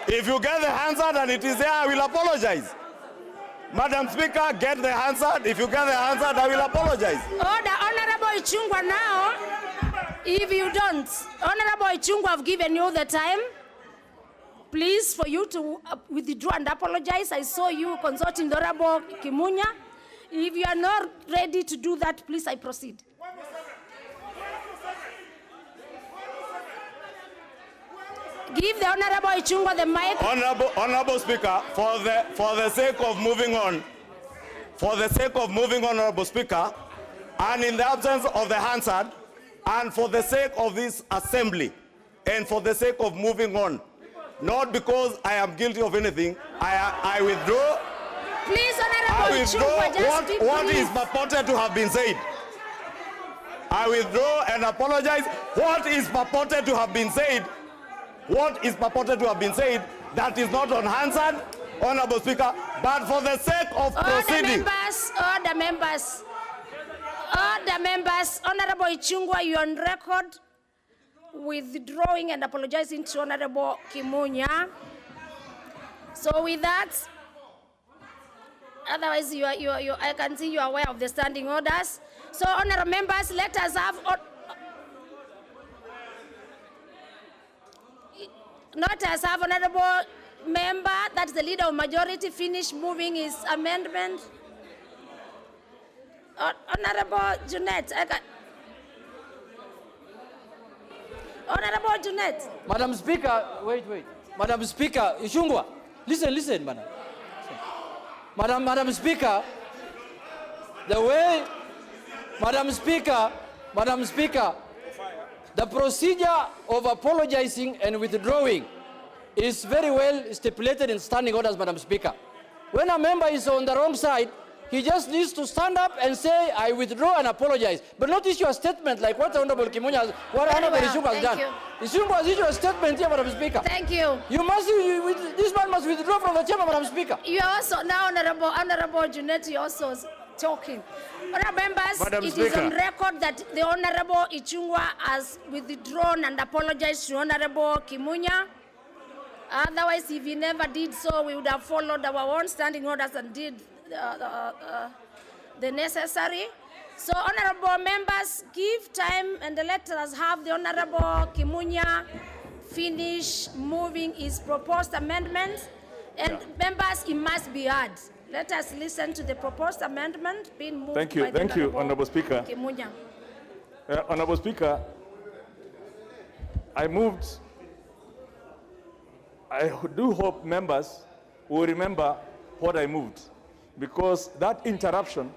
If you get the Hansard and it is there, I will apologize. Madam Speaker, get the Hansard. If you get the Hansard, I will apologize. Order, Honorable Ichungwa, now. If you don't, Honorable Ichungwa, I've given you the time. Please, for you to withdraw and apologize. I saw you consulting the Honorable Kimunya. If you are not ready to do that, please, I proceed. Give the Honorable Ichungwa the mic. Honorable Speaker, for the sake of moving on, Honorable Speaker, and in the absence of the Hansard, and for the sake of this assembly, and for the sake of moving on, not because I am guilty of anything, I withdraw. Please, Honorable Ichungwa, just be what brief. is purported to have been said. I withdraw and apologize. What is purported to have been said? What is purported to have been said that is not on Hansard, Honorable Speaker, but for the sake of proceeding. Order, members. Honorable Ichungwa, you are on record withdrawing and apologizing to Honorable Kimunya. So with that, otherwise I can see you are aware of the standing orders. So honorable members, let us have. Not as have honorable member, that's the leader of majority, finish moving his amendment. Honorable Jeanette, Honorable Jeanette. Madam Speaker, wait. Madam Speaker, Ichungwa, listen, madam. Madam Speaker, the way Madam Speaker, the procedure of apologizing and withdrawing is very well stipulated in standing orders, Madam Speaker. When a member is on the wrong side, he just needs to stand up and say, I withdraw and apologize. But not issue a statement like what Honorable Kimunya has, what Honorable Ishungu has done. Ishungu has issued a statement here, Madam Speaker. Thank you. This man must withdraw from the chamber, Madam Speaker. You are also now, Honorable Junetti, also talking. Honourable members, Madam it Speaker. is on record that the Honourable Ichungwa has withdrawn and apologized to Honourable Kimunya. Otherwise, if he never did so, we would have followed our own standing orders and did the necessary. So, honourable members, give time and let us have the Honourable Kimunya finish moving his proposed amendments. And members, it must be heard. Let us listen to the proposed amendment being moved Thank you, Honourable Speaker. Kimunya. Honourable Speaker, I do hope members will remember what I moved, because that interruption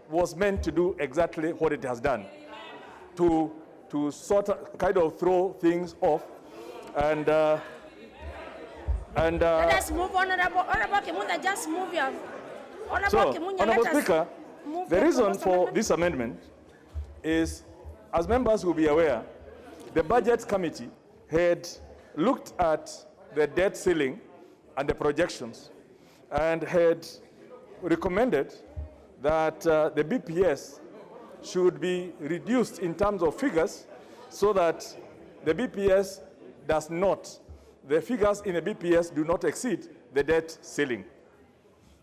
was meant to do exactly what it has done, to sort of kind of throw things off and let us move, Honourable Kimunya, just move your... Honourable Kimunya, Honourable let us Speaker, move the reason proposed for amendment. this amendment is, as members will be aware, the Budget Committee had looked at the debt ceiling and the projections and had recommended that the BPS should be reduced in terms of figures so that the BPS does not, the figures in the BPS do not exceed the debt ceiling.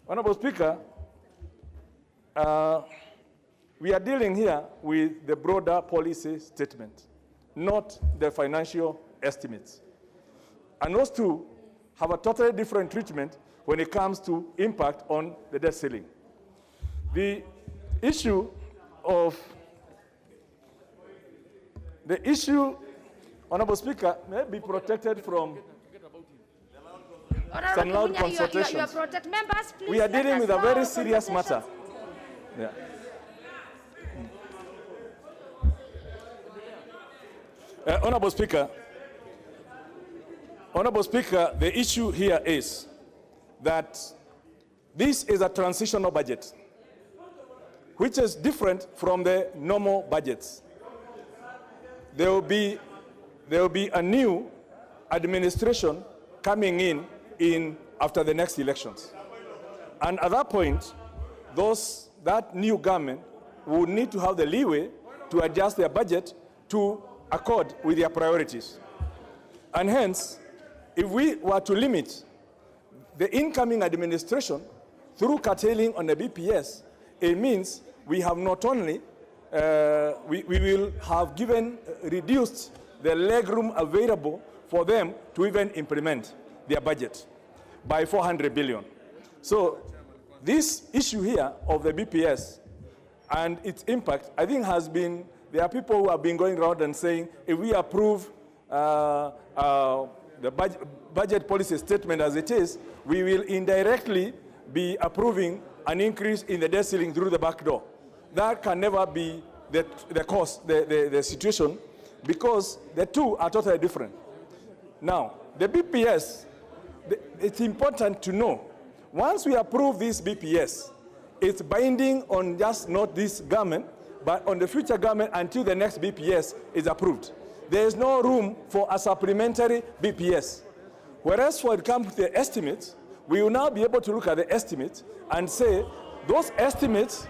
Honourable Speaker, we are dealing here with the broader policy statement, not the financial estimates. And those two have a totally different treatment when it comes to impact on the debt ceiling. The issue, Honourable Speaker, may be protected from some loud Kimunya, consultations. you are protect members, please. We are let dealing us with a know very our serious consultations. matter. Yeah. Honourable Speaker, the issue here is that this is a transitional budget, which is different from the normal budgets. There will be a new administration coming in after the next elections. And at that point, that new government will need to have the leeway to adjust their budget to accord with their priorities. And hence, if we were to limit the incoming administration through curtailing on the BPS, it means we have not only, we will have reduced the legroom available for them to even implement their budget by 400 billion. So this issue here of the BPS and its impact, I think there are people who have been going around and saying, if we approve the budget policy statement as it is, we will indirectly be approving an increase in the debt ceiling through the back door. That can never be the situation, because the two are totally different. Now, the BPS, it's important to know, once we approve this BPS, it's binding on just not this government, but on the future government until the next BPS is approved. There is no room for a supplementary BPS. Whereas when it comes to the estimates, we will now be able to look at the estimates and say, those estimates,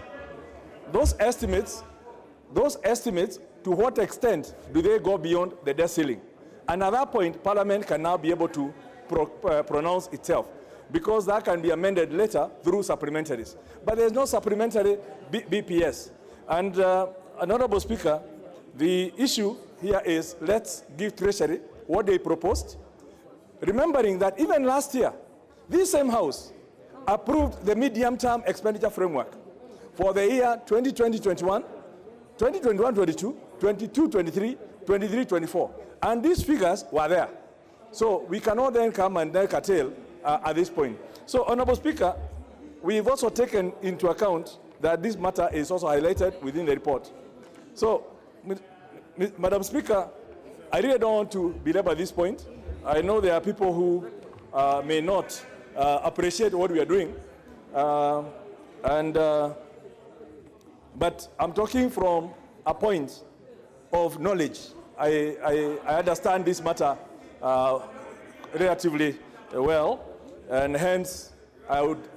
to what extent do they go beyond the debt ceiling? And at that point, Parliament can now be able to pronounce itself, because that can be amended later through supplementaries. But there's no supplementary BPS. And Honourable Speaker, the issue here is, let's give Treasury what they proposed, remembering that even last year, this same House approved the medium-term expenditure framework for the year 2020-21, 2021-22, 22-23, 23-24. And these figures were there. So we cannot then come and then curtail at this point. So, Honourable Speaker, we've also taken into account that this matter is also highlighted within the report. So, Madam Speaker, I really don't want to belabor this point. I know there are people who may not appreciate what we are doing, but I'm talking from a point of knowledge. I understand this matter relatively well, and hence I would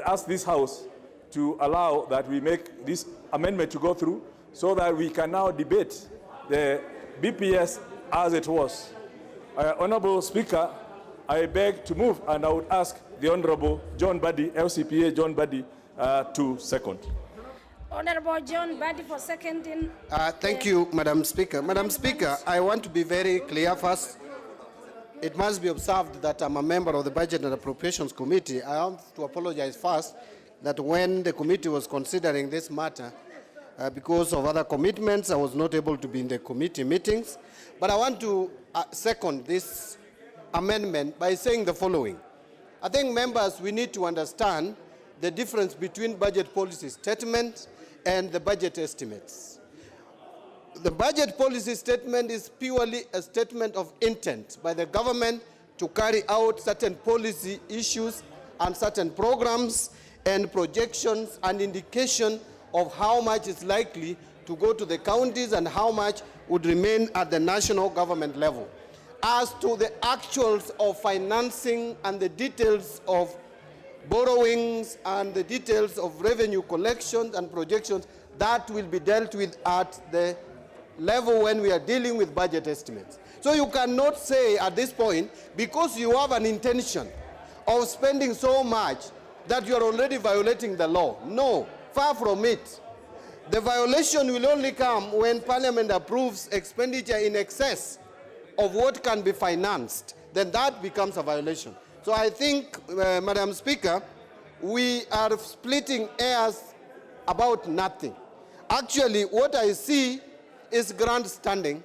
ask this House to allow that we make this amendment to go through so that we can now debate the BPS as it was. Honorable Speaker, I beg to move, and I would ask the Honorable John Buddy, LCPA John Buddy, to second. Honorable John Buddy for seconding. Thank you, Madam Speaker. Madam Speaker, I want to be very clear first. It must be observed that I'm a member of the Budget and Appropriations Committee. I have to apologize first that when the committee was considering this matter, because of other commitments, I was not able to be in the committee meetings. But I want to second this amendment by saying the following. I think, members, we need to understand the difference between budget policy statement and the budget estimates. The budget policy statement is purely a statement of intent by the government to carry out certain policy issues and certain programs and projections and indication of how much is likely to go to the counties and how much would remain at the national government level. As to the actuals of financing and the details of borrowings and the details of revenue collections and projections, that will be dealt with at the level when we are dealing with budget estimates. So you cannot say at this point, because you have an intention of spending so much, that you are already violating the law. No, far from it. The violation will only come when Parliament approves expenditure in excess of what can be financed. Then that becomes a violation. So I think, Madam Speaker, we are splitting hairs about nothing. Actually, what I see is grandstanding.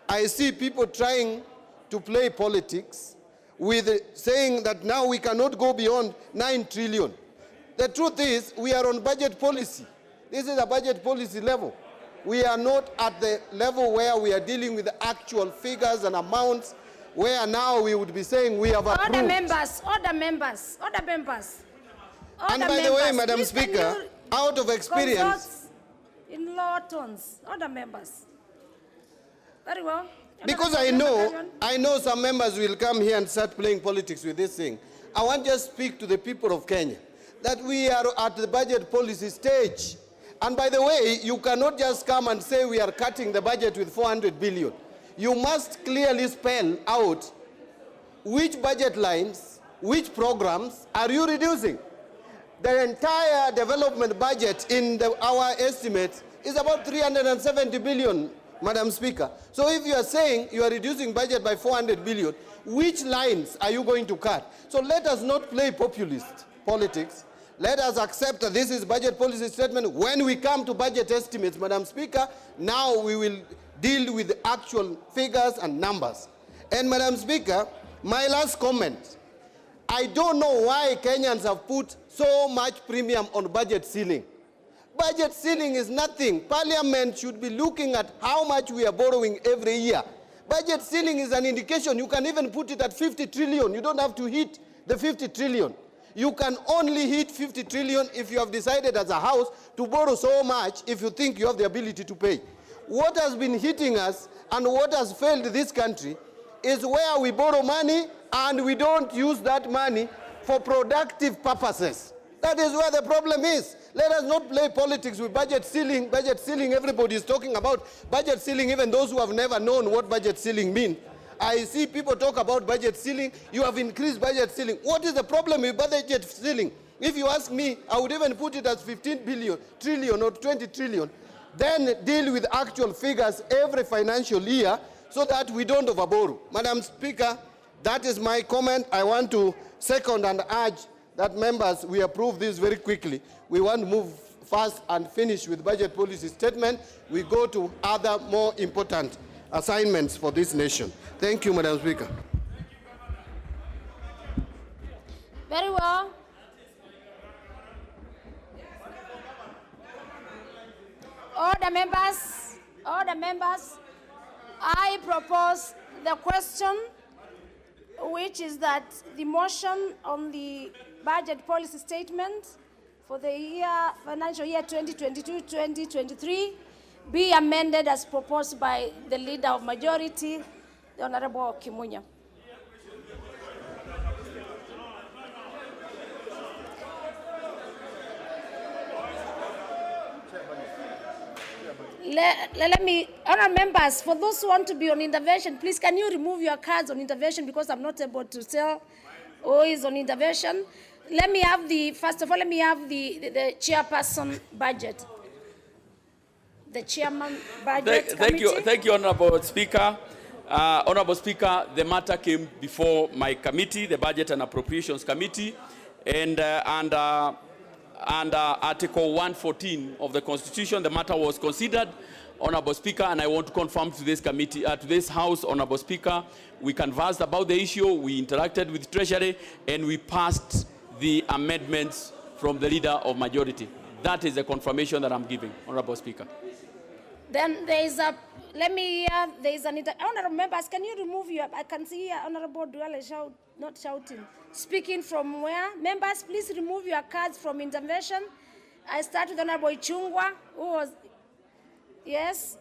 I see people trying to play politics with saying that now we cannot go beyond 9 trillion. The truth is, we are on budget policy. This is a budget policy level. We are not at the level where we are dealing with the actual figures and amounts, where now we would be saying we have approved. Order members, order members, order members. And by the way, Madam Speaker, out of experience, in low tones, order members. Very well. Because I know some members will come here and start playing politics with this thing. I want to just speak to the people of Kenya that we are at the budget policy stage. And by the way, you cannot just come and say we are cutting the budget with 400 billion. You must clearly spell out which budget lines, which programs are you reducing. The entire development budget in our estimates is about 370 billion, Madam Speaker. So if you are saying you are reducing budget by 400 billion, which lines are you going to cut? So let us not play populist politics. Let us accept that this is budget policy statement. When we come to budget estimates, Madam Speaker, now we will deal with the actual figures and numbers. And Madam Speaker, my last comment. I don't know why Kenyans have put so much premium on budget ceiling. Budget ceiling is nothing. Parliament should be looking at how much we are borrowing every year. Budget ceiling is an indication. You can even put it at 50 trillion. You don't have to hit the 50 trillion. You can only hit 50 trillion if you have decided as a house to borrow so much if you think you have the ability to pay. What has been hitting us and what has failed this country is where we borrow money and we don't use that money for productive purposes. That is where the problem is. Let us not play politics with budget ceiling. Budget ceiling, everybody is talking about budget ceiling, even those who have never known what budget ceiling means. I see people talk about budget ceiling. You have increased budget ceiling. What is the problem with budget ceiling? If you ask me, I would even put it as 15 billion, trillion or 20 trillion. Then deal with actual figures every financial year so that we don't overborrow. Madam Speaker, that is my comment. I want to second and urge that members, we approve this very quickly. We want to move fast and finish with budget policy statement. We go to other more important assignments for this nation. Thank you, Madam Speaker. Very well. Order members, I propose the question, which is that the motion on the budget policy statement for the financial year 2022-2023 be amended as proposed by the Leader of Majority, the Honorable Kimunya. Let me, honourable members, for those who want to be on intervention, please can you remove your cards on intervention, because I'm not able to tell who is on intervention. Let me have first of all, let me have the chairperson budget. The chairman budget committee. Thank you, Honourable Speaker. Honourable Speaker, the matter came before my committee, the Budget and Appropriations Committee, and Article 114 of the Constitution, the matter was considered, Honourable Speaker, and I want to confirm to this committee, to this House, Honourable Speaker, we conversed about the issue, we interacted with Treasury, and we passed the amendments from the Leader of Majority. That is the confirmation that I'm giving, Honourable Speaker. Then there is honourable members, can you remove your, I can see here Honourable Duale not shouting. Speaking from where? Members, please remove your cards from intervention. I start with Honourable Ichungwa, who was, yes?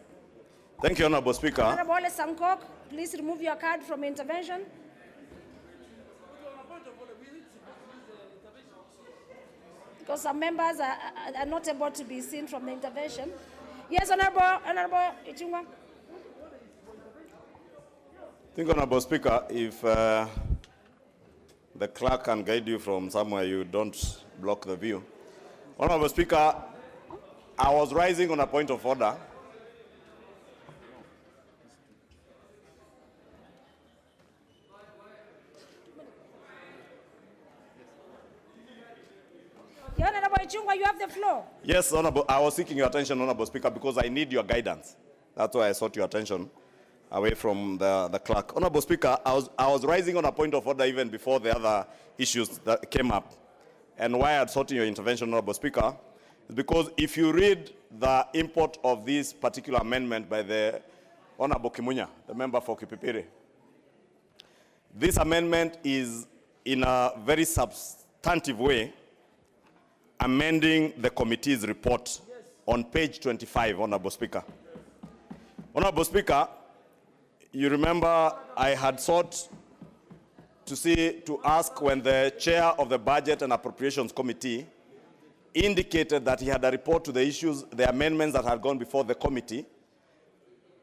Thank you, Honourable Speaker. Honourable Ole Sankok, please remove your card from intervention. Because some members are not able to be seen from the intervention. Yes, Honourable Ichungwa. I think, Honourable Speaker, if the clerk can guide you from somewhere you don't block the view. Honourable Speaker, I was rising on a point of order. Honourable Ichungwa, you have the floor. Yes, Honourable, I was seeking your attention, Honourable Speaker, because I need your guidance. That's why I sought your attention away from the clerk. Honourable Speaker, I was rising on a point of order even before the other issues that came up. And why I had sought your intervention, Honourable Speaker, is because if you read the import of this particular amendment by the Honourable Kimunya, the member for Kipipiri, this amendment is in a very substantive way amending the committee's report on page 25, Honourable Speaker. Honourable Speaker, you remember I had sought to ask when the chair of the Budget and Appropriations Committee indicated that he had a report to the issues, the amendments that had gone before the committee.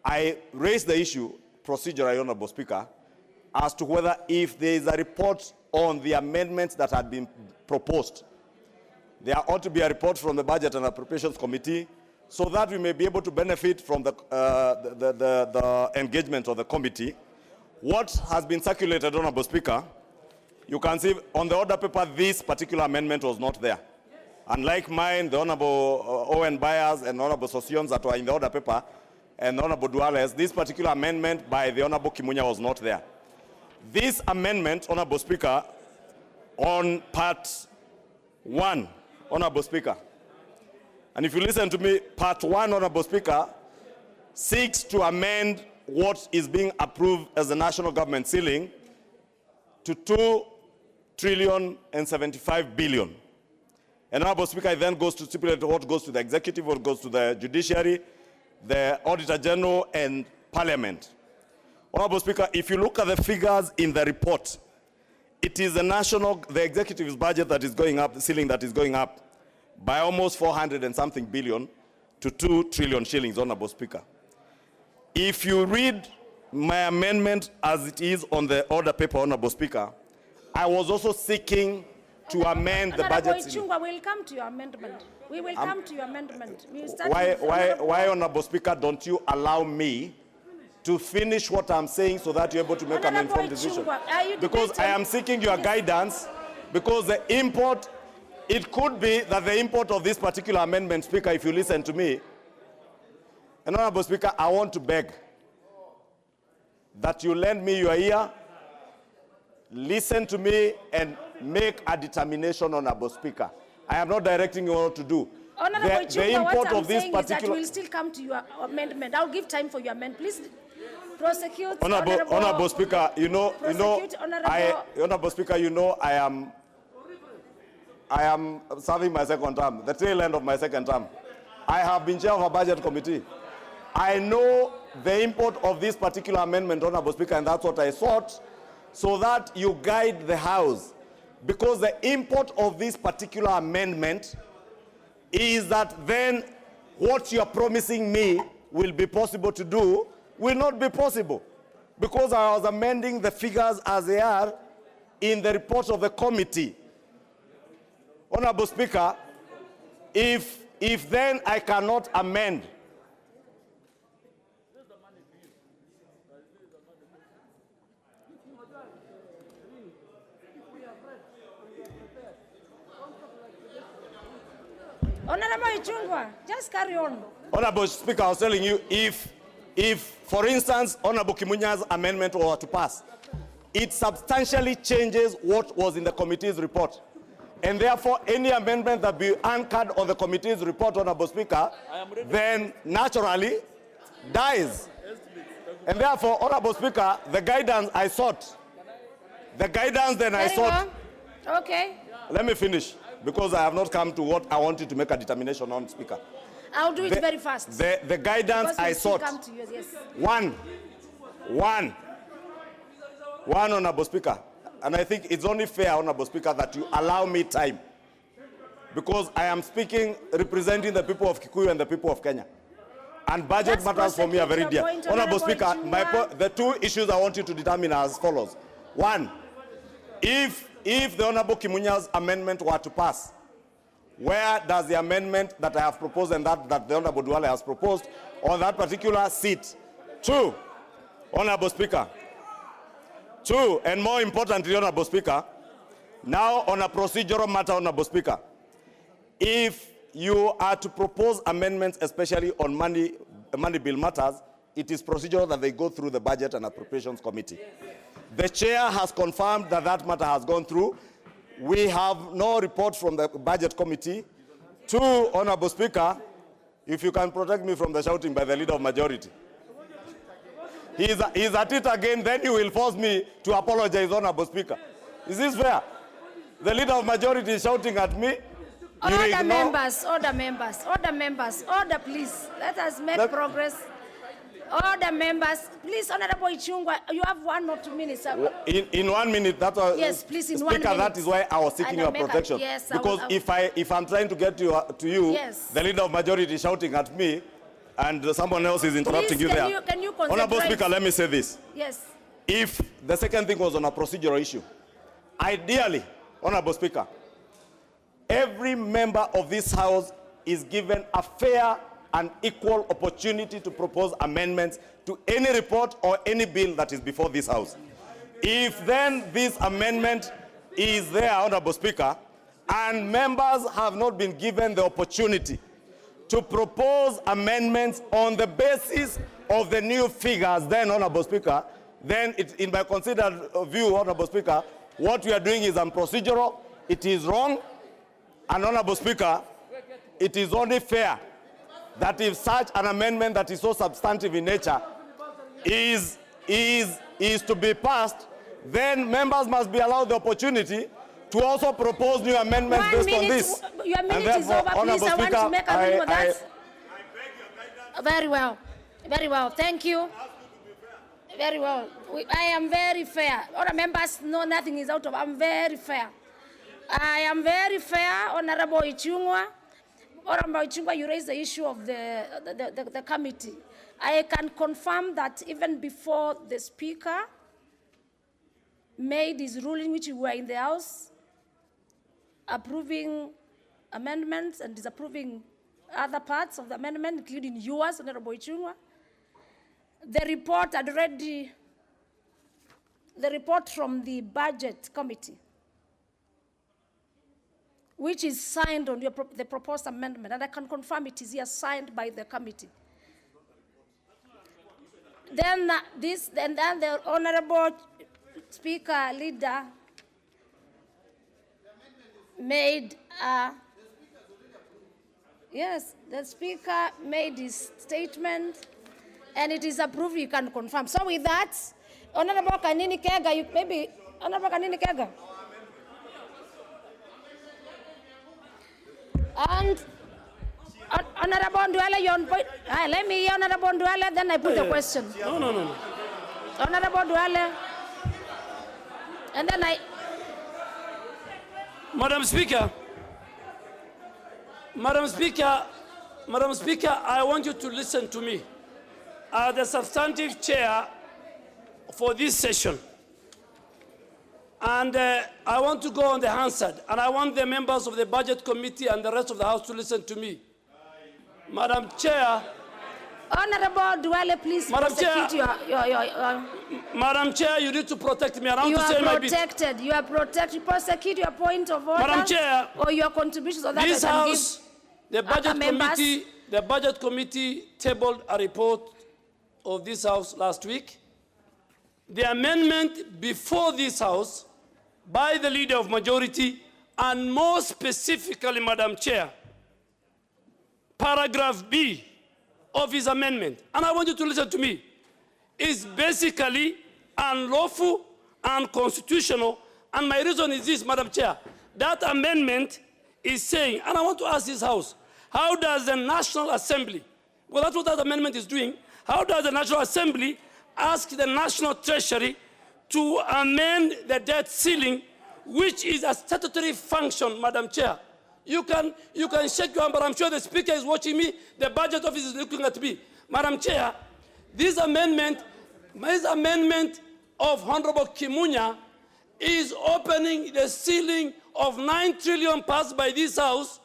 I raised the issue, procedurally, Honourable Speaker, as to whether if there is a report on the amendments that had been proposed, there ought to be a report from the Budget and Appropriations Committee so that we may be able to benefit from the engagement of the committee. What has been circulated, Honourable Speaker, you can see on the order paper, this particular amendment was not there. Unlike mine, the Honourable Owen Byers and Honourable Sosions that were in the order paper, and Honourable Duales, this particular amendment by the Honourable Kimunya was not there. This amendment, Honourable Speaker, on part 1, Honourable Speaker, and if you listen to me, part 1, Honourable Speaker, seeks to amend what is being approved as the national government ceiling to 2,075 billion. And Honourable Speaker, it then goes to stipulate what goes to the executive, what goes to the judiciary, the Auditor General, and Parliament. Honourable Speaker, if you look at the figures in the report, it is the executive's budget that is going up, the ceiling that is going up by almost 400 and something billion to 2 trillion shillings, Honourable Speaker. If you read my amendment as it is on the order paper, Honourable Speaker, I was also seeking to amend the budget. Chungwa, we'll come to your amendment. We will come to your amendment. We'll start why, Honourable Speaker, don't you allow me to finish what I'm saying so that you're able to make an informed decision? Because I am seeking your guidance, because the import, it could be that the import of this particular amendment, Speaker, if you listen to me, and Honourable Speaker, I want to beg that you lend me your ear, listen to me, and make a determination, Honourable Speaker. I am not directing you what to do. Honorable the Chumba, what import I'm of this saying is that particular... we'll still come to your amendment. I'll give time for your amendment. Please prosecute. Honorable Speaker, Honorable Speaker, I am serving my second term, the tail end of my second term. I have been chair of a budget committee. I know the import of this particular amendment, Honorable Speaker, and that's what I sought, so that you guide the House. Because the import of this particular amendment is that then what you're promising me will be possible to do will not be possible. Because I was amending the figures as they are in the report of the committee. Honorable Speaker, if then I cannot amend, Honorable Ichung'wah, just carry on. Honorable Speaker, I was telling you, if for instance, Honorable Kimunya's amendment were to pass, it substantially changes what was in the committee's report. And therefore, any amendment that be anchored on the committee's report, Honorable Speaker, then naturally dies. And therefore, Honorable Speaker, the guidance I sought, Okay. Let me finish, because I have not come to what I wanted to make a determination on, Speaker. I'll do it very fast. The guidance I sought. Come to you, yes. One, Honorable Speaker. And I think it's only fair, Honorable Speaker, that you allow me time. Because I am speaking representing the people of Kikuyu and the people of Kenya. And budget matters for me are very dear. Honorable Speaker, the two issues I want you to determine are as follows. One, if the Honorable Kimunya's amendment were to pass, where does the amendment that I have proposed and that the Honorable Duale has proposed on that particular seat? Two, Honorable Speaker. Two, and more importantly, Honorable Speaker, now on a procedural matter, Honorable Speaker, if you are to propose amendments, especially on money bill matters, it is procedural that they go through the Budget and Appropriations Committee. The chair has confirmed that that matter has gone through. We have no report from the Budget Committee. Two, Honorable Speaker, if you can protect me from the shouting by the Leader of Majority. He's at it again, then you will force me to apologize, Honorable Speaker. Is this fair? The Leader of Majority is shouting at me. Order members, order please. Let us make progress. Order members, please, Honorable Ichung'wah, you have 1 or 2 minutes. In 1 minute, that's why. Yes, please, in Speaker, 1 minute. that is why I was seeking your protection. Yes, because if I'm trying to get to you, yes, the Leader of Majority is shouting at me, and someone else is interrupting please, you there. Can you concentrate? Honorable Speaker, let me say this. Yes. If the second thing was on a procedural issue, ideally, Honorable Speaker, every member of this House is given a fair and equal opportunity to propose amendments to any report or any bill that is before this House. If then this amendment is there, Honorable Speaker, and members have not been given the opportunity to propose amendments on the basis of the new figures, then, Honorable Speaker, then in my considered view, Honorable Speaker, what we are doing is unprocedural, it is wrong, and Honorable Speaker, it is only fair that if such an amendment that is so substantive in nature is to be passed, then members must be allowed the opportunity to also propose new amendments based on this. Your minute is over, please. I want to make a minute for that. Very well. Very well. Thank you. Very well. I am very fair. Other members know nothing is out of. I'm very fair. I am very fair, Honorable Ichung'wah. Honorable Ichung'wah, you raised the issue of the committee. I can confirm that even before the Speaker made his ruling, which we were in the House, approving amendments and disapproving other parts of the amendment, including yours, Honorable Ichung'wah, the report had already, the report from the Budget Committee, which is signed on the proposed amendment, and I can confirm it is here signed by the committee. Then the Honorable Speaker Leader made Yes, the Speaker made his statement, and it is approved. You can confirm. So with that, Honorable Kanini Kega, you maybe Honorable Kanini Kega, and Honorable Nduala, you're on point. Let me hear Honorable Nduala, then I put the question. No. Honorable Nduala, and then I. Madam Speaker, I want you to listen to me. As the substantive chair for this session, and I want to go on the Hansard, and I want the members of the Budget Committee and the rest of the House to listen to me. Madam Chair. Honorable Duale, please prosecute your Madam Chair, you need to protect me. I want to say my bit. You are protected. Prosecute your point of order. Madam Chair, or your contributions. So that this House, the Budget Committee tabled a report of this House last week. The amendment before this House by the Leader of Majority, and more specifically, Madam Chair, paragraph B of his amendment, and I want you to listen to me, is basically unlawful, unconstitutional, and my reason is this, Madam Chair. That amendment is saying, and I want to ask this House, how does the National Assembly, well, that's what that amendment is doing, how does the National Assembly ask the National Treasury to amend the debt ceiling, which is a statutory function, Madam Chair? You can shake your hand, but I'm sure the Speaker is watching me. The Budget Office is looking at me. Madam Chair, this amendment of Honorable Kimunya is opening the ceiling of 9 trillion passed by this House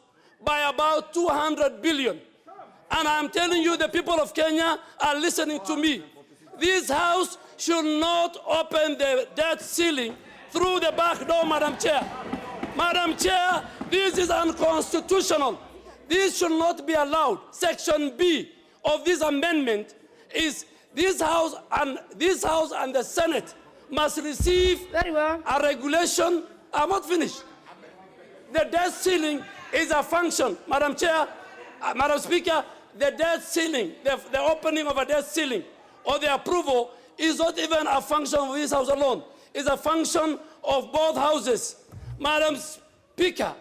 by about 200 billion. And I'm telling you, the people of Kenya are listening to me. This House should not open the debt ceiling through the back door, Madam Chair. Madam Chair, this is unconstitutional. This should not be allowed. Section B of this amendment is this House and the Senate must receive a regulation. I'm not finished. The debt ceiling is a function, Madam Chair, Madam Speaker. The debt ceiling, the opening of a debt ceiling, or the approval is not even a function of this House alone. It's a function of both houses. Madam Speaker,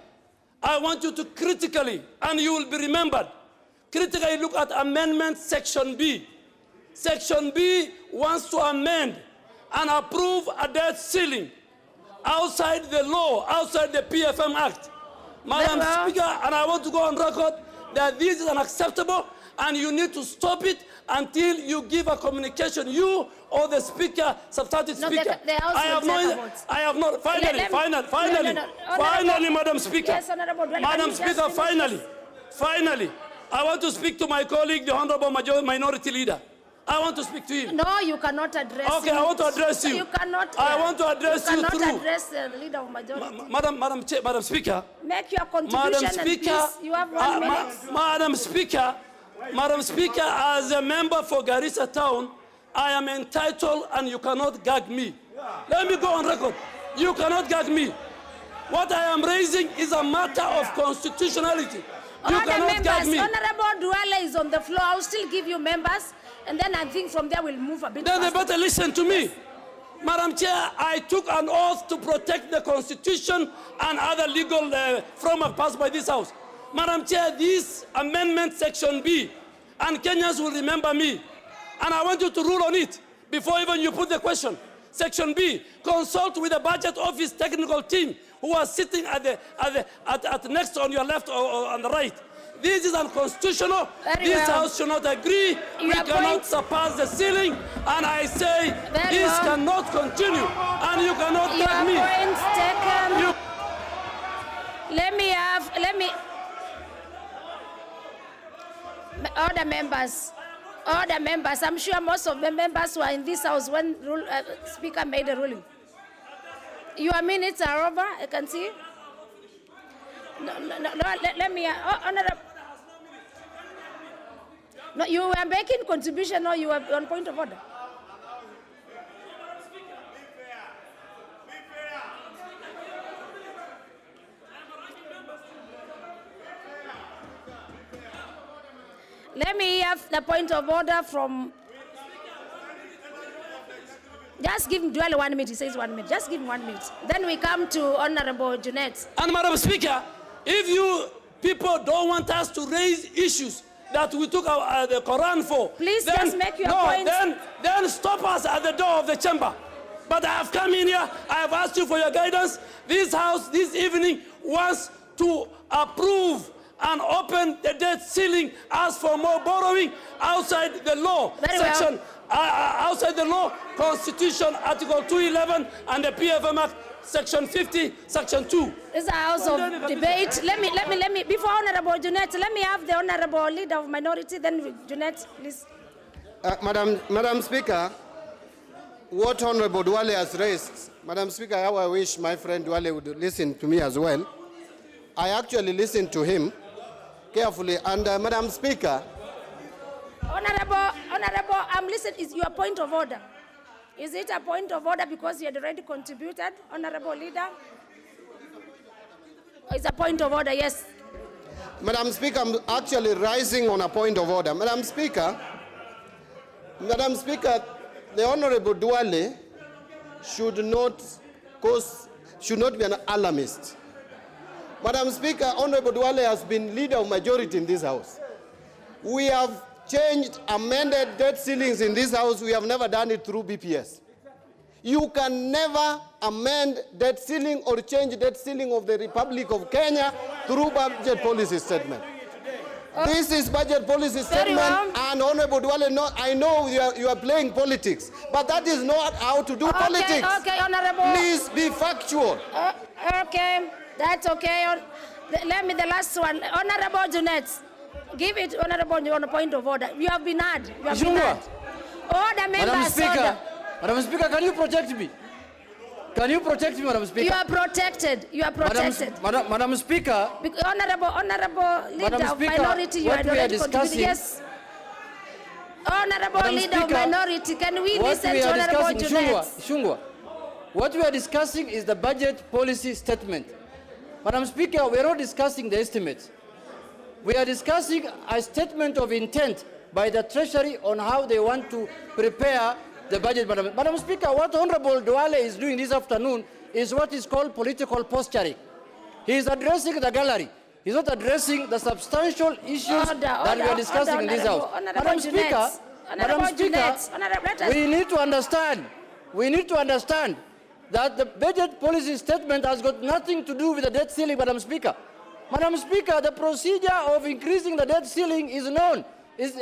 I want you to critically, and you will be remembered, critically look at Amendment Section B. Section B wants to amend and approve a debt ceiling outside the law, outside the PFM Act. Madam Speaker, and I want to go on record that this is unacceptable, and you need to stop it until you give a communication, you or the Speaker, substantive Speaker. I have not, finally, Madam Speaker. Yes, Madam Speaker, finally, I want to speak to my colleague, the Honorable Minority Leader. I want to speak to him. No, you cannot address him. Okay, I want to address you. You cannot. I want to address you through. You cannot address the Leader of Majority. Madam Speaker. Make your contribution, and please, you have 1 minute. Madam Speaker, as a member for Garissa Town, I am entitled, and you cannot gag me. Let me go on record. You cannot gag me. What I am raising is a matter of constitutionality. You cannot gag me. Honorable Duale is on the floor. I will still give you members, and then I think from there we'll move a bit Then faster. they better listen to me. Madam Chair, I took an oath to protect the Constitution and other legal framework passed by this House. Madam Chair, this amendment, Section B, and Kenyans will remember me, and I want you to rule on it before even you put the question. Section B, consult with the Budget Office technical team who are sitting at next on your left or on the right. This is unconstitutional. This House should not agree. We cannot surpass the ceiling, and I say this cannot continue, and you cannot drag me. Order members. I'm sure most of the members were in this House when Speaker made a ruling. Your minutes are over, I can see. Let me, Honorable. No, you were making contribution, or you were on point of order. Let me have the point of order from... Just give Duale 1 minute. He says 1 minute. Just give him 1 minute. Then we come to Honorable Jeanette. And Madam Speaker, if you people don't want us to raise issues that we took the Quran for, please just make your point. Then stop us at the door of the chamber. But I have come in here, I have asked you for your guidance. This House this evening wants to approve and open the debt ceiling, ask for more borrowing outside the law section, outside the law, Constitution, Article 211, and the PFM Act, Section 50, Section 2. This is a house of debate. Let me, before Honorable Jeanette, let me have the Honorable Leader of Minority, then Jeanette, please. Madam Speaker, what Honorable Duale has raised, Madam Speaker, how I wish my friend Duale would listen to me as well. I actually listened to him carefully, and Madam Speaker. Honorable, I'm listening. Is your point of order? Is it a point of order because you had already contributed, Honorable Leader? It's a point of order, yes. Madam Speaker, I'm actually rising on a point of order. Madam Speaker, the Honorable Duale should not be an alarmist. Madam Speaker, Honorable Duale has been leader of majority in this House. We have changed, amended debt ceilings in this House. We have never done it through BPS. You can never amend debt ceiling or change debt ceiling of the Republic of Kenya through budget policy statement. This is budget policy statement, and Honorable Duale, I know you are playing politics, but that is not how to do politics. Okay, Honorable. Please be factual. Okay, that's okay. Let me the last one. Honorable Jeanette, give it, Honorable, on a point of order. You have been heard. You have been heard. Order, members. Madam Speaker, can you protect me? Can you protect me, Madam Speaker? You are protected. You are protected. Madam Speaker. Honorable Leader of Minority, you are already contributing. Yes. Honorable Leader of Minority, can we listen to Honorable Jeanette? Shungwa, what we are discussing is the budget policy statement. Madam Speaker, we are not discussing the estimates. We are discussing a statement of intent by the Treasury on how they want to prepare the budget. Madam Speaker, what Honorable Duale is doing this afternoon is what is called political posturing. He is addressing the gallery. He's not addressing the substantial issues that we are discussing in this House. Madam Speaker, we need to understand that the budget policy statement has got nothing to do with the debt ceiling, Madam Speaker. Madam Speaker, the procedure of increasing the debt ceiling is known.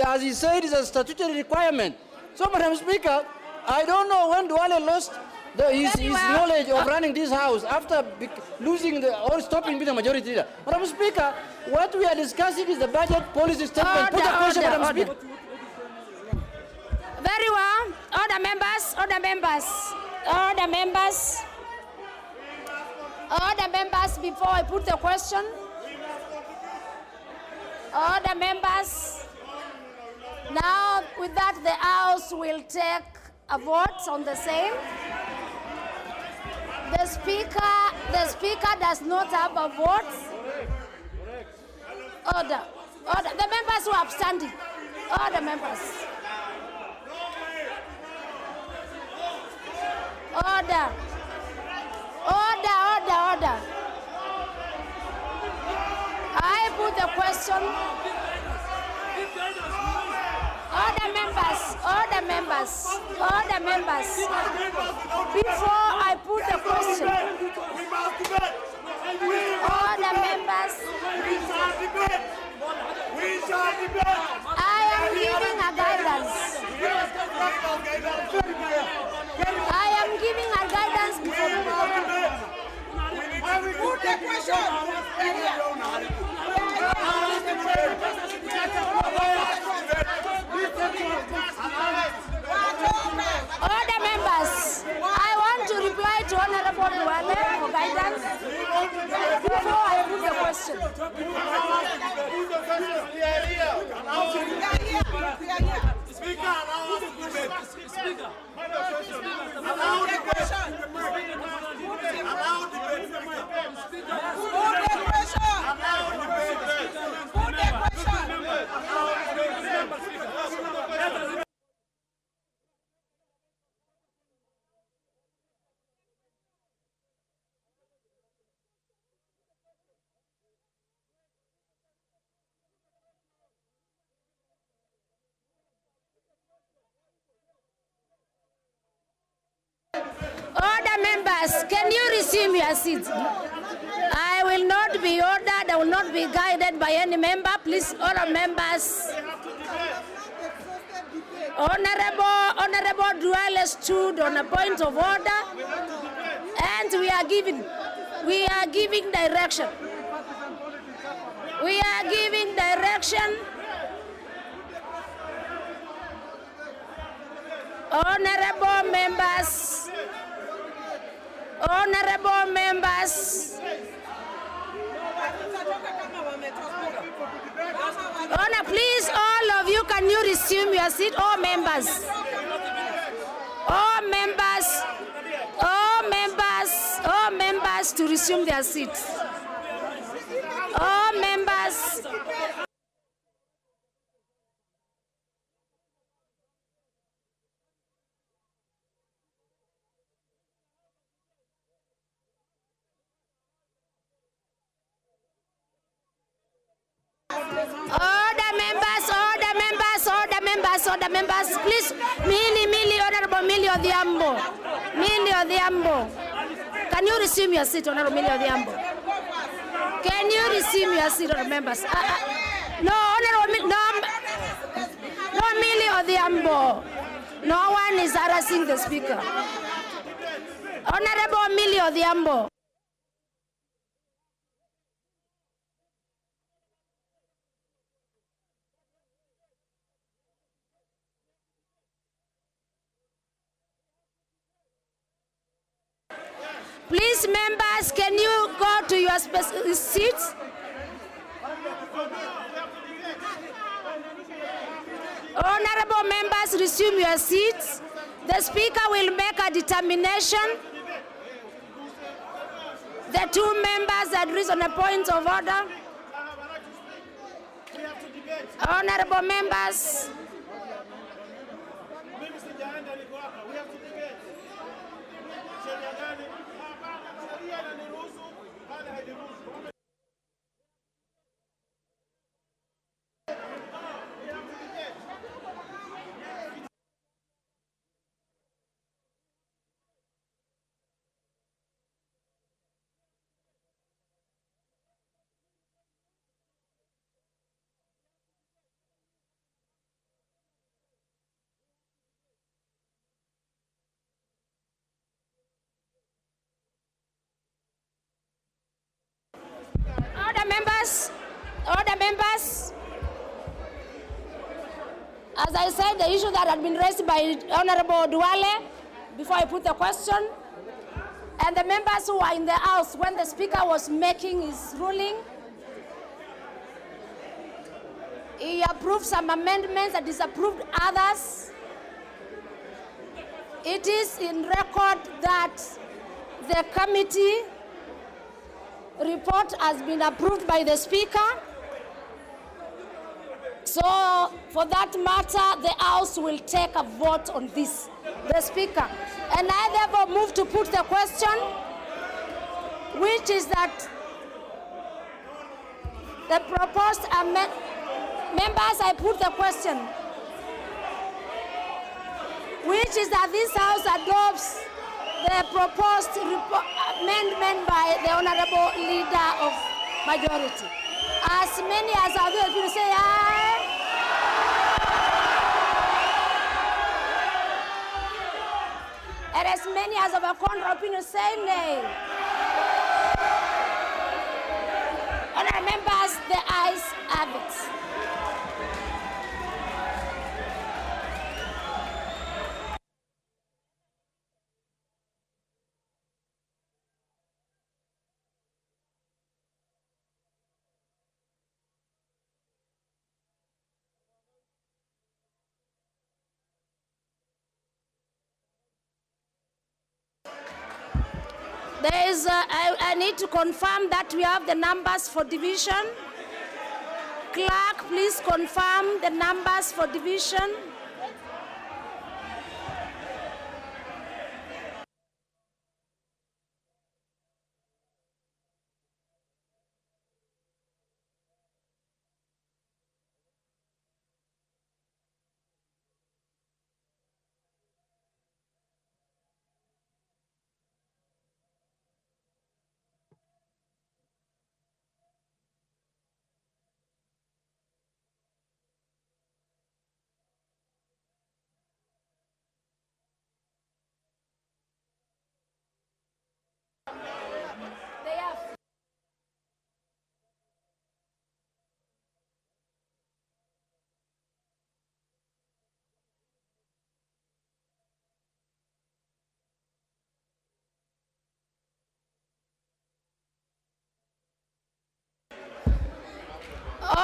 As he said, is a statutory requirement. So, Madam Speaker, I don't know when Duale lost his knowledge of running this House after losing or stopping being the majority leader. Madam Speaker, what we are discussing is the budget policy statement. Put the question, Madam Speaker. Very well. Order, members. Order, members. Order, members. Order, members, before I put the question. Order, members. Now, with that, the House will take a vote on the same. The Speaker does not have a vote. Order. Order. The members who are standing. Order, members. Order. Order. I put the question. Order, members. Before I put the question. Order, members. I am giving a guidance. Put the question. Order, members. I want to reply to Honorable Duale for guidance before I put the question. Speaker, allow us to debate. Speaker, allow the question. Allow debate. Put the question. Allow debate. Put the question. members, can you resume your seats? I will not be ordered, I will not be guided by any member. Please, all members. Honorable Duale stood on a point of order, and we are giving direction. We are giving direction. Honorable members. Honorable members. Honor, please, all of you, can you resume your seat? All members. All members. All members. All members to resume their seats. All members. Order members, please. Millie, Honorable Millie Odhiambo. Millie Odhiambo. Can you resume your seat, Honorable Millie Odhiambo? Can you resume your seat, Honorable members? No, Honorable no, Millie Odhiambo. No one is harassing the speaker. Honorable Millie Odhiambo. Please, members, can you go to your seats? Honorable members, resume your seats. The speaker will make a determination. The two members that raise on a point of order. Honorable members. Order members. As I said, the issue that had been raised by Honorable Duale before I put the question, and the members who were in the House when the Speaker was making his ruling, he approved some amendments and disapproved others. It is in record that the committee report has been approved by the Speaker. So, for that matter, the House will take a vote on this, the Speaker. And I therefore move to put the question, which is that the proposed amendment. Members, I put the question, which is that this House adopts the proposed amendment by the Honorable Leader of Majority. As many as are there, if you say aye. And as many as of a contrary opinion say nay. Honorable members, the ayes have it. There is, I need to confirm that we have the numbers for division. Clerk, please confirm the numbers for division.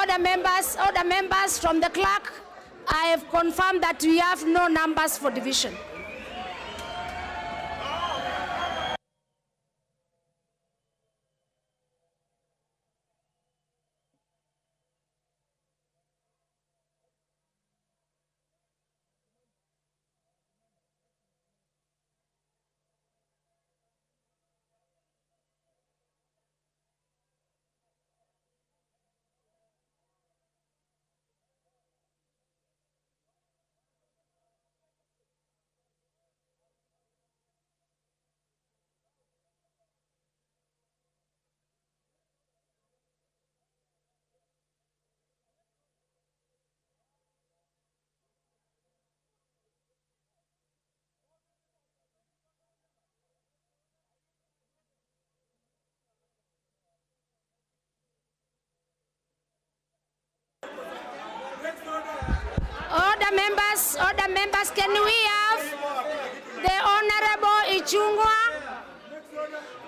Order members from the clerk. I have confirmed that we have no numbers for division. Order members, can we have the Honorable Ichungwa?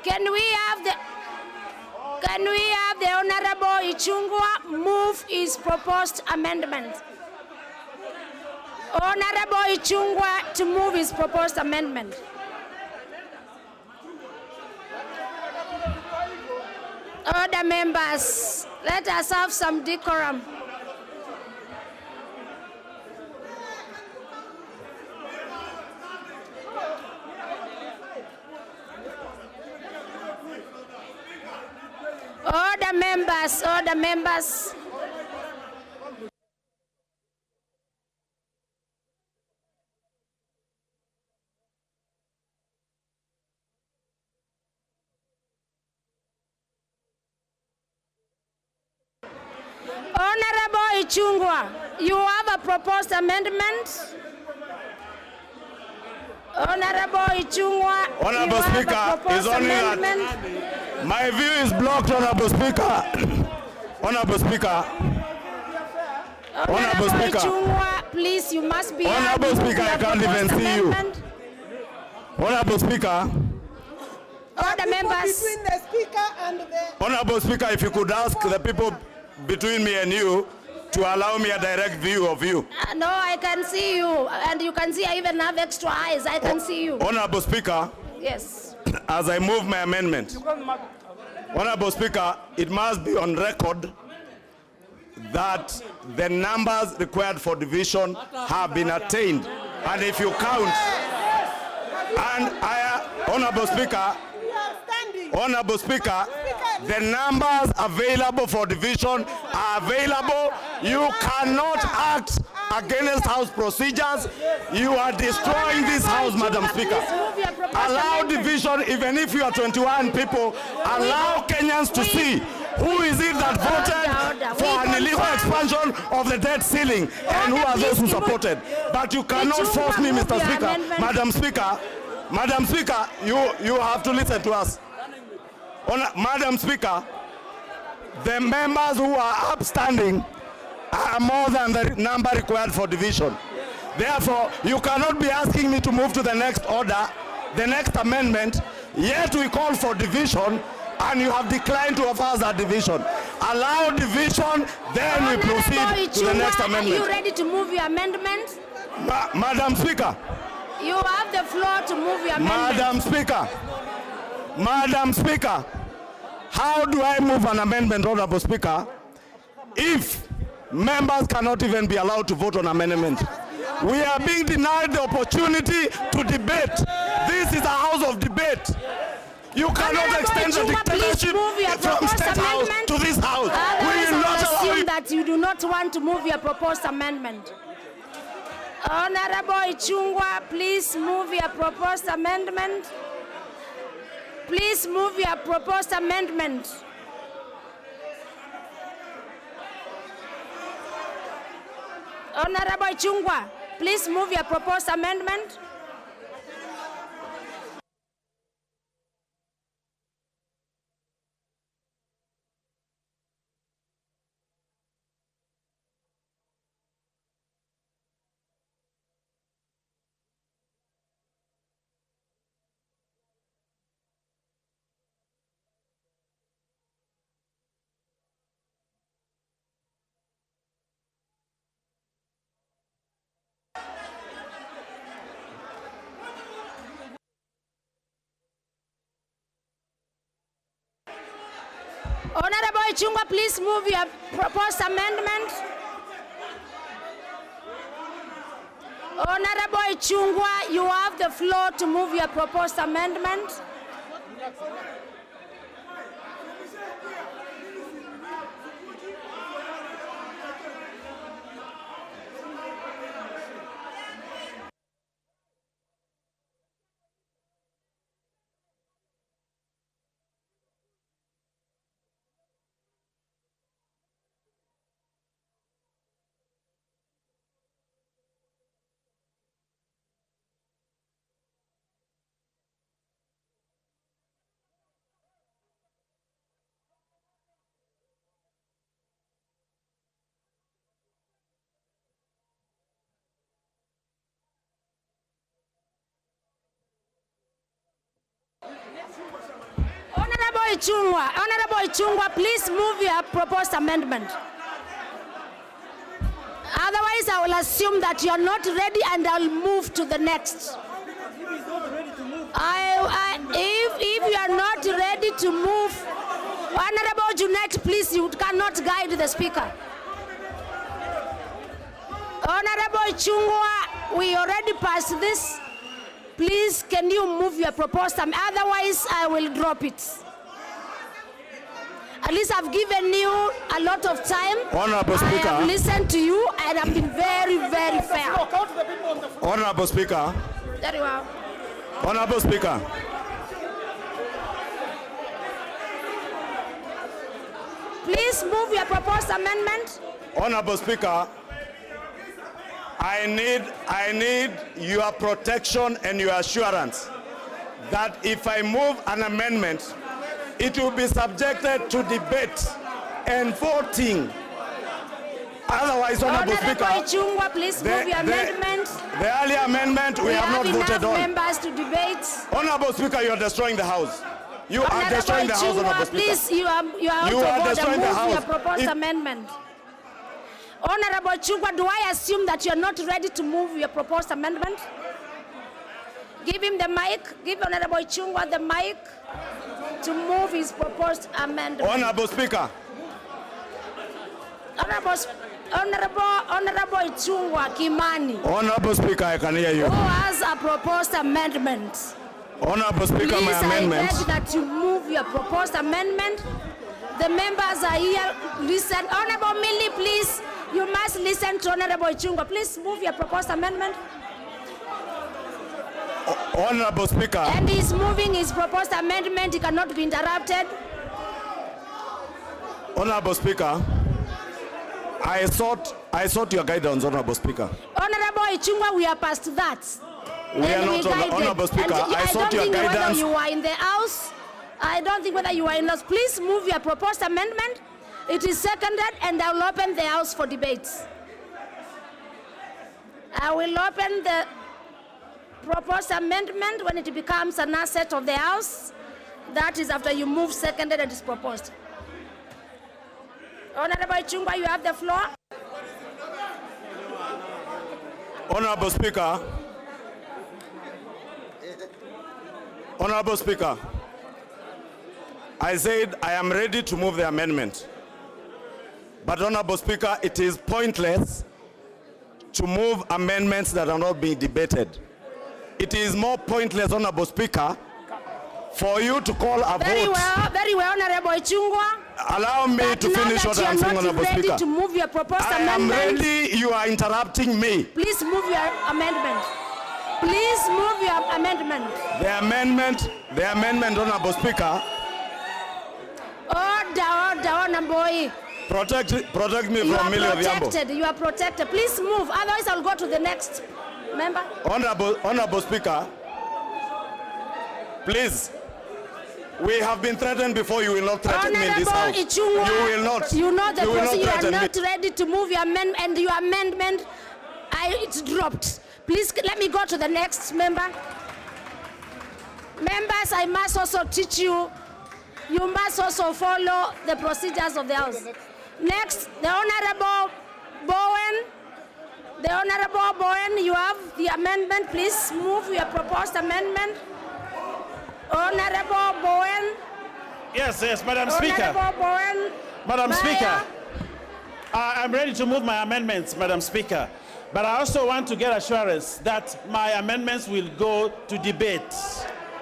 Can we have the Honorable Ichungwa move his proposed amendment? Honorable Ichungwa to move his proposed amendment. Order members, let us have some decorum. Order members, order members. Honorable Ichungwa, you have a proposed amendment. Honorable Ichungwa, Honorable you Speaker, have a proposed is only amendment. that my view is blocked, Honorable Speaker. Honorable Speaker. Honorable Speaker. Ichungwa, please, you must be Honorable Speaker, I can't even see you. Honorable Speaker. Order members. Between the speaker and the... Honorable Speaker, if you could ask the people between me and you to allow me a direct view of you. No, I can see you, and you can see I even have extra eyes. I can see you. Honorable Speaker. Yes. As I move my amendment, Honorable Speaker, it must be on record that the numbers required for division have been attained. And if you count, and Honorable Speaker, the numbers available for division are available. You cannot act against House procedures. You are destroying this House, Madam Speaker. Allow division, even if you are 21 people, allow Kenyans to see who is it that voted for an illegal expansion of the debt ceiling and who are those who supported. But you cannot force me, Mr. Speaker. Madam Speaker, you have to listen to us. Madam Speaker, the members who are upstanding are more than the number required for division. Therefore, you cannot be asking me to move to the next order, the next amendment, yet we call for division, and you have declined to offer us that division. Allow division, then we proceed to the next amendment. Are you ready to move your amendment? Madam Speaker. You have the floor to move your amendment. Madam Speaker, how do I move an amendment, Honorable Speaker, if members cannot even be allowed to vote on amendment? We are being denied the opportunity to debate. This is a house of debate. You cannot extend the dictatorship from State House to this house. We will not allow it. That you do not want to move your proposed amendment. Honorable Ichungwa, please move your proposed amendment. Please move your proposed amendment. Honorable Ichungwa, please move your proposed amendment. Honorable Ichung'wah, please move your proposed amendment. Honorable Ichung'wah, you have the floor to move your proposed amendment. Honorable Ichung'wah, please move your proposed amendment. Otherwise, I will assume that you are not ready and I'll move to the next. If you are not ready to move, Honorable Junet, please, you cannot guide the speaker. Honorable Ichung'wah, we already passed this. Please, can you move your proposed amendment? Otherwise, I will drop it. At least I've given you a lot of time. Honorable Speaker. I have listened to you and I've been very, very fair. Honorable Speaker. Very well. Honorable Speaker. Please move your proposed amendment. Honorable Speaker, I need your protection and your assurance that if I move an amendment, it will be subjected to debate and voting. Otherwise, Honorable Speaker, Ichung'wah, please move your amendment. The earlier amendment we have not voted on. Members to debate. Honorable Speaker, you are destroying the House. You are destroying the House, Honorable Speaker. Please, you are out of order. Move your proposed amendment. Honorable Ichung'wah, do I assume that you are not ready to move your proposed amendment? Give him the mic. Give Honorable Ichung'wah the mic to move his proposed amendment. Honorable Speaker. Honorable Ichung'wah Kimani. Honorable Speaker, I can hear you. Who has a proposed amendment? Honorable Speaker, Please, my amendment. I beg that you move your proposed amendment. The members are here. Listen. Honorable Millie, please. You must listen to Honorable Ichung'wah. Please move your proposed amendment. Honorable Speaker. And he's moving his proposed amendment. He cannot be interrupted. Honorable Speaker, I sought your guidance, Honorable Speaker. Honorable Ichung'wah, we are past that. We are not, Honorable Speaker. I sought your guidance. Whether you are in the House, I don't think whether you are in the House. Please move your proposed amendment. It is seconded, and I will open the House for debates. I will open the proposed amendment when it becomes an asset of the House. That is after you move seconded and is proposed. Honorable Ichung'wah, you have the floor. Honorable Speaker. Honorable Speaker, I said I am ready to move the amendment. But Honorable Speaker, it is pointless to move amendments that are not being debated. It is more pointless, Honorable Speaker, for you to call a vote. Very well, Honorable Ichung'wah. Allow me to finish what I'm saying, Honorable Speaker. Ready to move your proposed I amendment. am ready. You are interrupting me. Please move your amendment. Please move your amendment. The amendment, Honorable Speaker. Order, Honorable. Protect me from Millie Odhiambo. You are protected. Please move. Otherwise, I'll go to the next member. Honorable Speaker, please. We have been threatened before. You will not threaten me in this House. Ichung'wah, you will not. You know the procedure. You are not me. ready to move your amendment, and your amendment, it's dropped. Please let me go to the next member. Members, I must also teach you. You must also follow the procedures of the House. Next, the Honorable Bowen. The Honorable Bowen, you have the amendment. Please move your proposed amendment. Honorable Bowen, Yes, Madam Speaker. Honorable Bowen. Madam Baya. Speaker, I'm ready to move my amendments, Madam Speaker. But I also want to get assurance that my amendments will go to debate.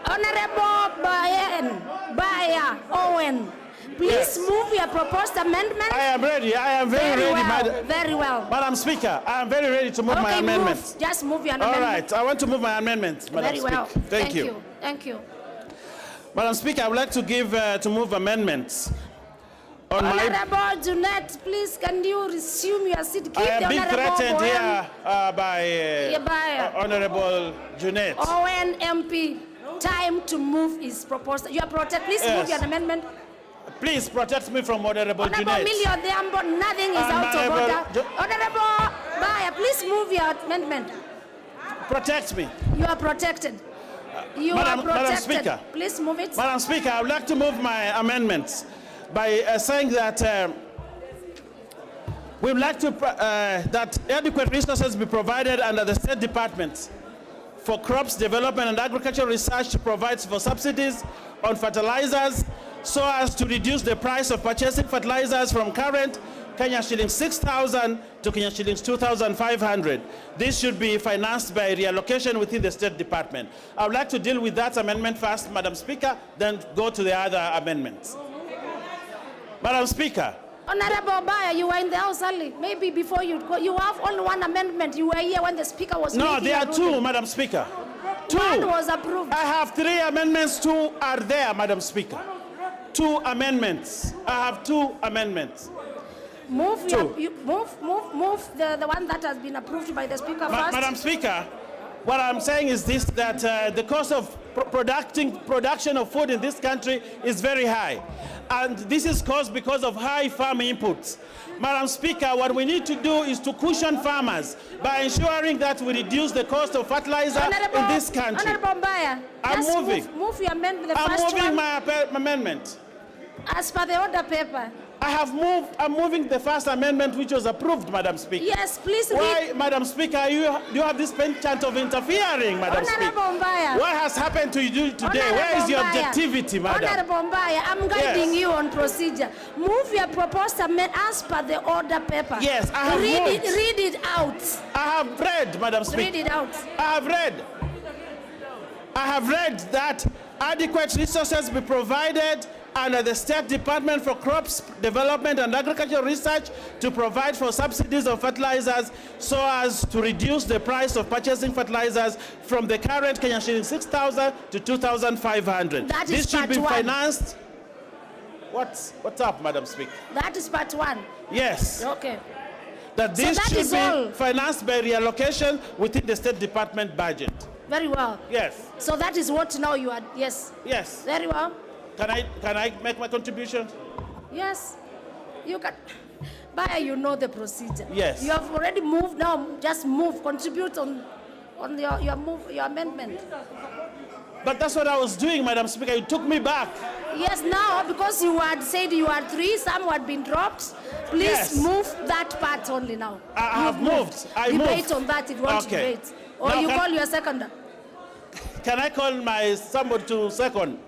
Honorable Baya Owen, please move your proposed amendment. I am ready. I am very ready, well, Madam. Very well. Madam Speaker, I am very ready to move my amendments. Just move your All amendment. right, I want to move my amendments, Madam Very well. Speaker. Thank you. Thank you. Madam Speaker, I would like to move amendments. On Honorable Jeanette, please can you resume your seat? Keep I am the being Honorable threatened Bowen. here by Honorable Jeanette. Owen MP, time to move is proposed. You are protected. Please move your amendment. Please protect me from Honorable Honorable Jeanette. Millie Odhiambo, nothing is out of order. Honorable Baya, please move your amendment. Protect me. You are protected. You are protected. Madam Speaker. Please move it. Madam Speaker, I would like to move my amendments by saying that we would like to that adequate resources be provided under the State Department for crops development and agricultural research to provide for subsidies on fertilizers so as to reduce the price of purchasing fertilizers from current Kenya shillings 6,000 to Kenya shillings 2,500. This should be financed by reallocation within the State Department. I would like to deal with that amendment first, Madam Speaker, then go to the other amendments. Madam Speaker. Honorable Baya, you were in the house early. Maybe before you go, you have only one amendment. You were here when the Speaker was making No, there are a two, ruling. Madam Speaker. Two. One was approved. I have 3 amendments. 2 are there, Madam Speaker. 2 amendments. I have 2 amendments. Move the one that has been approved by the Speaker first. Madam Speaker, what I'm saying is this, that the cost of production of food in this country is very high. And this is caused because of high farm inputs. Madam Speaker, what we need to do is to cushion farmers by ensuring that we reduce the cost of fertilizer in this country. Honorable Baya, I'm just moving. Move your amendment, the I'm first moving one. my amendment. As per the order paper. I'm moving the first amendment which was approved, Madam Speaker. Yes, please Why, read. Madam Speaker, you have this penchant of interfering, Madam Speaker. Honorable Baya. What has happened to you today? Honorable Where is your Baya. objectivity, Madam? Honorable Baya, I'm guiding Yes. you on procedure. Move your proposed amendment as per the order paper. Yes, I have read moved. read it out. I have read, Madam Speaker. Read it out. I have read that adequate resources be provided under the State Department for Crops Development and Agricultural Research to provide for subsidies of fertilizers so as to reduce the price of purchasing fertilizers from the current Kenya shilling 6,000 to 2,500. That is this should be part one. financed. What's up, Madam Speaker? That is part 1. Yes. Okay. That So this that should is be all. financed by reallocation within the State Department budget. Very well. Yes. So that is what now you are. Yes. Yes. Very well. Can I make my contribution? Yes. You can. Baya, you know the procedure. Yes. You have already moved. Now just move. Contribute on your amendment. But that's what I was doing, Madam Speaker. You took me back. Yes, now because you had said you had 3, some had been dropped. Please Yes. move that part only now. I have moved. I debate moved. on that if you want to Okay. debate. Or Now you can- call your seconder. Can I call my somebody to second?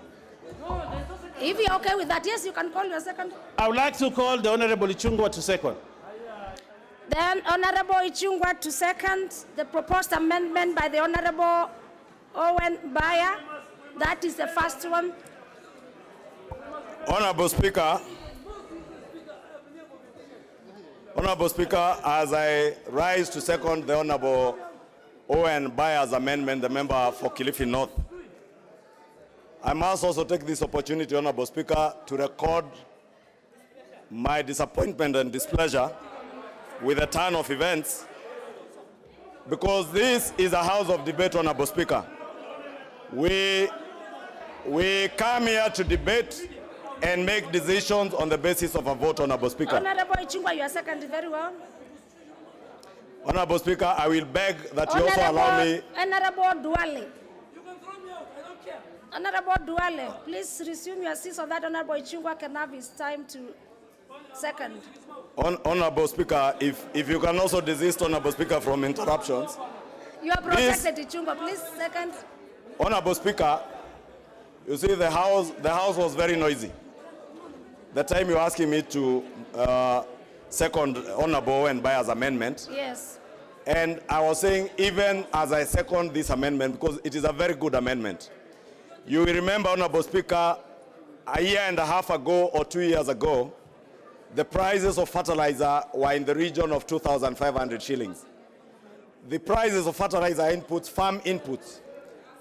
If you're okay with that, yes, you can call your second. I would like to call the Honorable Ichungwa to second. Then Honorable Ichungwa to second the proposed amendment by the Honorable Owen Baya. That is the first one. Honorable Speaker, as I rise to second the Honorable Owen Baya's amendment, the member for Kilifi North, I must also take this opportunity, Honorable Speaker, to record my disappointment and displeasure with the turn of events, because this is a house of debate, Honorable Speaker. We come here to debate and make decisions on the basis of a vote, Honorable Speaker. Honorable Ichungwa, you are second. Very well. Honorable Speaker, I will beg that you also allow me. Honorable Duale. Honorable Duale, please resume your seat so that Honorable Ichungwa can have his time to second. Honorable Speaker, if you can also desist, Honorable Speaker, from interruptions. You are protected, Ichungwa. Please second. Honorable Speaker, you see the house was very noisy. the time you're asking me to second Honorable Owen Bayer's amendment. Yes. And I was saying, even as I second this amendment, because it is a very good amendment. You will remember, Honorable Speaker, a year and a half ago or 2 years ago, the prices of fertilizer were in the region of 2,500 shillings. The prices of fertilizer inputs, farm inputs,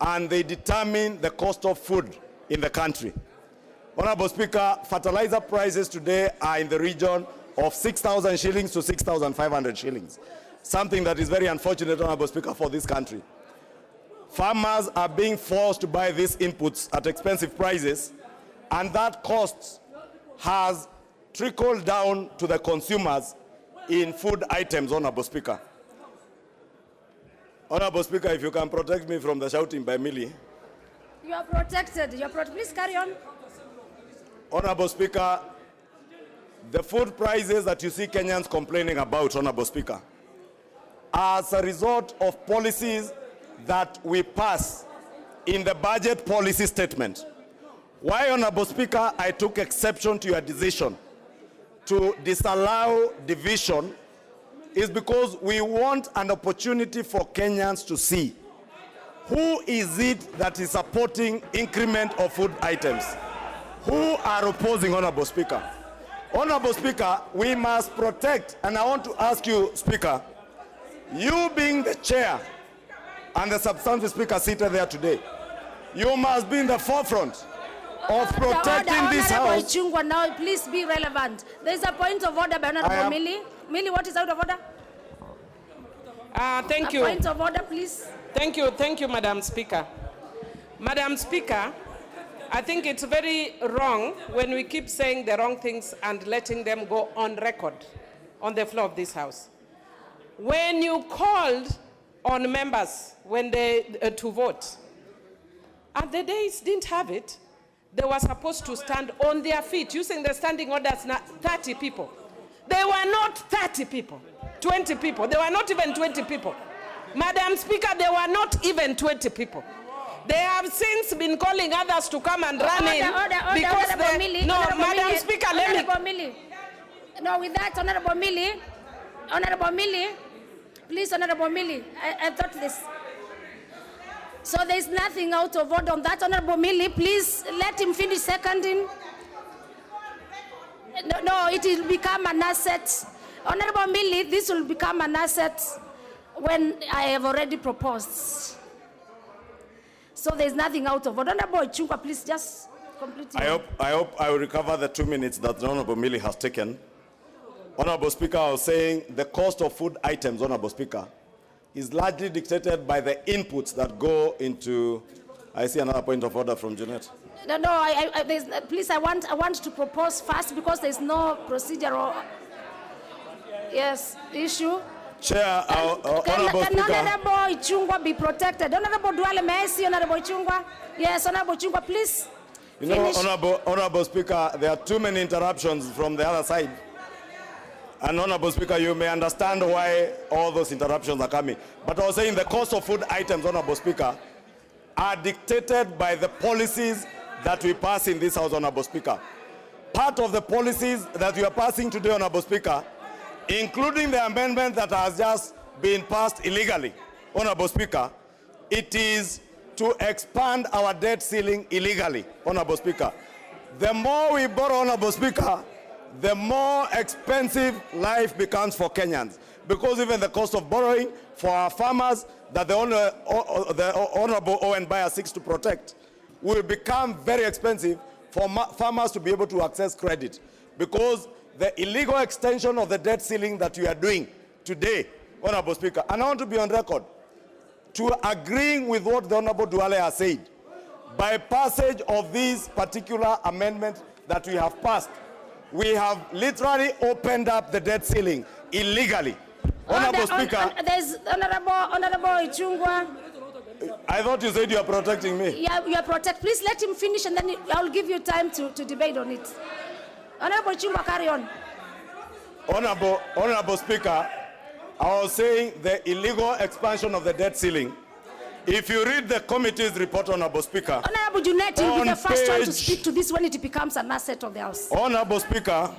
and they determine the cost of food in the country. Honorable Speaker, fertilizer prices today are in the region of 6,000 shillings to 6,500 shillings. Something that is very unfortunate, Honorable Speaker, for this country. Farmers are being forced to buy these inputs at expensive prices, and that cost has trickled down to the consumers in food items, Honorable Speaker. Honorable Speaker, if you can protect me from the shouting by Millie. You are protected. Please carry on. Honorable Speaker, the food prices that you see Kenyans complaining about, Honorable Speaker, are as a result of policies that we pass in the budget policy statement. Why, Honorable Speaker, I took exception to your decision to disallow division is because we want an opportunity for Kenyans to see who is it that is supporting increment of food items. Who are opposing, Honorable Speaker? Honorable Speaker, we must protect, and I want to ask you, Speaker, you being the chair and the substantive speaker seated there today, you must be in the forefront of protecting this house. Chungwa, now please be relevant. There is a point of order by Honorable Millie. Millie, what is out of order? Thank you. A point of order, please. Thank you, Madam Speaker. Madam Speaker, I think it's very wrong when we keep saying the wrong things and letting them go on record on the floor of this House. When you called on members when they to vote, and the days didn't have it, they were supposed to stand on their feet using the standing orders, 30 people. They were not 30 people, 20 people. They were not even 20 people. Madam Speaker, they were not even 20 people. They have since been calling others to come and run in because they... No, Madam Speaker, let me... No, with that, Honorable Millie, please, Honorable Millie, I thought this. So there is nothing out of order on that. Honorable Millie, please let him finish seconding. No, it will become an asset. Honorable Millie, this will become an asset when I have already proposed. So there is nothing out of order. Honorable Chungwa, please just complete. I hope I will recover the 2 minutes that the Honorable Millie has taken. Honorable Speaker, I was saying the cost of food items, Honorable Speaker, is largely dictated by the inputs that go into... I see another point of order from Jeanette. No, please, I want to propose first because there's no procedural issue. Chair, Honorable Speaker. Can Honorable Ichungwa be protected? Honorable Duale, may I see Honorable Ichungwa? Yes, Honorable Ichungwa, please. You know, Honorable Speaker, there are too many interruptions from the other side. And Honorable Speaker, you may understand why all those interruptions are coming. But I was saying the cost of food items, Honorable Speaker, are dictated by the policies that we pass in this House, Honorable Speaker. Part of the policies that we are passing today, Honorable Speaker, including the amendment that has just been passed illegally, Honorable Speaker, it is to expand our debt ceiling illegally, Honorable Speaker. The more we borrow, Honorable Speaker, the more expensive life becomes for Kenyans. Because even the cost of borrowing for our farmers that the Honorable Owen Bayer seeks to protect will become very expensive for farmers to be able to access credit. Because the illegal extension of the debt ceiling that we are doing today, Honorable Speaker, and I want to be on record, to agreeing with what the Honorable Duale has said, by passage of this particular amendment that we have passed, we have literally opened up the debt ceiling illegally. Honorable Speaker. There's Honorable Ichungwa. I thought you said you are protecting me. Yeah, you are protected. Please let him finish and then I'll give you time to debate on it. Honorable Ichungwa, carry on. Honorable Speaker, I was saying the illegal expansion of the debt ceiling If you read the committee's report, Honorable Speaker. Honorable Junet, you'll be on the first one to page- speak to this when it becomes an asset of the House. Honorable Speaker.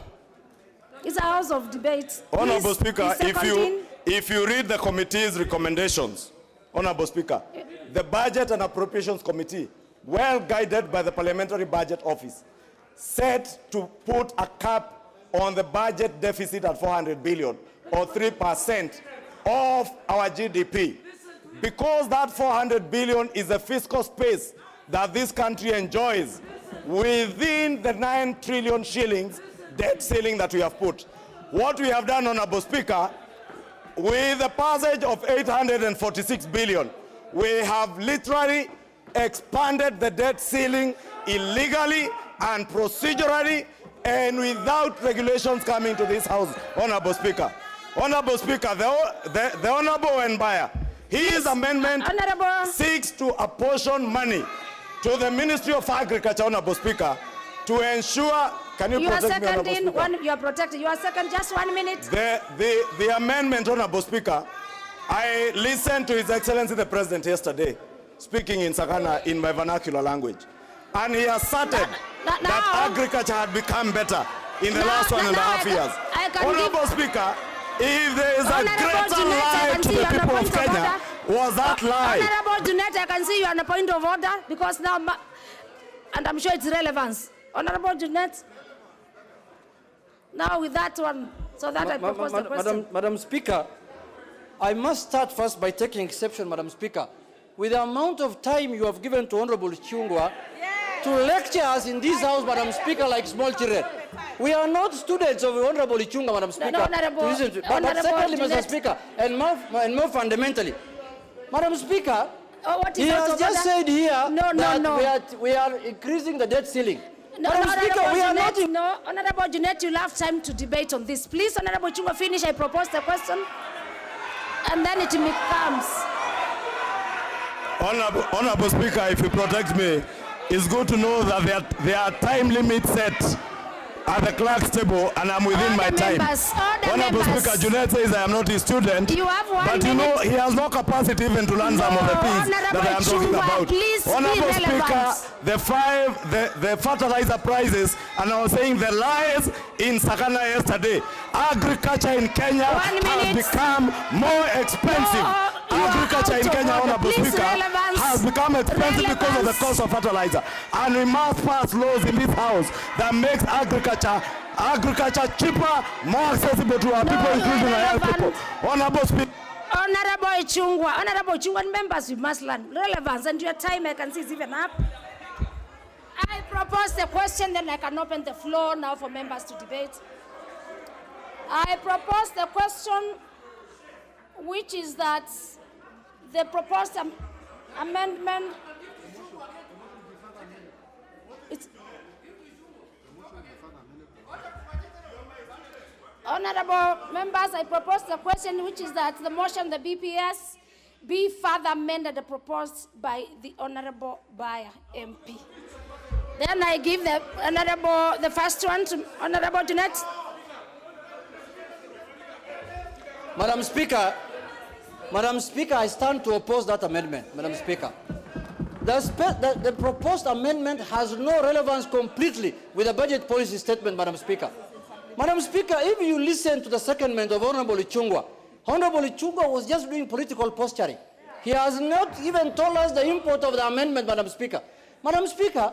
It's a house of debate. Honorable Please, Speaker, please second if you read the committee's recommendations, Honorable Speaker, the Budget and Appropriations Committee, well guided by the Parliamentary Budget Office, set to put a cap on the budget deficit at 400 billion, or 3% of our GDP. Because that 400 billion is the fiscal space that this country enjoys within the 9 trillion shillings debt ceiling that we have put. What we have done, Honorable Speaker, with the passage of 846 billion, we have literally expanded the debt ceiling illegally and procedurally and without regulations coming to this House, Honorable Speaker. Honorable Speaker, the Honorable Wenbaya, his amendment seeks to apportion money to the Ministry of Agriculture, Honorable Speaker, to ensure. Can you are protect me, Honorable second Speaker? one. You are protected. You are second. Just 1 minute. The amendment, Honorable Speaker, I listened to His Excellency the President yesterday, speaking in Sakana in my vernacular language, and he asserted that agriculture had become better in the last 1.5 years. Honorable Speaker, if there is a greater lie to the people of Kenya, was that lie? Honorable Junet, I can see you on a point of order because now, and I'm sure it's relevance. Honorable Junet, now with that one, so that I propose the question. Madam Speaker, I must start first by taking exception, Madam Speaker, with the amount of time you have given to Honorable Chungwa to lecture us in this House, Madam Speaker, like small children. We are not students of Honorable Chungwa, Madam Speaker. But secondly, Mr. Speaker, and more fundamentally, Madam Speaker, he has just said here that we are increasing the debt ceiling. No, Honorable Junet, you'll have time to debate on this. Please, Honorable Chungwa, finish. I propose the question, and then it becomes. Honorable Speaker, if you protect me, it's good to know that there are time limits set at the clerk's table, and I'm within my time. Honorable Speaker, Junet says I am not his student, but you know he has no capacity even to learn some of the things that I am talking about. Honorable Speaker, the fertilizer prices, and I was saying the lies in Sakana yesterday. Agriculture in Kenya has become more expensive. Agriculture in Kenya, Honorable Speaker, has become expensive because of the cost of fertilizer. And we must pass laws in this House that makes agriculture cheaper, more accessible to our people, including our young people. Honorable Speaker. Honorable Chungwa, members, we must learn relevance, and your time I can see is even up. I propose the question, then I can open the floor now for members to debate. I propose the question, which is that the proposed amendment. Honorable members, I propose the question, which is that the motion, the BPS, be further amended and proposed by the Honorable Baya MP. Then I give the first one to Honorable Junet. Madam Speaker, I stand to oppose that amendment, Madam Speaker. The proposed amendment has no relevance completely with the budget policy statement, Madam Speaker. Madam Speaker, if you listen to the secondment of Honorable Chungwa was just doing political posturing. He has not even told us the import of the amendment, Madam Speaker. Madam Speaker,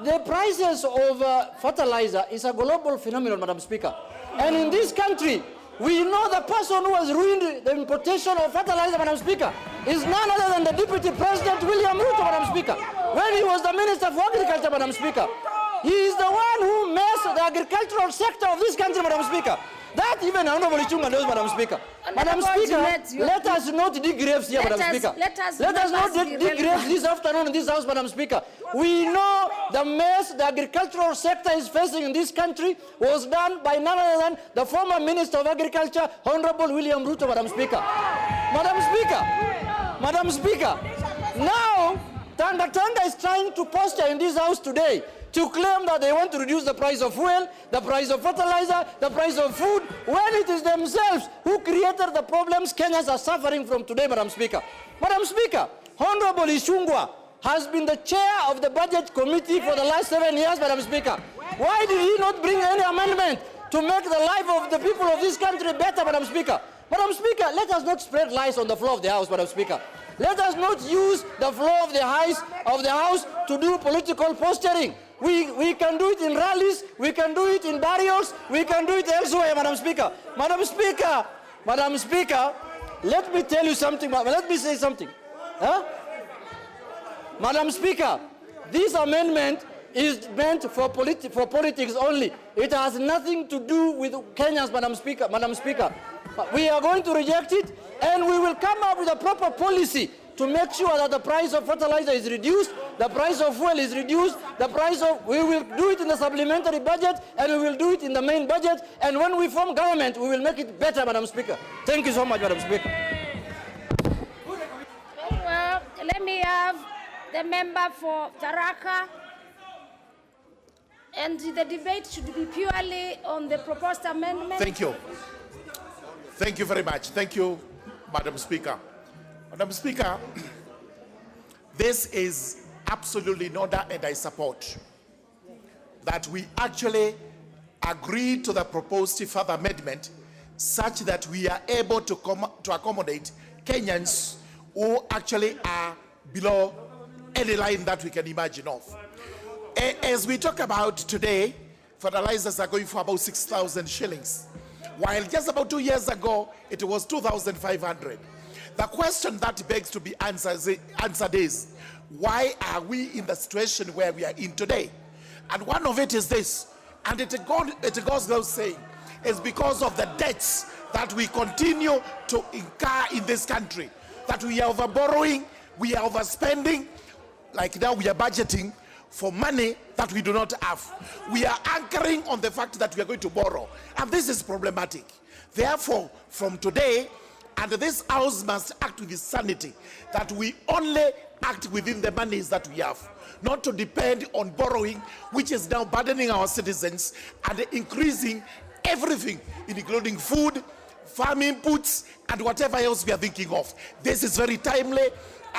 the prices of fertilizer is a global phenomenon, Madam Speaker. And in this country, we know the person who has ruined the importation of fertilizer, Madam Speaker, is none other than the Deputy President, William Ruto, Madam Speaker, when he was the Minister for Agriculture, Madam Speaker. He is the one who messed the agricultural sector of this country, Madam Speaker. That even Honorable Chungwa knows, Madam Speaker. Madam Speaker, let us not dig graves here, Madam Speaker. Let us not dig graves this afternoon in this House, Madam Speaker. We know the mess the agricultural sector is facing in this country was done by none other than the former Minister of Agriculture, Honorable William Ruto, Madam Speaker. Madam Speaker, now Tanga is trying to posture in this House today to claim that they want to reduce the price of fuel, the price of fertilizer, the price of food, when it is themselves who created the problems Kenyans are suffering from today, Madam Speaker. Madam Speaker, Honorable Ishungwa has been the chair of the budget committee for the last 7 years, Madam Speaker. Why did he not bring any amendment to make the life of the people of this country better, Madam Speaker? Madam Speaker, let us not spread lies on the floor of the House, Madam Speaker. Let us not use the floor of the House to do political posturing. We can do it in rallies, we can do it in burials, we can do it elsewhere, Madam Speaker. Madam Speaker, let me tell you something, let me say something. Huh? Madam Speaker, this amendment is meant for politics only. It has nothing to do with Kenyans, Madam Speaker. Madam Speaker, we are going to reject it, and we will come up with a proper policy to make sure that the price of fertilizer is reduced, the price of fuel is reduced, we will do it in the supplementary budget, and we will do it in the main budget, and when we form government, we will make it better, Madam Speaker. Thank you so much, Madam Speaker. Well, let me have the member for Tharaka. And the debate should be purely on the proposed amendment. Thank you. Thank you very much. Thank you, Madam Speaker. Madam Speaker, this is absolutely in order, and I support that we actually agree to the proposed further amendment such that we are able to accommodate Kenyans who actually are below any line that we can imagine of. As we talk about today, fertilizers are going for about 6,000 shillings, while just about 2 years ago, it was 2,500. The question that begs to be answered is, why are we in the situation where we are in today? And one of it is this, and it goes without saying, is because of the debts that we continue to incur in this country, that we are overborrowing, we are overspending, like now we are budgeting for money that we do not have. We are anchoring on the fact that we are going to borrow, and this is problematic. Therefore, from today, and this House must act with sanity, that we only act within the monies that we have, not to depend on borrowing, which is now burdening our citizens and increasing everything, including food, farm inputs, and whatever else we are thinking of. This is very timely,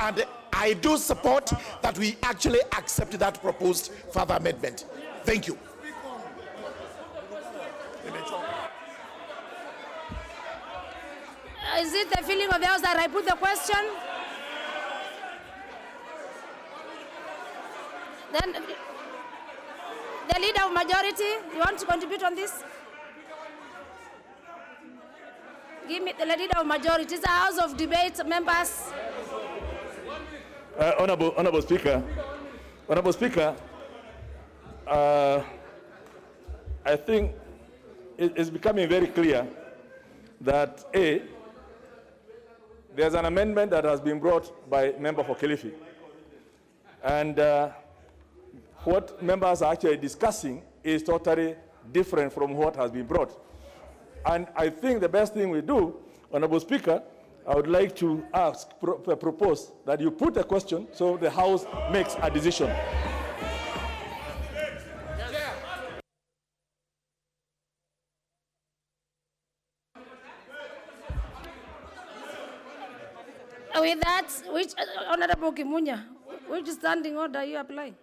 and I do support that we actually accept that proposed further amendment. Thank you. Is it the feeling of the House that I put the question? Then the leader of majority, you want to contribute on this? Give me the leader of majority. It's a house of debate, members. Honorable Speaker, I think it's becoming very clear that there's an amendment that has been brought by member for Kilifi, and what members are actually discussing is totally different from what has been brought. And I think the best thing we do, Honorable Speaker, I would like to propose that you put a question so the House makes a decision. With that, which Honorable Kimunya, which standing order are you applying?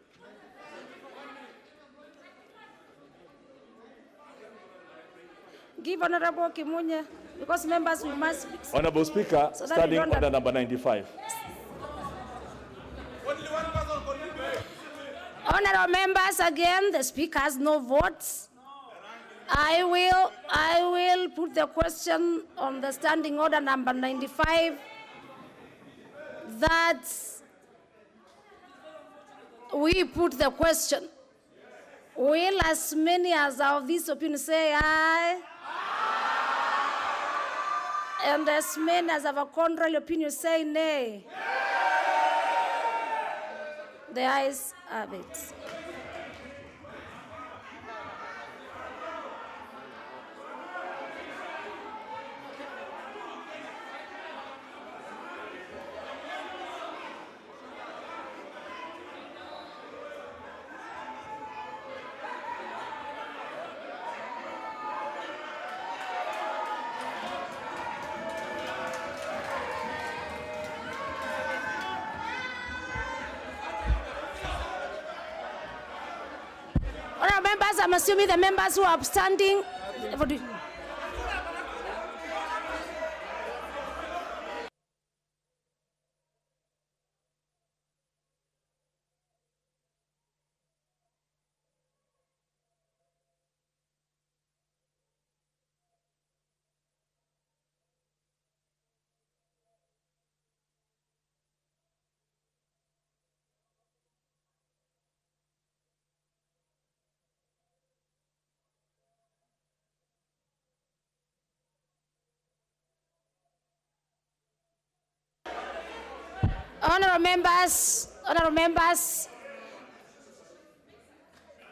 Give Honorable Kimunya, because members we must. Honorable Speaker, so standing order number 95. Honorable members, again, the Speaker has no votes. I will put the question on the standing order number 95 that we put the question. Will as many as are of this opinion say aye? And as many as have a contrary opinion say nay? The ayes have it. members, I'm assuming the members who are upstanding. Honorable members,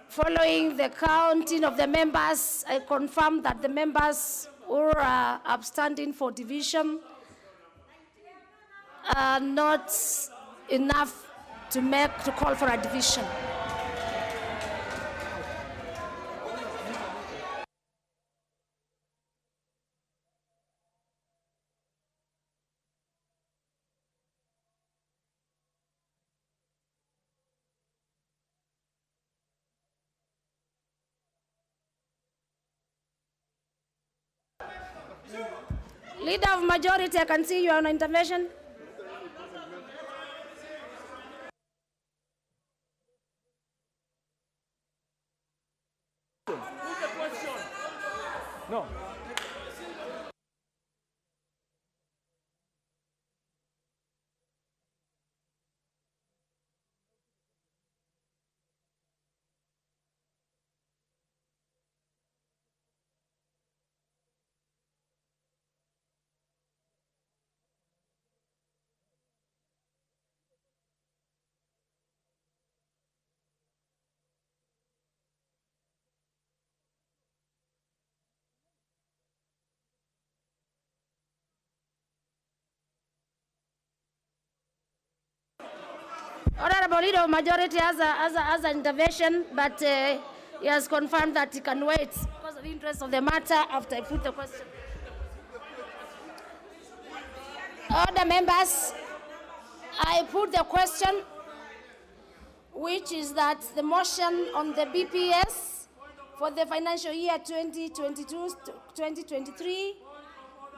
following the counting of the members, I confirm that the members who are upstanding for division are not enough to call for a division. Leader of majority, I can see you on intervention. No. Honorable Leader of Majority has an intervention, but he has confirmed that he can wait because of the interest of the matter after I put the question. Order, members, I put the question, which is that the motion on the BPS for the financial year 2022-2023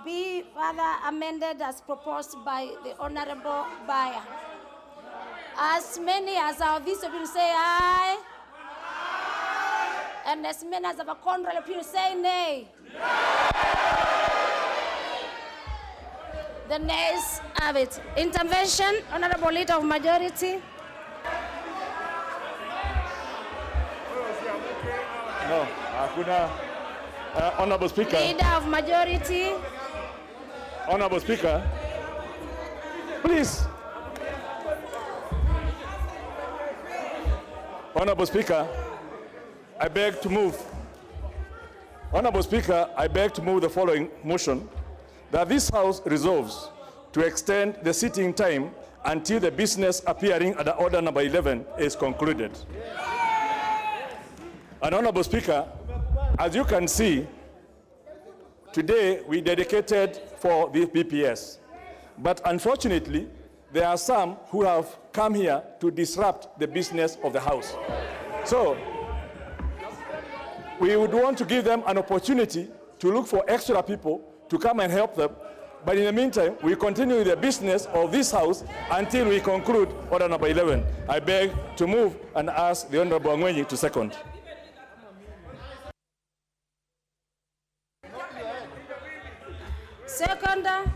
be further amended as proposed by the Honorable Buyer. As many as are this will say aye. And as many as have a contrary will say nay. The nays have it. Intervention, Honorable Leader of Majority. No, hakuna. Honorable Speaker. Leader of Majority. Honorable Speaker, please. Honorable Speaker, I beg to move. Honorable Speaker, I beg to move the following motion, that this House resolves to extend the sitting time until the business appearing under order number 11 is concluded. And Honorable Speaker, as you can see, today we dedicated for the BPS, but unfortunately, there are some who have come here to disrupt the business of the House. So, we would want to give them an opportunity to look for extra people to come and help them. But in the meantime, we continue the business of this House until we conclude order number 11. I beg to move and ask the Honorable Angwenyi to second. Seconder.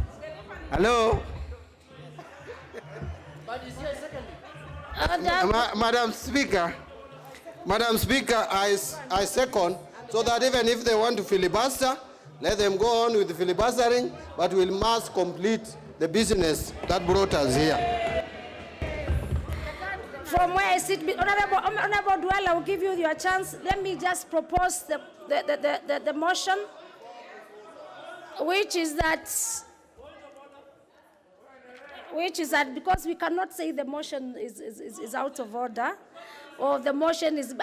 Hello. Madam Speaker, I second, so that even if they want to filibuster, let them go on with the filibustering, but we must complete the business that brought us here. From where I sit, Honorable Dwell, I will give you your chance. Let me just propose the motion, which is that because we cannot say the motion is out of order, or the motion is,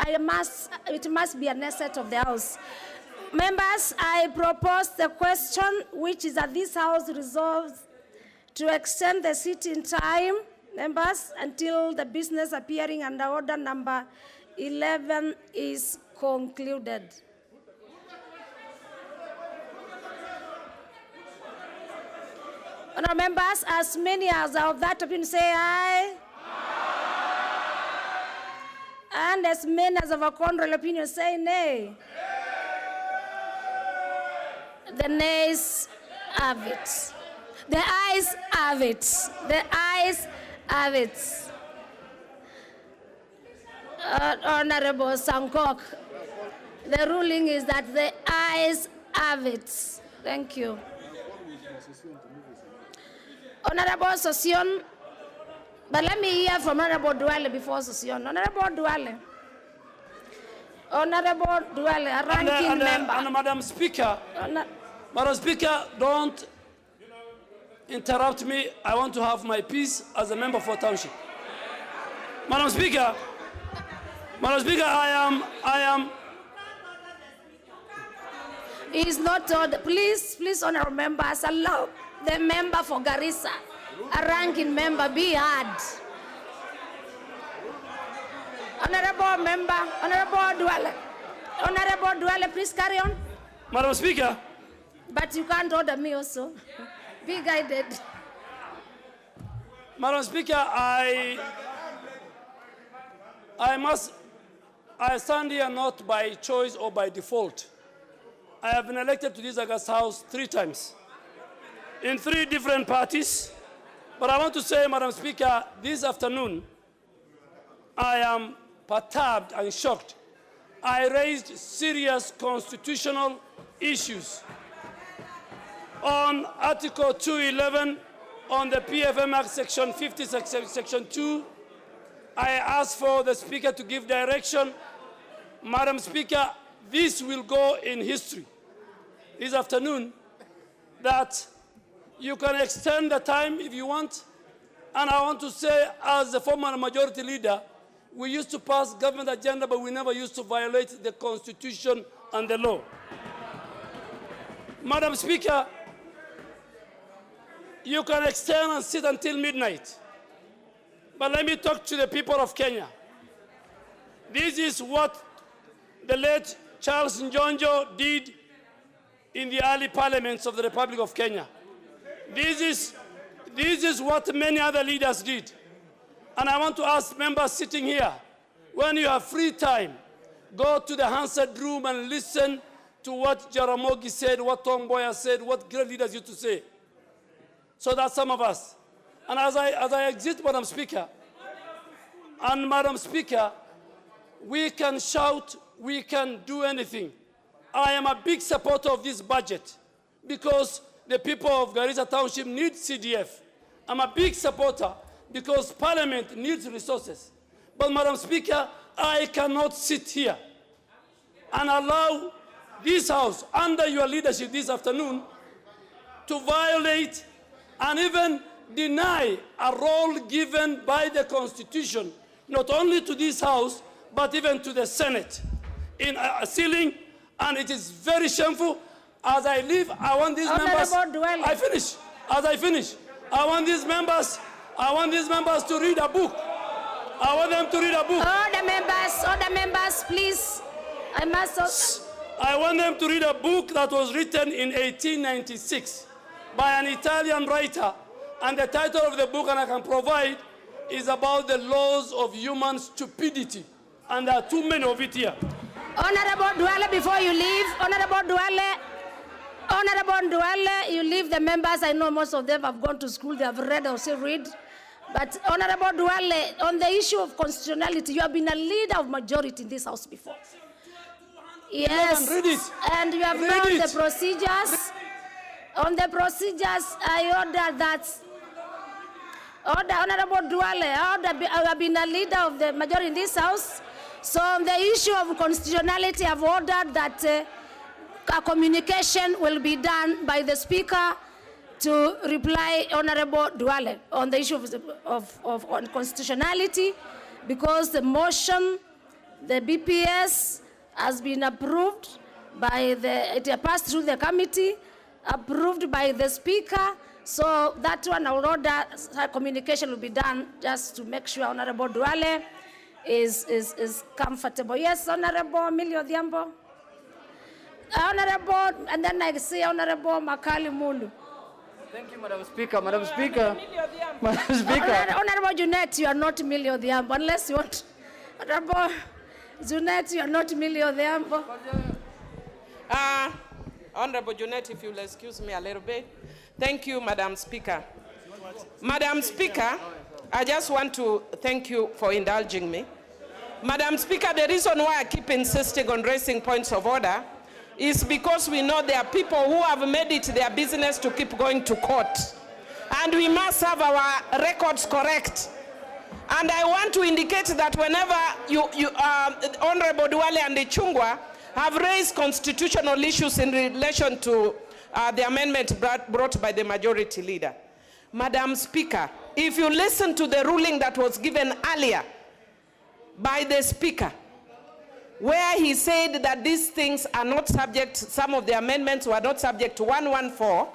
it must be an asset of the House. Members, I propose the question, which is that this House resolves to extend the sitting time, members, until the business appearing under order number 11 is concluded. Honourable members, as many as of that opinion say aye. And as many as of a contrary opinion say nay. The nays have it. The ayes have it. The ayes have it. Honorable Sankok, the ruling is that the ayes have it. Thank you. Honorable Sossion, but let me hear from Honorable Duale before Sossion. Honorable Duale. Honorable Duale, a ranking member. And Madam Speaker, Madam Speaker, don't interrupt me. I want to have my peace as a member for township. Madam Speaker, I am. He is not told. Please, honorable members, allow the member for Garissa, a ranking member, be heard. Honorable member, Honorable Duale, please carry on. Madam Speaker. But you can't order me also. Be guided. Madam Speaker, I stand here not by choice or by default. I have been elected to this August House 3 times in 3 different parties. But I want to say, Madam Speaker, this afternoon, I am perturbed and shocked. I raised serious constitutional issues on Article 211 on the PFM Act, Section 50, Section 2. I asked for the Speaker to give direction. Madam Speaker, this will go in history this afternoon, that you can extend the time if you want. And I want to say, as the former majority leader, we used to pass government agenda, but we never used to violate the Constitution and the law. Madam Speaker, you can extend and sit until midnight. But let me talk to the people of Kenya. This is what the late Charles Njonjo did in the early parliaments of the Republic of Kenya. This is what many other leaders did. And I want to ask members sitting here, when you have free time, go to the Hansard room and listen to what Jaramogi said, what Tom Mboya said, what great leaders used to say. So that's some of us. And as I exit, Madam Speaker, and Madam Speaker, we can shout, we can do anything. I am a big supporter of this budget because the people of Garissa Township need CDF. I'm a big supporter because Parliament needs resources. But Madam Speaker, I cannot sit here and allow this House, under your leadership this afternoon, to violate and even deny a role given by the Constitution, not only to this House, but even to the Senate in a ceiling, and it is very shameful. As I leave, I want these members, I finish. As I finish, I want these members to read a book. I want them to read a book. All the members, please. I want them to read a book that was written in 1896 by an Italian writer. And the title of the book, and I can provide, is about the laws of human stupidity. And there are too many of it here. Honorable Duale, before you leave, Honorable Duale, you leave the members. I know most of them have gone to school, they have read or still read. But Honorable Duale, on the issue of constitutionality, you have been a leader of majority in this House before. Yes, and you have known the procedures. On the procedures, I order that. Honorable Duale, I have been a leader of the majority in this House. So on the issue of constitutionality, I've ordered that a communication will be done by the Speaker to reply Honorable Duale on the issue of constitutionality, because the motion, the BPS, has been approved by it passed through the committee, approved by the Speaker. So that one, I will order communication will be done just to make sure Honorable Duale is comfortable. Yes, Honorable Emilio Odhiambo. Honorable, and then I see Honorable Makali Mulu. Thank you, Madam Speaker. Madam Speaker. Madam Speaker. Honorable Junet, you are not Emilio Odhiambo, unless you want. Honorable Junet, you are not Emilio Odhiambo. Honorable Junet, if you'll excuse me a little bit. Thank you, Madam Speaker. Madam Speaker, I just want to thank you for indulging me. Madam Speaker, the reason why I keep insisting on raising points of order is because we know there are people who have made it their business to keep going to court. And we must have our records correct. And I want to indicate that whenever Honorable Duale and Ichung'wah have raised constitutional issues in relation to the amendment brought by the majority leader. Madam Speaker, if you listen to the ruling that was given earlier by the Speaker, where he said that these things are not subject, some of the amendments were not subject to 114,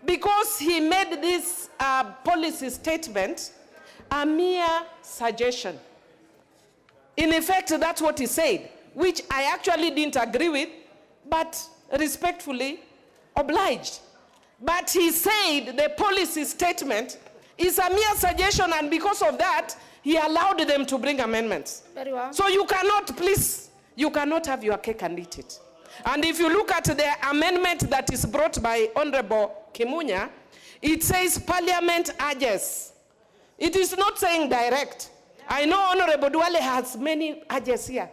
because he made this policy statement a mere suggestion. In effect, that's what he said, which I actually didn't agree with, but respectfully obliged. But he said the policy statement is a mere suggestion, and because of that, he allowed them to bring amendments. Very well. So you cannot, please, you cannot have your cake and eat it. And if you look at the amendment that is brought by Honorable Kimunya, it says Parliament urges. It is not saying direct. I know Honorable Duale has many urges here.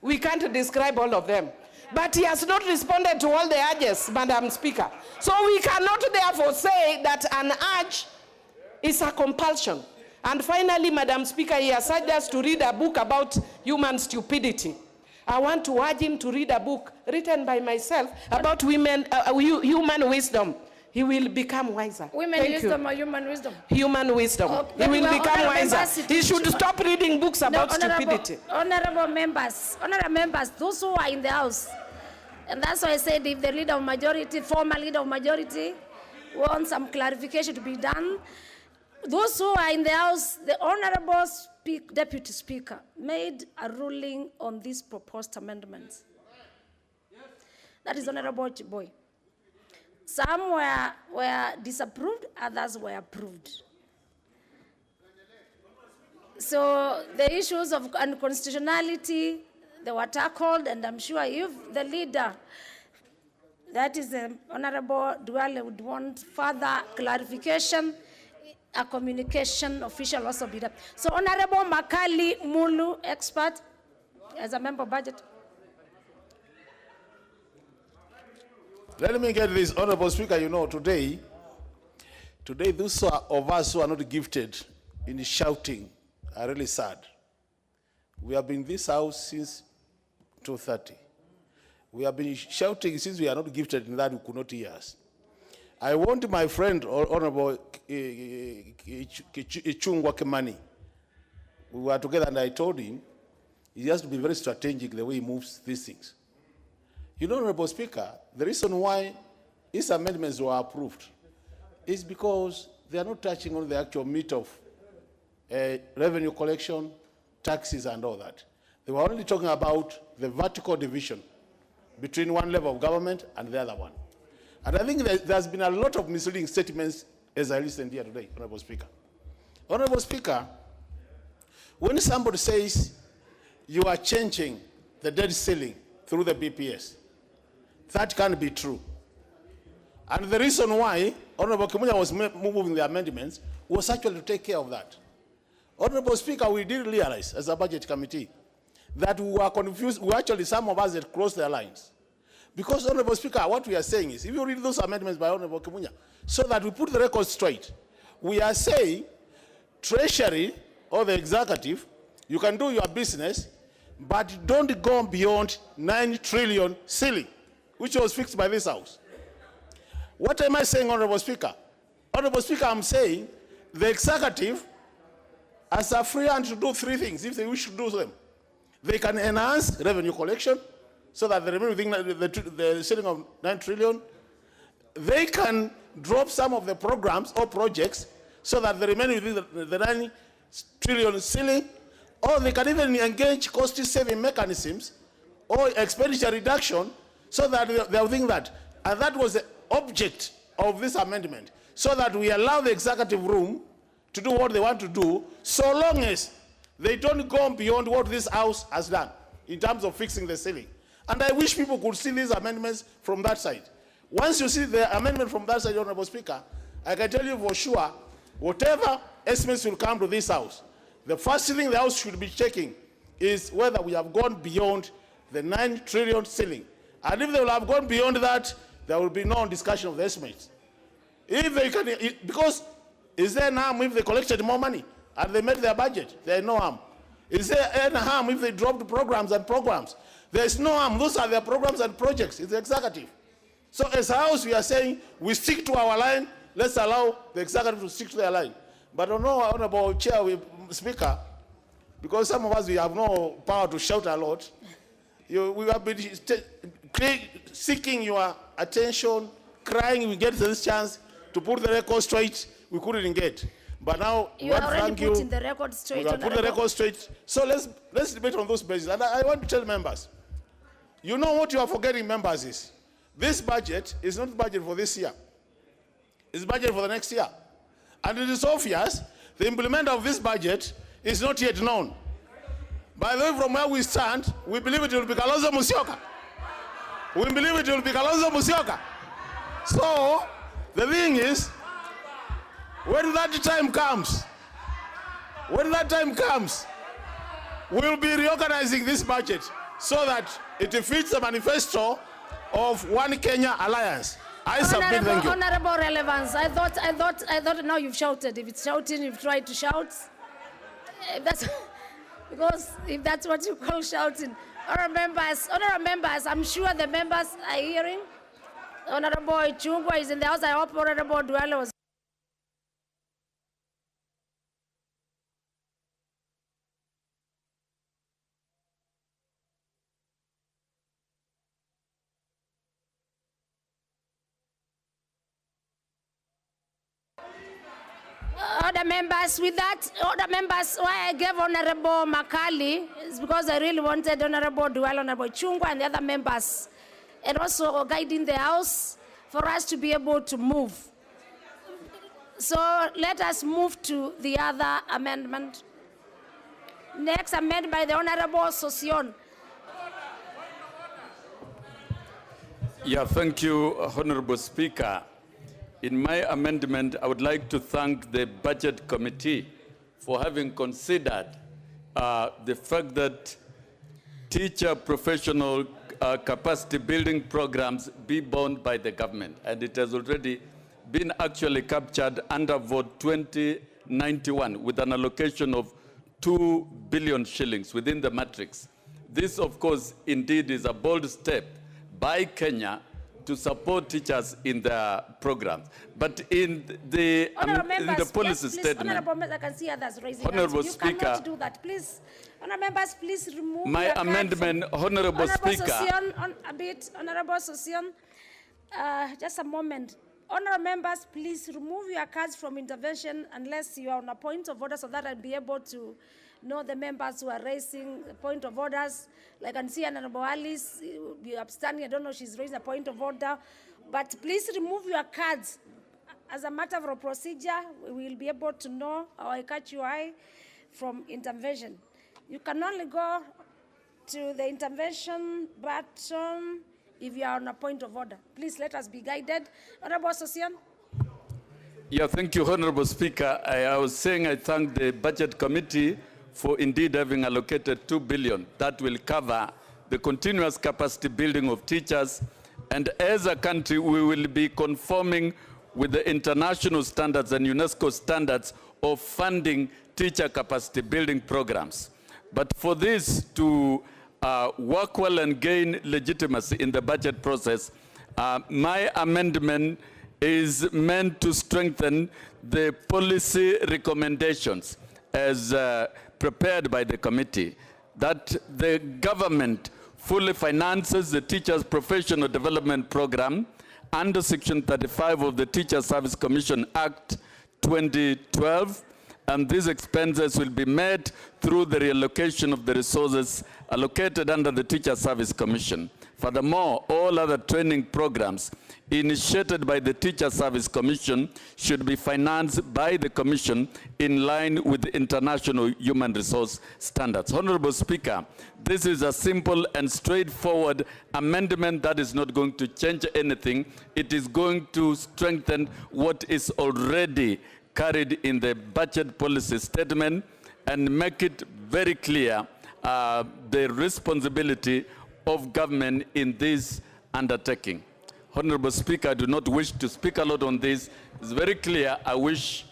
We can't describe all of them. But he has not responded to all the urges, Madam Speaker. So we cannot therefore say that an urge is a compulsion. And finally, Madam Speaker, he has urged us to read a book about human stupidity. I want to urge him to read a book written by myself about human wisdom. He will become wiser. Women wisdom or human wisdom? Human wisdom. Oh, he will well, become wiser. He should stop reading books about stupidity. Honorable members, those who are in the House, and that's why I said if the leader of majority, former leader of majority, wants some clarification to be done, those who are in the House, the Honorable Deputy Speaker made a ruling on these proposed amendments. That is Honorable Chiboy. Some were disapproved, others were approved. So the issues of unconstitutionality, they were tackled, and I'm sure if the leader, that is the Honorable Duale, would want further clarification, a communication official also be done. So Honorable Makali Mulu, expert, as a member of budget. Let me get this, Honorable Speaker. You know, today those of us who are not gifted in shouting are really sad. We have been in this house since 2:30. We have been shouting since we are not gifted in that we could not hear us. I want my friend, Honorable Ichung'wah Kimani. We were together and I told him he has to be very strategic the way he moves these things. You know, Honorable Speaker, the reason why his amendments were approved is because they are not touching on the actual meat of revenue collection, taxes, and all that. They were only talking about the vertical division between one level of government and the other one. And I think there's been a lot of misleading statements as I listened here today, Honorable Speaker. Honorable Speaker, when somebody says you are changing the debt ceiling through the BPS, that can't be true. And the reason why Honorable Kimunya was moving the amendments was actually to take care of that. Honorable Speaker, we did realize as a budget committee that we were confused. Actually, some of us had crossed their lines. Because, Honorable Speaker, what we are saying is, if you read those amendments by Honorable Kimunya, so that we put the record straight, we are saying Treasury or the executive, you can do your business, but don't go beyond 9 trillion ceiling, which was fixed by this House. What am I saying, Honorable Speaker? Honorable Speaker, I'm saying the executive has a free hand to do 3 things if they wish to do them. They can enhance revenue collection so that the remaining the ceiling of 9 trillion, they can drop some of the programs or projects so that the remaining within the 9 trillion ceiling, Or they can even engage cost-saving mechanisms or expenditure reduction so that they'll think that. And that was the object of this amendment, so that we allow the executive room to do what they want to do, so long as they don't go beyond what this House has done in terms of fixing the ceiling. And I wish people could see these amendments from that side. Once you see the amendment from that side, Honorable Speaker, I can tell you for sure, whatever estimates will come to this House, the first thing the House should be checking is whether we have gone beyond the 9 trillion ceiling. And if they will have gone beyond that, there will be no discussion of the estimates. If they can, because is there any harm if they collected more money and they met their budget? There is no harm. Is there any harm if they dropped programs and programs? There is no harm. Those are their programs and projects. It's the executive. So as a House, we are saying we stick to our line. Let's allow the executive to stick to their line. But I don't know, Honorable Chair, Speaker, because some of us, we have no power to shout a lot. We have been seeking your attention, crying, we get this chance to put the record straight, we couldn't get. But now, you are already putting the record straight. We have put the record straight. So let's debate on those bases. And I want to tell members, you know what you are forgetting, members, is this budget is not budget for this year. It's budget for the next year. And it is obvious the implement of this budget is not yet known. By the way, from where we stand, we believe it will be Kalonzo Musyoka. We believe it will be Kalonzo Musyoka. So, the thing is, when that time comes, we'll be reorganizing this budget so that it fits the manifesto of One Kenya Alliance. I submit, thank you. Honorable relevance. I thought now you've shouted. If it's shouting, you've tried to shout. Because if that's what you call shouting. Honorable members, I'm sure the members are hearing. Honorable Chungwa is in the House. I hope Honorable Duale was. Other members, with that, other members, why I gave Honorable Makali is because I really wanted Honorable Duale, Honorable Chungwa, and the other members, and also guiding the House for us to be able to move. So let us move to the other amendment. Next amendment by the Honorable Sosion. Yeah, thank you, Honorable Speaker. In my amendment, I would like to thank the Budget Committee for having considered the fact that teacher professional capacity building programs be borne by the government. And it has already been actually captured under Vote 2091 with an allocation of 2 billion shillings within the matrix. This, of course, indeed is a bold step by Kenya to support teachers in their programs. But in the policy statement, Honorable members, I can see others raising Honorable hands. Speaker, You cannot do that, please. Honorable members, please remove my your amendment, Honorable Speaker. Honorable Sosion, just a moment. Honorable members, please remove your cards from intervention unless you are on a point of order so that I'll be able to know the members who are raising a point of orders. Like I can see Honorable Alice, you're abstaining. I don't know if she's raising a point of order. But please remove your cards. As a matter of procedure, we will be able to know, or I catch your eye, from intervention. You can only go to the intervention button if you are on a point of order. Please let us be guided. Honorable Sosion. Yeah, thank you, Honorable Speaker. I was saying I thank the Budget Committee for indeed having allocated 2 billion. That will cover the continuous capacity building of teachers. And as a country, we will be conforming with the international standards and UNESCO standards of funding teacher capacity building programs. But for this to work well and gain legitimacy in the budget process, my amendment is meant to strengthen the policy recommendations as prepared by the committee, that the government fully finances the Teachers Professional Development Program under Section 35 of the Teacher Service Commission Act 2012, and these expenses will be met through the reallocation of the resources allocated under the Teacher Service Commission. Furthermore, all other training programs initiated by the Teacher Service Commission should be financed by the Commission in line with the international human resource standards. Honorable Speaker, this is a simple and straightforward amendment that is not going to change anything. It is going to strengthen what is already carried in the budget policy statement and make it very clear the responsibility of government in this undertaking. Honorable Speaker, I do not wish to speak a lot on this. It's very clear. I wish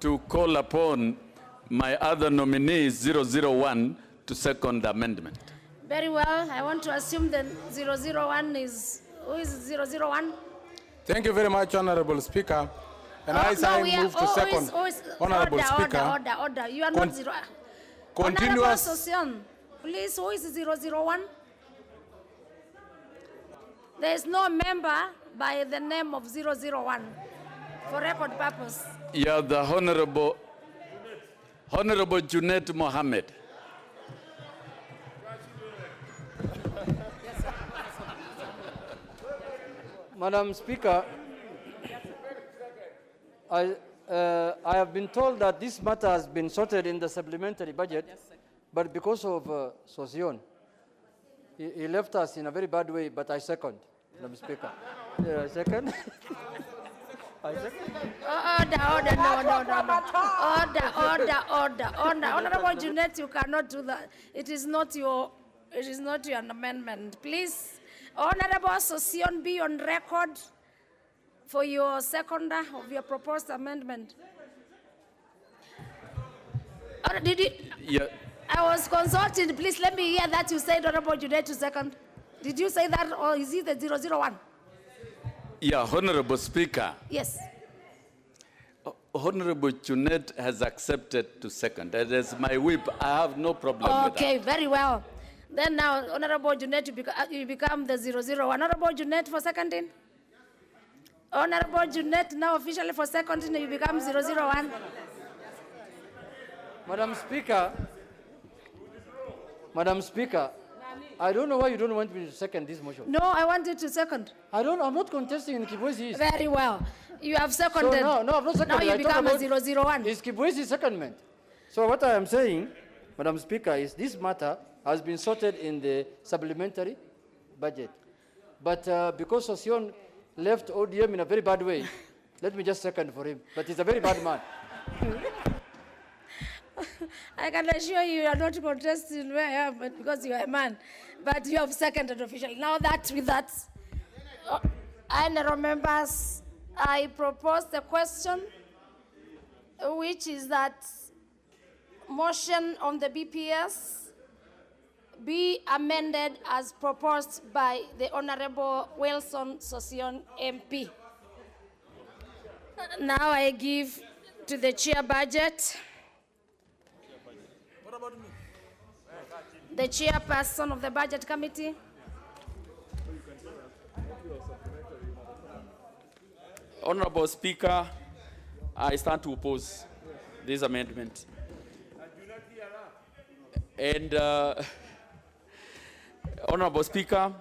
to call upon my other nominee, 001, to second the amendment. Very well. I want to assume that 001 is, who is 001? Thank you very much, Honorable Speaker. And I move to second. Honorable Speaker. Order. You are not zero. Honorable Association, please, who is 001? There is no member by the name of 001 for record purpose. Yeah, the Honorable Junet Mohammed. Madam Speaker, I have been told that this matter has been sorted in the supplementary budget, but because of Sosion, he left us in a very bad way, but I second, Madam Speaker. I second. I second. Order. Honorable Junet, you cannot do that. It is not your amendment. Please, Honorable Sosion, be on record for your seconder of your proposed amendment. Did you? Yeah. I was consulted. Please let me hear that you said Honorable Junet to second. Did you say that, or is it the 001? Yeah, Honorable Speaker. Yes. Honorable Junet has accepted to second. That is my whip. I have no problem with that. Okay, very well. Then now, Honorable Junet, you become the 001. Honorable Junet for seconding. Honorable Junet, now officially for seconding, you become 001. Madam Speaker, I don't know why you don't want me to second this motion. No, I want you to second. I'm not contesting in Kibwezi. Very well. You have seconded. So no, I've not seconded. Now you become a 001. It's Kibwezi secondment. So what I am saying, Madam Speaker, is this matter has been sorted in the supplementary budget. But because Sosion left ODM in a very bad way, let me just second for him. But he's a very bad man. I can assure you are not contesting where I am because you are a man. But you have seconded officially. Now that with that, honorable members, I propose the question, which is that motion on the BPS be amended as proposed by the Honorable Wilson Sosion MP. Now I give to the chair budget. The chairperson of the budget committee. Honorable Speaker, I stand to oppose this amendment. And Honorable Speaker,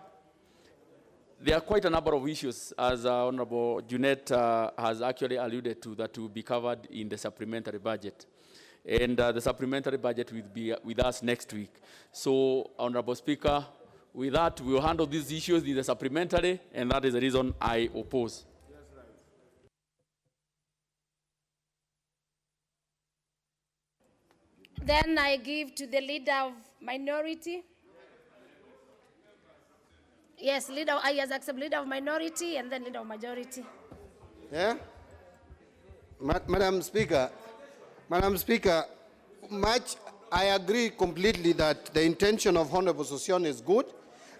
there are quite a number of issues, as Honorable Junet has actually alluded to, that will be covered in the supplementary budget. And the supplementary budget will be with us next week. So, Honorable Speaker, with that, we will handle these issues in the supplementary, and that is the reason I oppose. Then I give to the leader of minority. Yes, I accept leader of minority and then leader of majority. Yeah? Madam Speaker, I agree completely that the intention of Honorable Sosion is good,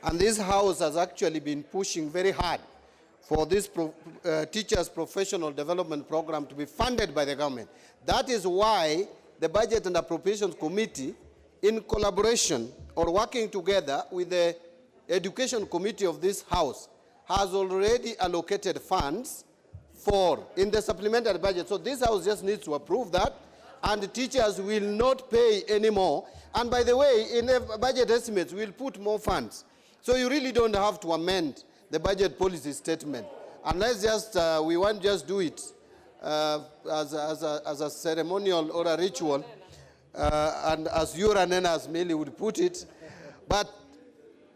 and this House has actually been pushing very hard for this Teachers Professional Development Program to be funded by the government. That is why the Budget and Appropriations Committee, in collaboration or working together with the Education Committee of this House, has already allocated funds in the supplementary budget. So this House just needs to approve that, and teachers will not pay anymore. And by the way, in the budget estimates, we'll put more funds. So you really don't have to amend the budget policy statement. And let's just, we won't just do it as a ceremonial or a ritual, and as Yuran and as Mili would put it. But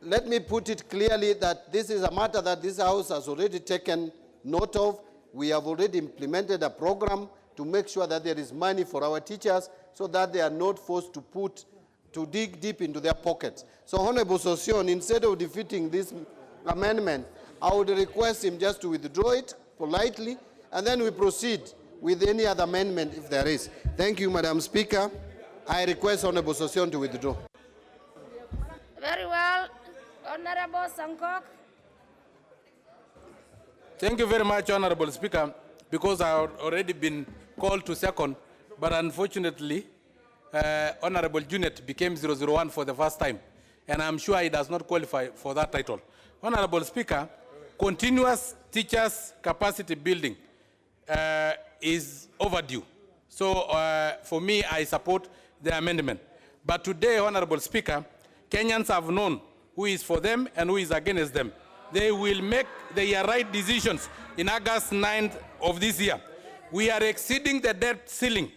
let me put it clearly that this is a matter that this House has already taken note of. We have already implemented a program to make sure that there is money for our teachers so that they are not forced to dig deep into their pockets. So Honorable Sossion, instead of defeating this amendment, I would request him just to withdraw it politely, and then we proceed with any other amendment if there is. Thank you, Madam Speaker. I request Honorable Sossion to withdraw. Very well. Honorable Sankok. Thank you very much, Honorable Speaker, because I have already been called to second, but unfortunately, Honorable Junet became 001 for the first time, and I'm sure he does not qualify for that title. Honorable Speaker, continuous teachers' capacity building is overdue. So for me, I support the amendment. But today, Honorable Speaker, Kenyans have known who is for them and who is against them. They will make their right decisions in August 9th of this year. We are exceeding the debt ceiling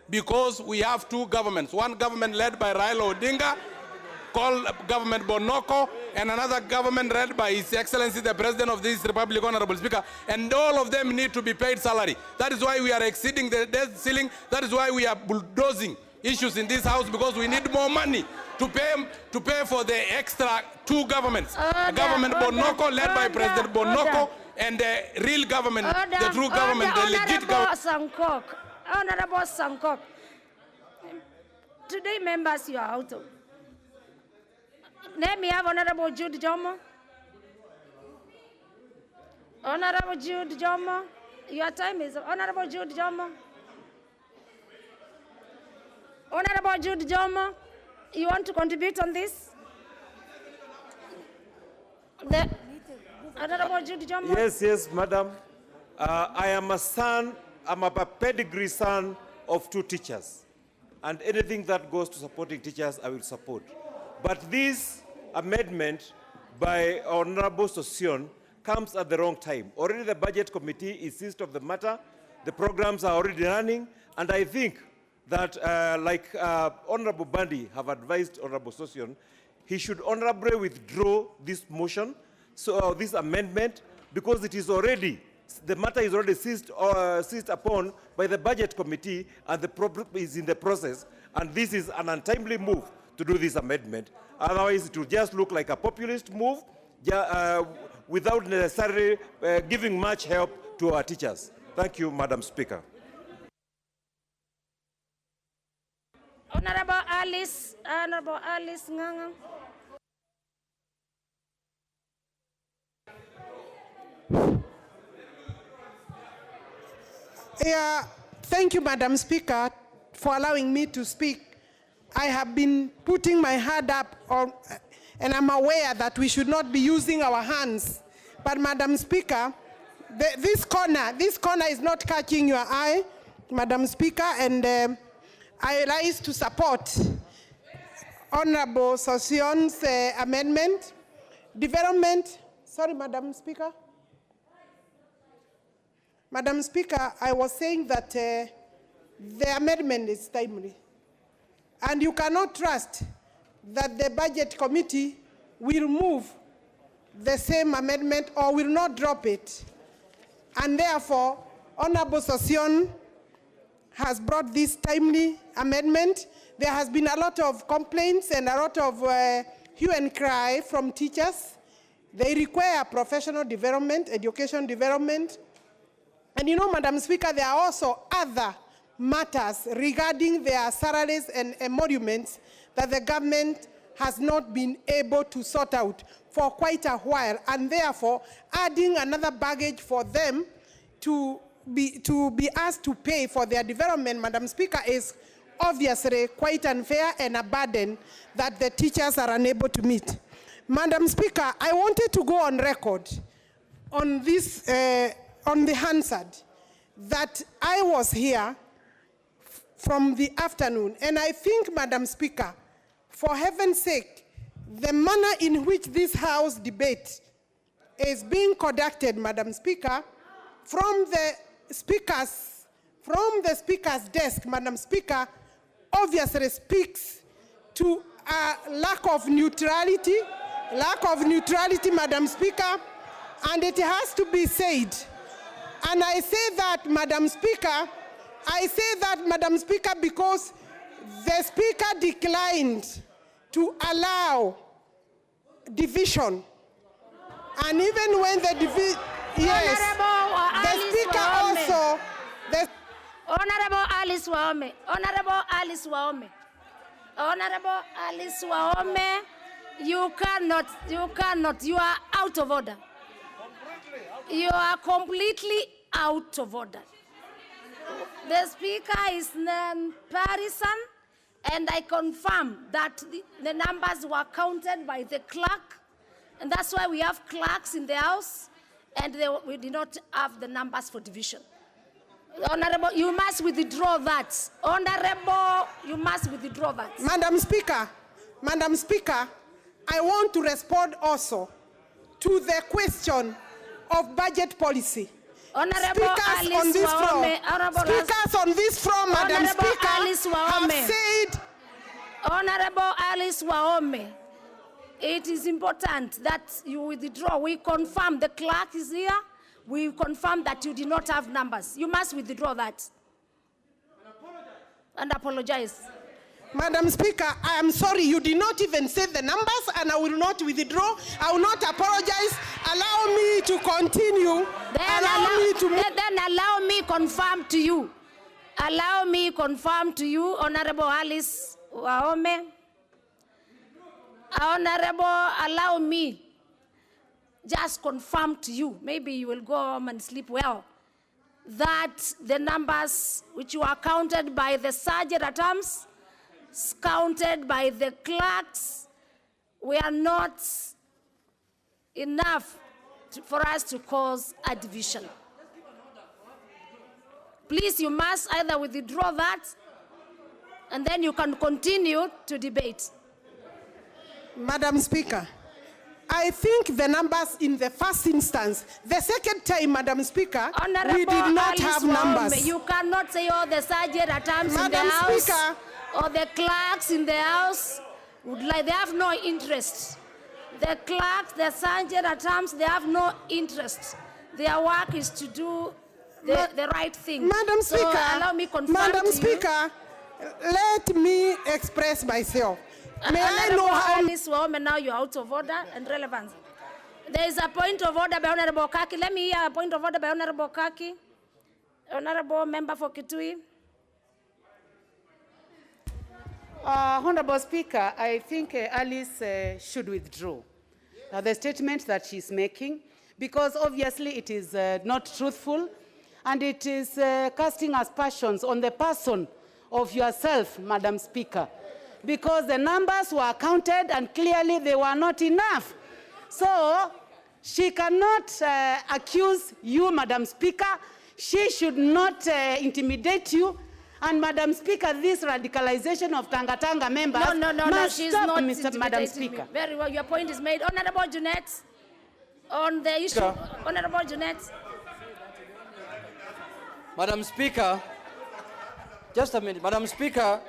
because we have two governments. One government led by Raila Odinga, called Government Bonoko, and another government led by His Excellency the President of this Republic, Honorable Speaker, and all of them need to be paid salary. That is why we are exceeding the debt ceiling. That is why we are bulldozing issues in this House, because we need more money to pay for the extra two governments. Government Bonoko led by President Bonoko, and the real government, the true government, the legit government. Honorable Sankok, today members, you are out of. Let me have Honorable Jude Jomo. Honorable Jude Jomo, your time is Honorable Jude Jomo. Honorable Jude Jomo, you want to contribute on this? Honorable Jude Jomo. Yes, Madam. I am a son, I'm a pedigree son of two teachers. And anything that goes to supporting teachers, I will support. But this amendment by Honorable Sossion comes at the wrong time. Already the Budget Committee is seized of the matter. The programs are already running. And I think that, Honorable Bandi have advised Honorable Sossion, he should honorably withdraw this motion, so this amendment, because it is already, the matter is already seized upon by the Budget Committee, and the problem is in the process, and this is an untimely move to do this amendment. Otherwise, it will just look like a populist move without necessarily giving much help to our teachers. Thank you, Madam Speaker. Honorable Alice Nganga. Yeah, thank you, Madam Speaker, for allowing me to speak. I have been putting my hand up on, and I'm aware that we should not be using our hands. But Madam Speaker, this corner is not catching your eye, Madam Speaker, and I rise to support Honorable Sosion's amendment. Development, sorry, Madam Speaker. Madam Speaker, I was saying that the amendment is timely. And you cannot trust that the Budget Committee will move the same amendment or will not drop it. And therefore, Honorable Sossion has brought this timely amendment. There has been a lot of complaints and a lot of hue and cry from teachers. They require professional development, education development. And you know, Madam Speaker, there are also other matters regarding their salaries and emoluments that the government has not been able to sort out for quite a while, and therefore adding another baggage for them to be asked to pay for their development, Madam Speaker, is obviously quite unfair and a burden that the teachers are unable to meet. Madam Speaker, I wanted to go on record on this, on the Hansard, that I was here from the afternoon. And I think, Madam Speaker, for heaven's sake, the manner in which this House debate is being conducted, Madam Speaker, from the speaker's desk, Madam Speaker, obviously speaks to a lack of neutrality, Madam Speaker, and it has to be said. And I say that, Madam Speaker, because the Speaker declined to allow division. And even when the division, yes, the Speaker also, Honorable Alice Wahome, Honorable Alice Wahome, Honorable Alice Wahome, you cannot, you are out of order. You are completely out of order. The Speaker is non-partisan, and I confirm that the numbers were counted by the clerk, and that's why we have clerks in the House, and we did not have the numbers for division. Honorable, you must withdraw that. Honorable, you must withdraw that. Madam Speaker, I want to respond also to the question of budget policy. Honorable Speakers on this floor, Madam Speaker, have said. Honorable Alice Wahome, it is important that you withdraw. We confirm, the clerk is here. We confirm that you did not have numbers. You must withdraw that. And apologize. Madam Speaker, I am sorry, you did not even say the numbers, and I will not withdraw. I will not apologize. Allow me to continue. Then allow me confirm to you. Allow me confirm to you, Honorable Alice Wahome. Honorable, allow me just confirm to you, maybe you will go home and sleep well, that the numbers which were counted by the sergeant at arms, counted by the clerks, were not enough for us to cause a division. Please, you must either withdraw that, and then you can continue to debate. Madam Speaker, I think the numbers in the first instance, the second time, Madam Speaker, Honorable we did not Alice have Wahome, numbers. you cannot say all the sergeant at arms in the House, Speaker, or the clerks in the House, they have no interest. The clerks, the sergeant at arms, they have no interest. Their work is to do the right thing. Madam Speaker, allow me confirm Madam to Speaker, let me express myself. May I know how... Alice Wahome, now you're out of order and relevance. There is a point of order by Honorable Kaki. Let me hear a point of order by Honorable Kaki. Honorable Member for Kitui. Honorable Speaker, I think Alice should withdraw the statement that she's making, because obviously it is not truthful, and it is casting aspersions on the person of yourself, Madam Speaker, because the numbers were counted and clearly they were not enough. So she cannot accuse you, Madam Speaker. She should not intimidate you. And Madam Speaker, this radicalization of Tanga members must she's stop, not Madam Speaker. Me. Very well, your point is made. Honorable Jeanette, on the issue. Honorable Jeanette. Madam Speaker, just a minute. Madam Speaker,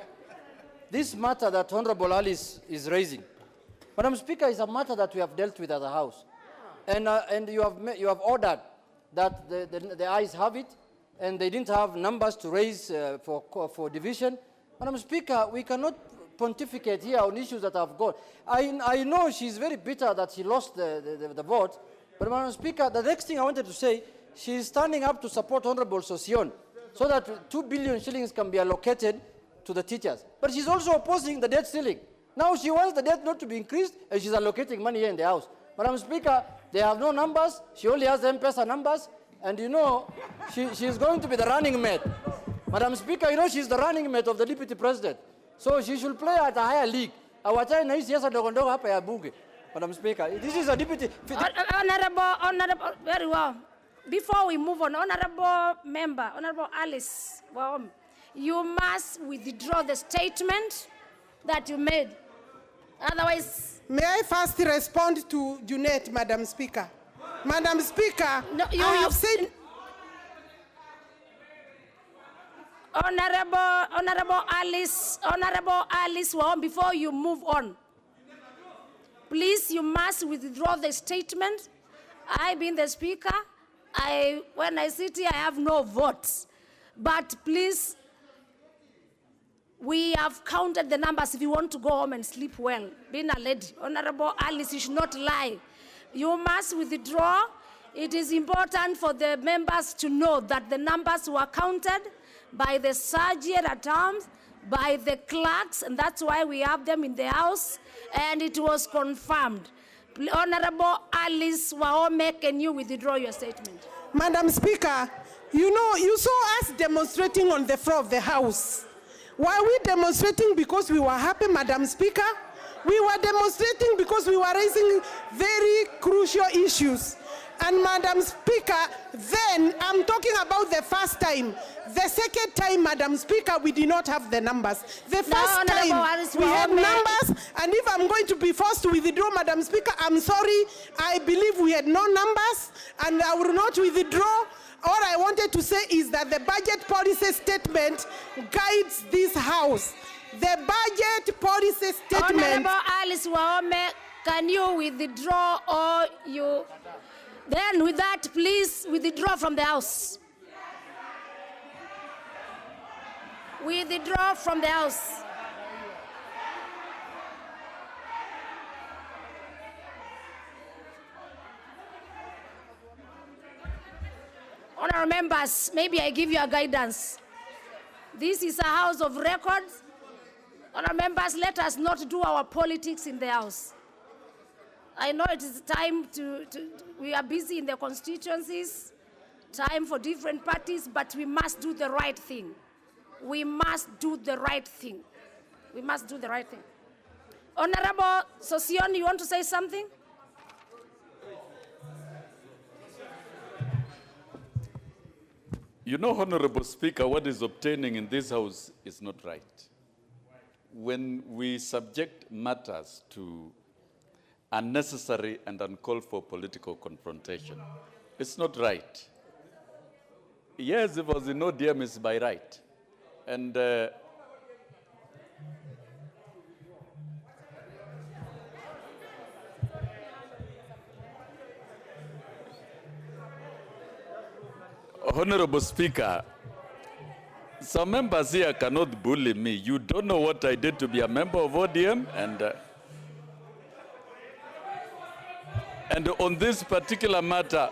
this matter that Honorable Alice is raising, Madam Speaker, is a matter that we have dealt with as a House. And you have ordered that the ayes have it, and they didn't have numbers to raise for division. Madam Speaker, we cannot pontificate here on issues that have gone. I know she's very bitter that she lost the vote, but Madam Speaker, the next thing I wanted to say, she's standing up to support Honorable Sosion so that 2 billion shillings can be allocated to the teachers. But she's also opposing the debt ceiling. Now she wants the debt not to be increased, and she's allocating money here in the House. Madam Speaker, they have no numbers. She only has the M-Pesa numbers. And you know, she's going to be the running mate. Madam Speaker, you know she's the running mate of the Deputy President. So she should play at a higher league. Madam Speaker, this is a deputy... Honorable, very well. Before we move on, Honorable Member, Honorable Alice Wahome, you must withdraw the statement that you made. Otherwise... May I first respond to Junet, Madam Speaker? Madam Speaker, no, I have said... Honorable Alice Wahome, before you move on, please, you must withdraw the statement. I, being the speaker, when I sit here, I have no votes. But please, we have counted the numbers. If you want to go home and sleep well, being a lady, Honorable Alice, you should not lie. You must withdraw. It is important for the members to know that the numbers were counted by the surgeon at arms, by the clerks, and that's why we have them in the House, and it was confirmed. Honorable Alice Wahome, can you withdraw your statement? Madam Speaker, you know, you saw us demonstrating on the floor of the House. Were we demonstrating because we were happy, Madam Speaker? We were demonstrating because we were raising very crucial issues. And Madam Speaker, then, I'm talking about the first time. The second time, Madam Speaker, we did not have the numbers. The first time, we had numbers, and if I'm going to be forced to withdraw, Madam Speaker, I'm sorry. I believe we had no numbers, and I will not withdraw. All I wanted to say is that the budget policy statement guides this House. The budget policy statement... Honorable Alice Wahome, can you withdraw or you... Then with that, please withdraw from the House. Withdraw from the House. Honorable members, maybe I give you a guidance. This is a House of records. Honorable members, let us not do our politics in the House. I know it is time we are busy in the constituencies, time for different parties, but we must do the right thing. We must do the right thing. We must do the right thing. Honorable Sosion, you want to say something? You know, Honorable Speaker, what is obtaining in this House is not right. When we subject matters to unnecessary and uncalled for political confrontation, it's not right. Yes, if it was in ODM, it's by right. And Honorable Speaker, some members here cannot bully me. You don't know what I did to be a member of ODM, and on this particular matter,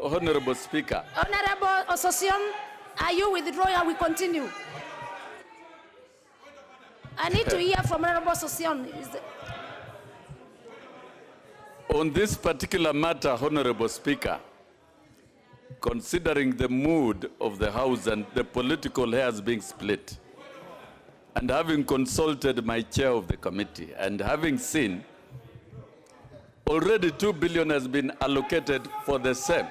Honorable Speaker. Honorable Ososion, are you withdrawing or we continue? I need to hear from Honorable Ososion. On this particular matter, Honorable Speaker, considering the mood of the House and the political hairs being split, and having consulted my chair of the committee, and having seen already 2 billion has been allocated for the same.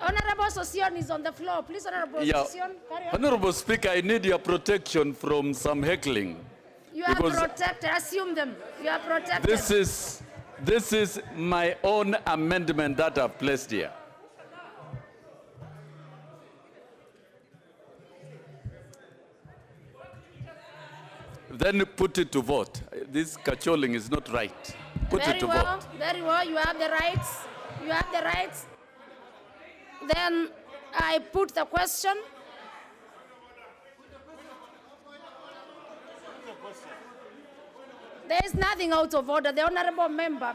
Honorable Sosion is on the floor. Please, Honorable Sosion, carry on. Honorable Speaker, I need your protection from some heckling. You are protected. Assume them. You are protected. This is my own amendment that I've placed here. Then put it to vote. This cacholing is not right. Put it to vote. Very well. You have the rights. You have the rights. Then I put the question. There is nothing out of order. The honorable member.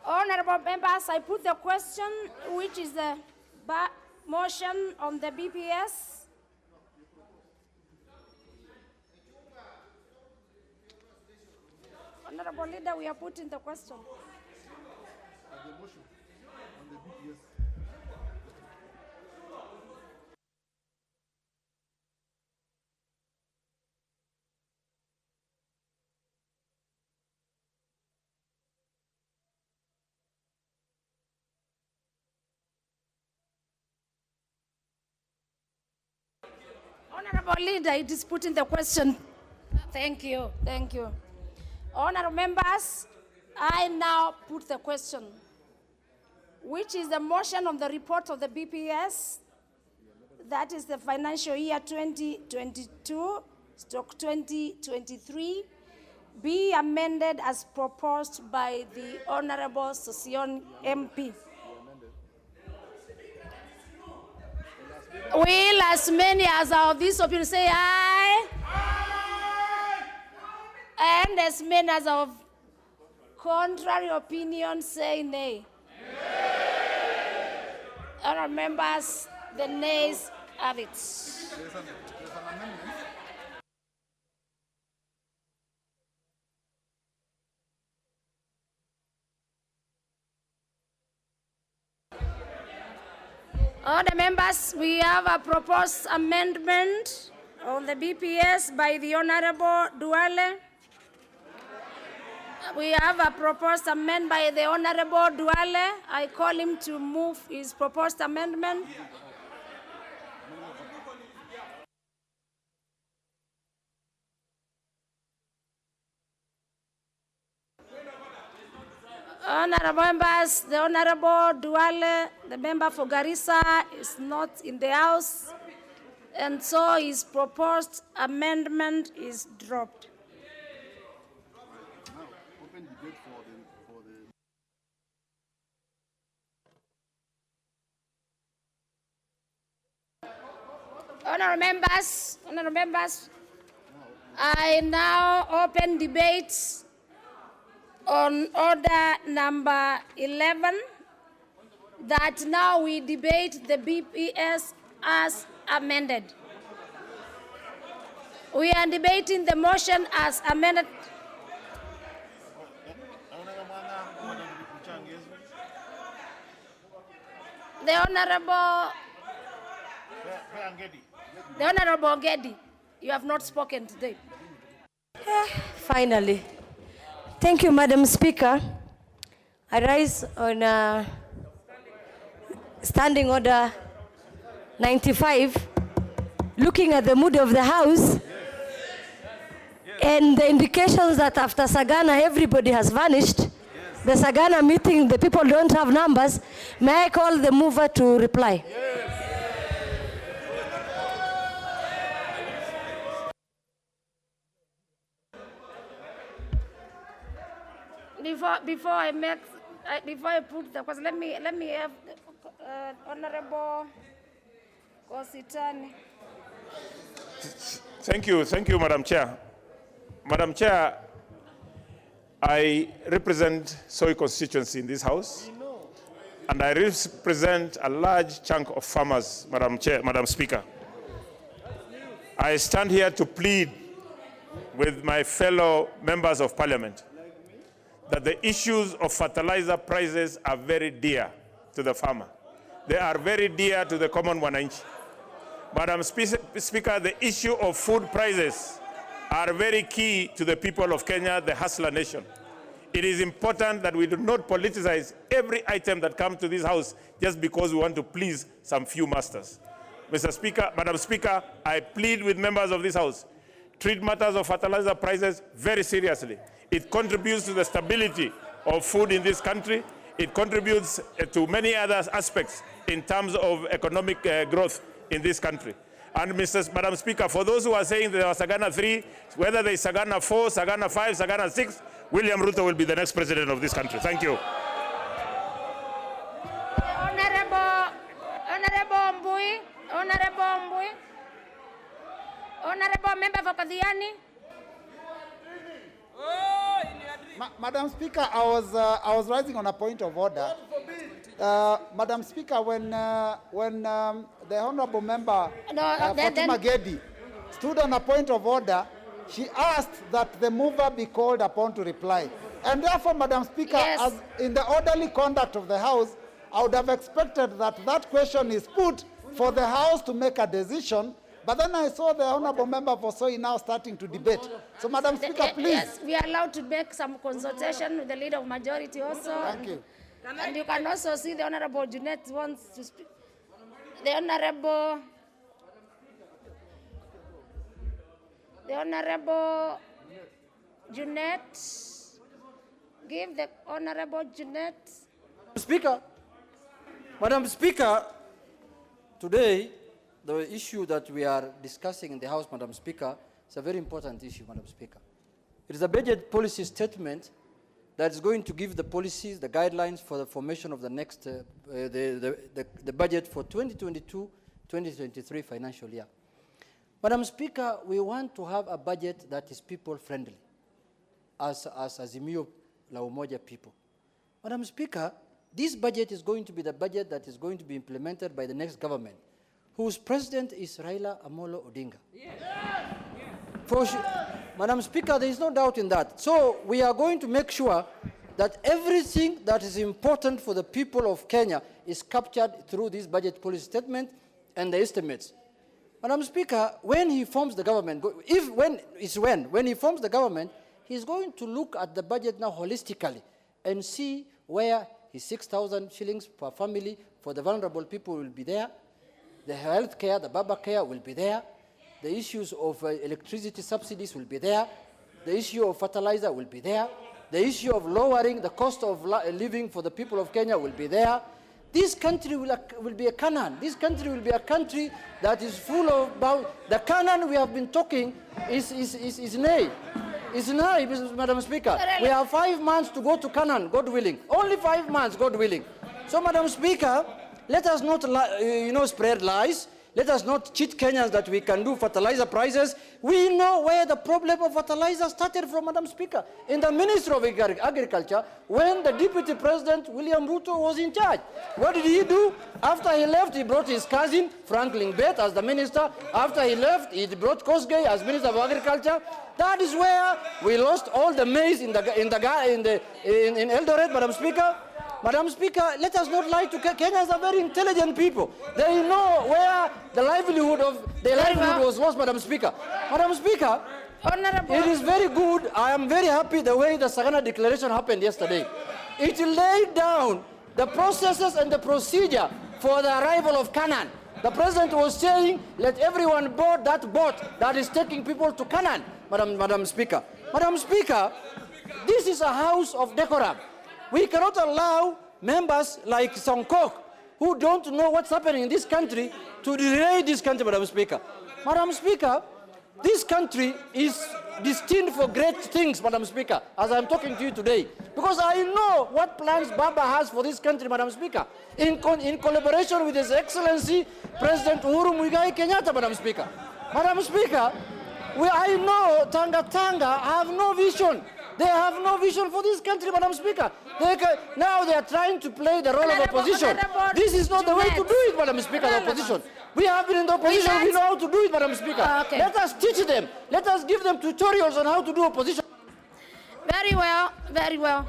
Honorable members, I put the question, which is the motion on the BPS. Honorable Leader, we are putting the question. Honorable Leader, it is put in the question. Thank you, thank you. Honorable members, I now put the question, which is the motion on the report of the BPS, that is the financial year 2022/2023, be amended as proposed by the Honorable Session MP. Will as many as of this opinion say aye? Aye. And as many as of contrary opinion say nay. Honourable members, the nays have it. Other members, we have a proposed amendment on the BPS by the Honorable Duale. We have a proposed amendment by the Honorable Duale. I call him to move his proposed amendment. Honorable members, the Honorable Duale, the member for Garissa, is not in the House, and so his proposed amendment is dropped. Honorable members, I now open debates on order number 11, that now we debate the BPS as amended. We are debating the motion as amended. The Honorable Gedi, you have not spoken today. Finally. Thank you, Madam Speaker. I rise on Standing Order 95, looking at the mood of the House and the indications that after Sagana everybody has vanished. The Sagana meeting, the people don't have numbers. May I call the mover to reply? Before I put the question, let me have Honorable Kositani. Thank you, Madam Chair. Madam Chair, I represent Soy constituency in this House, and I represent a large chunk of farmers, Madam Speaker. I stand here to plead with my fellow members of Parliament that the issues of fertilizer prices are very dear to the farmer. They are very dear to the common wananchi. Madam Speaker, the issue of food prices are very key to the people of Kenya, the hustler nation. It is important that we do not politicize every item that comes to this House just because we want to please some few masters. Madam Speaker, I plead with members of this House, treat matters of fertilizer prices very seriously. It contributes to the stability of food in this country. It contributes to many other aspects in terms of economic growth in this country. And Madam Speaker, for those who are saying there are Sagana 3, whether there is Sagana 4, Sagana 5, Sagana 6, William Ruto will be the next president of this country. Thank you. Honorable member for Kadhiani. Madam Speaker, I was rising on a point of order. Madam Speaker, when the honourable member Fatima Gedi stood on a point of order, she asked that the mover be called upon to reply. And therefore, Madam Speaker, as in the orderly conduct of the House, I would have expected that that question is put for the House to make a decision. But then I saw the Honourable Member for Soy now starting to debate. So, Madam Speaker, please. Yes, we are allowed to make some consultation with the Leader of Majority also. Thank you. And you can also see the Honourable Jeanette wants to speak. The Honourable Jeanette. Give the Honourable Jeanette. Speaker, Madam Speaker, today the issue that we are discussing in the House, Madam Speaker, is a very important issue, Madam Speaker. It is a budget policy statement that is going to give the policies, the guidelines for the formation of the next, the budget for 2022-2023 financial year. Madam Speaker, we want to have a budget that is people-friendly, as Azimio la Umoja people. Madam Speaker, this budget is going to be the budget that is going to be implemented by the next government, whose president is Raila Amolo Odinga. Madam Speaker, there is no doubt in that. So we are going to make sure that everything that is important for the people of Kenya is captured through this budget policy statement and the estimates. Madam Speaker, when he forms the government, when he forms the government, he's going to look at the budget now holistically and see where his 6,000 shillings per family for the vulnerable people will be there, the health care, the Baba care will be there, the issues of electricity subsidies will be there, the issue of fertilizer will be there, the issue of lowering the cost of living for the people of Kenya will be there. This country will be a Canaan. This country will be a country that is full of, the Canaan we have been talking is nay. It's nay, Madam Speaker. We have 5 months to go to Canaan, God willing. Only 5 months, God willing. So, Madam Speaker, let us not spread lies. Let us not cheat Kenyans that we can do fertilizer prices. We know where the problem of fertilizer started from, Madam Speaker, in the Ministry of Agriculture, when the Deputy President, William Ruto, was in charge. What did he do? After he left, he brought his cousin, Franklin Bett, as the minister. After he left, he brought Kosgei as Minister of Agriculture. That is where we lost all the maize in Eldoret, Madam Speaker. Madam Speaker, let us not lie to Kenyans are very intelligent people. They know where the livelihood was lost, Madam Speaker. Madam Speaker, it is very good. I am very happy the way the Sagana Declaration happened yesterday. It laid down the processes and the procedure for the arrival of Canaan. The President was saying, let everyone board that boat that is taking people to Canaan, Madam Speaker. Madam Speaker, this is a house of decorum. We cannot allow members like Songkok, who don't know what's happening in this country, to delay this country, Madam Speaker. Madam Speaker, this country is destined for great things, Madam Speaker, as I'm talking to you today. Because I know what plans Baba has for this country, Madam Speaker, in collaboration with His Excellency, President Uhuru Muigai Kenyatta, Madam Speaker. Madam Speaker, I know Tanga have no vision. They have no vision for this country, Madam Speaker. Now they are trying to play the role of opposition. This is not the way to do it, Madam Speaker, the opposition. We have been in the opposition, we know how to do it, Madam Speaker. Okay. Let us teach them. Let us give them tutorials on how to do opposition. Very well, very well.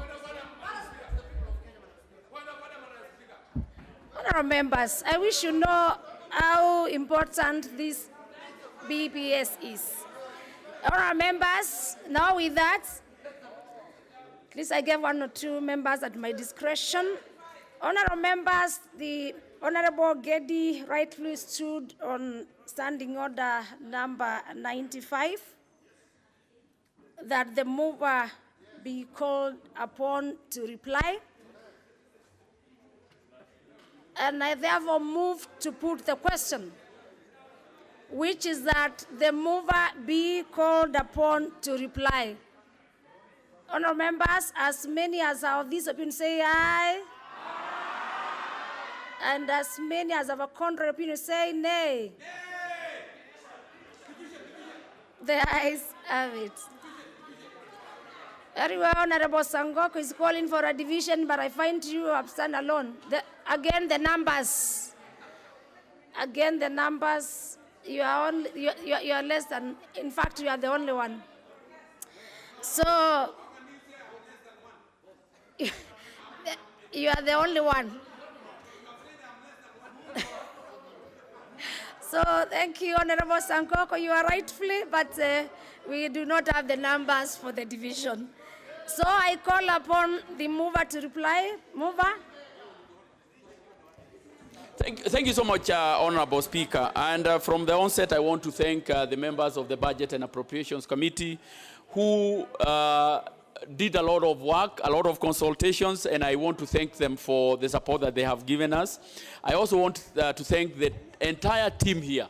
Honourable members, I wish you know how important this BPS is. Honourable members, now with that, at least I gave 1 or 2 members at my discretion. Honourable members, the Honourable Gedi rightfully stood on standing order number 95, that the mover be called upon to reply. And I therefore move to put the question, which is that the mover be called upon to reply. Honourable members, as many as are of this opinion say aye. And as many as have a contrary opinion say nay. The ayes have it. Very well, Honourable Sangoko is calling for a division, but I find you have stand alone. Again, the numbers You are only, you are less than, in fact, you are the only one. So, you are the only one. So, thank you, Honorable Sankoko. You are rightfully, but we do not have the numbers for the division. So, I call upon the mover to reply. Mover. Thank you so much, Honorable Speaker. And from the onset, I want to thank the members of the Budget and Appropriations Committee who did a lot of work, a lot of consultations, and I want to thank them for the support that they have given us. I also want to thank the entire team here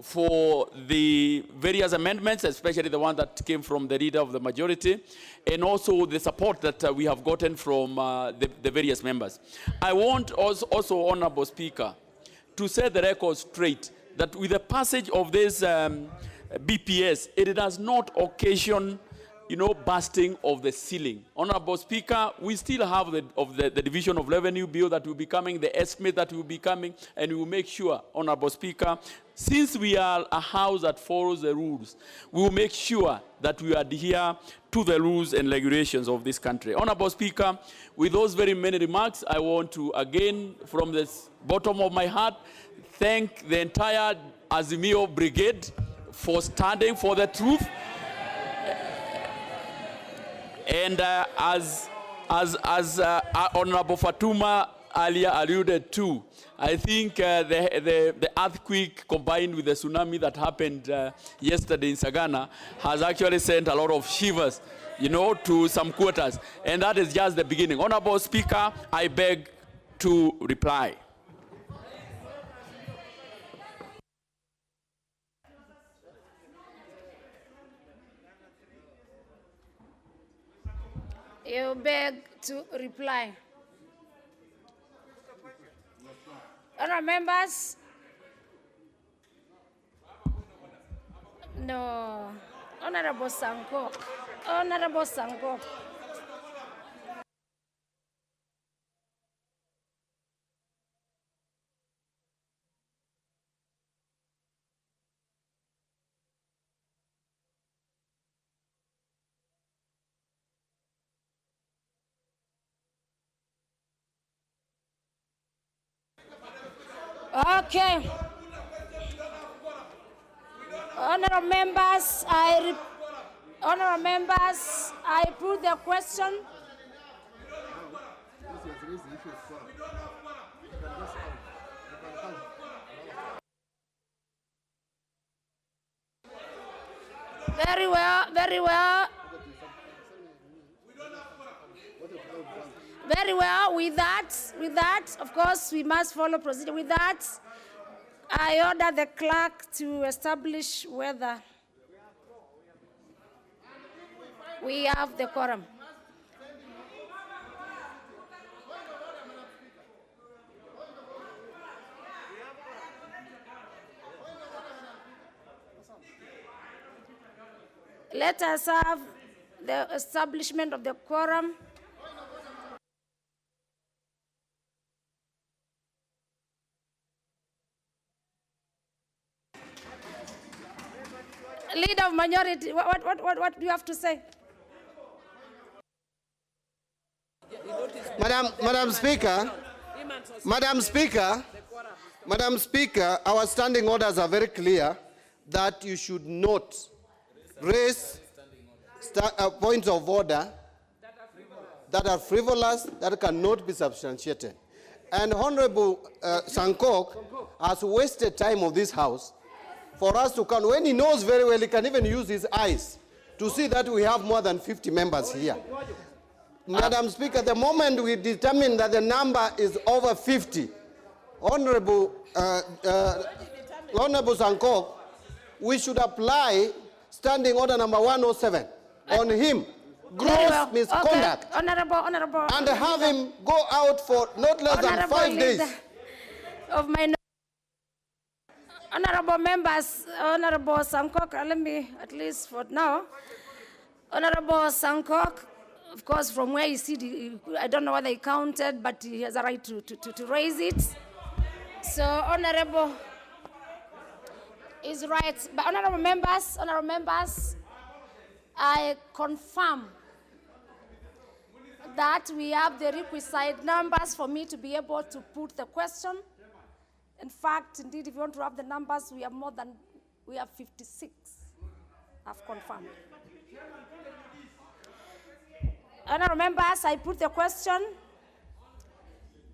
for the various amendments, especially the one that came from the leader of the majority, and also the support that we have gotten from the various members. I want also, Honorable Speaker, to set the record straight that with the passage of this BPS, it does not occasion busting of the ceiling. Honorable Speaker, we still have the Division of Revenue Bill that will be coming, the estimate that will be coming, and we will make sure, Honorable Speaker, since we are a house that follows the rules, we will make sure that we adhere to the rules and regulations of this country. Honorable Speaker, with those very many remarks, I want to again, from the bottom of my heart, thank the entire Azimio Brigade for standing for the truth. And as Honorable Fatuma earlier alluded to, I think the earthquake combined with the tsunami that happened yesterday in Sagana has actually sent a lot of shivers, to some quarters. And that is just the beginning. Honorable Speaker, I beg to reply. You beg to reply. Honourable members? No. Honourable Sanko. Honourable Sanko. Okay. Honourable members, I put the question. Very well, very well. Very well. With that, of course, we must follow procedure. With that, I order the clerk to establish whether we have the quorum. Let us have the establishment of the quorum. Leader of minority, what do you have to say? Madam Speaker, our standing orders are very clear that you should not raise points of order that are frivolous, that cannot be substantiated. And Honorable Sankok has wasted time of this House for us to count. When he knows very well, he can even use his eyes to see that we have more than 50 members here. Madam Speaker, the moment we determine that the number is over 50, Honorable Sankok, we should apply standing order number 107 on him. Gross misconduct. Okay. Honorable. And have him go out for not less than 5 days. Of my honorable members, Honorable Sankok, let me, at least for now, Honorable Sankok, of course, from where you see, I don't know whether he counted, but he has a right to raise it. So, Honorable is right. But honorable members, I confirm that we have the requisite numbers for me to be able to put the question. In fact, indeed, if you want to have the numbers, we have 56. I've confirmed. Honorable members, I put the question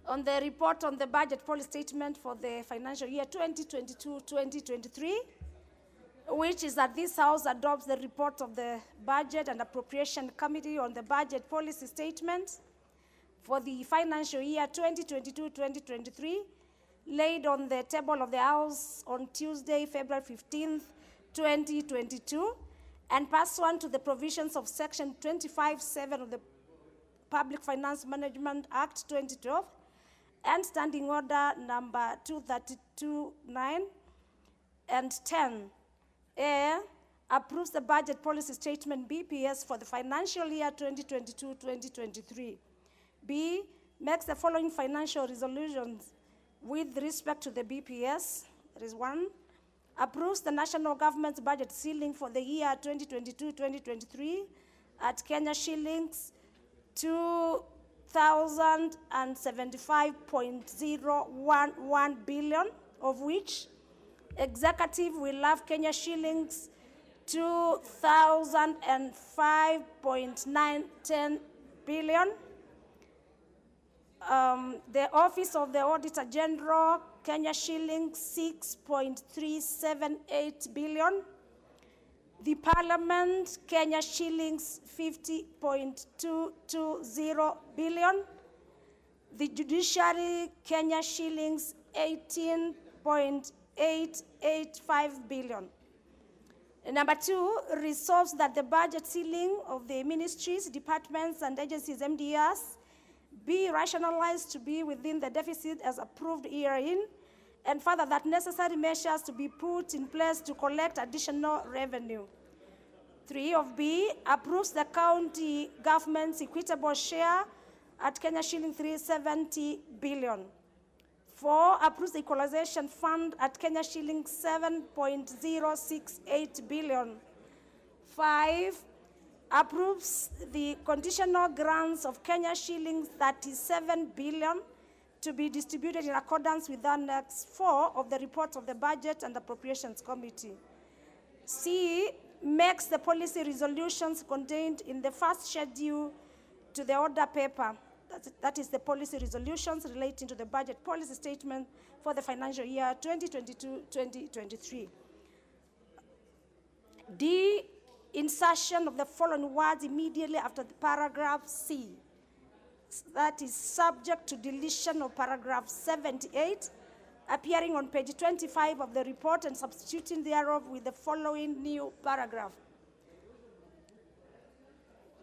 on the report on the budget policy statement for the financial year 2022-2023, which is that this House adopts the report of the Budget and Appropriation Committee on the budget policy statement for the financial year 2022-2023, laid on the table of the House on Tuesday, February 15th, 2022, and pursuant to the provisions of Section 25(7) of the Public Finance Management Act 2012 and Standing Order number 232(9) and 10, A, approves the budget policy statement BPS for the financial year 2022-2023. B, makes the following financial resolutions with respect to the BPS. There is 1, approves the national government's budget ceiling for the year 2022-2023 at Kenya shillings 2,075.011 billion, of which executive will have Kenya shillings 2,005.910 billion. The Office of the Auditor General, Kenya shillings 6.378 billion. The Parliament, Kenya shillings 50.220 billion. The Judiciary, Kenya shillings 18.885 billion. And number 2, resolves that the budget ceiling of the ministries, departments, and agencies, MDRs, be rationalized to be within the deficit as approved herein, and further that necessary measures to be put in place to collect additional revenue. 3 of B, approves the county government's equitable share at Kenya shilling 370 billion. 4, approves the equalization fund at Kenya shilling 7.068 billion. 5, approves the conditional grants of Kenya shillings 37 billion to be distributed in accordance with Annex 4 of the report of the Budget and Appropriations Committee. C, makes the policy resolutions contained in the first schedule to the order paper. That is the policy resolutions relating to the budget policy statement for the financial year 2022-2023. D, insertion of the following words immediately after the paragraph C. That is subject to deletion of paragraph 78, appearing on page 25 of the report, and substituting thereof with the following new paragraph.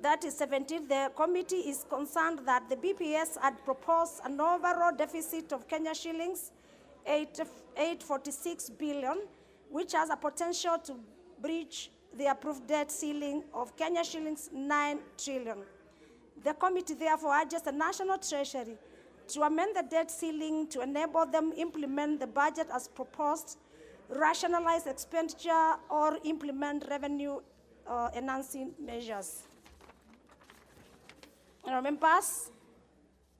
That is 17. The committee is concerned that the BPS had proposed an overall deficit of Kenya shillings 846 billion, which has a potential to breach the approved debt ceiling of Kenya shillings 9 trillion. The committee therefore urges the National Treasury to amend the debt ceiling to enable them implement the budget as proposed, rationalize expenditure, or implement revenue enhancing measures. Members,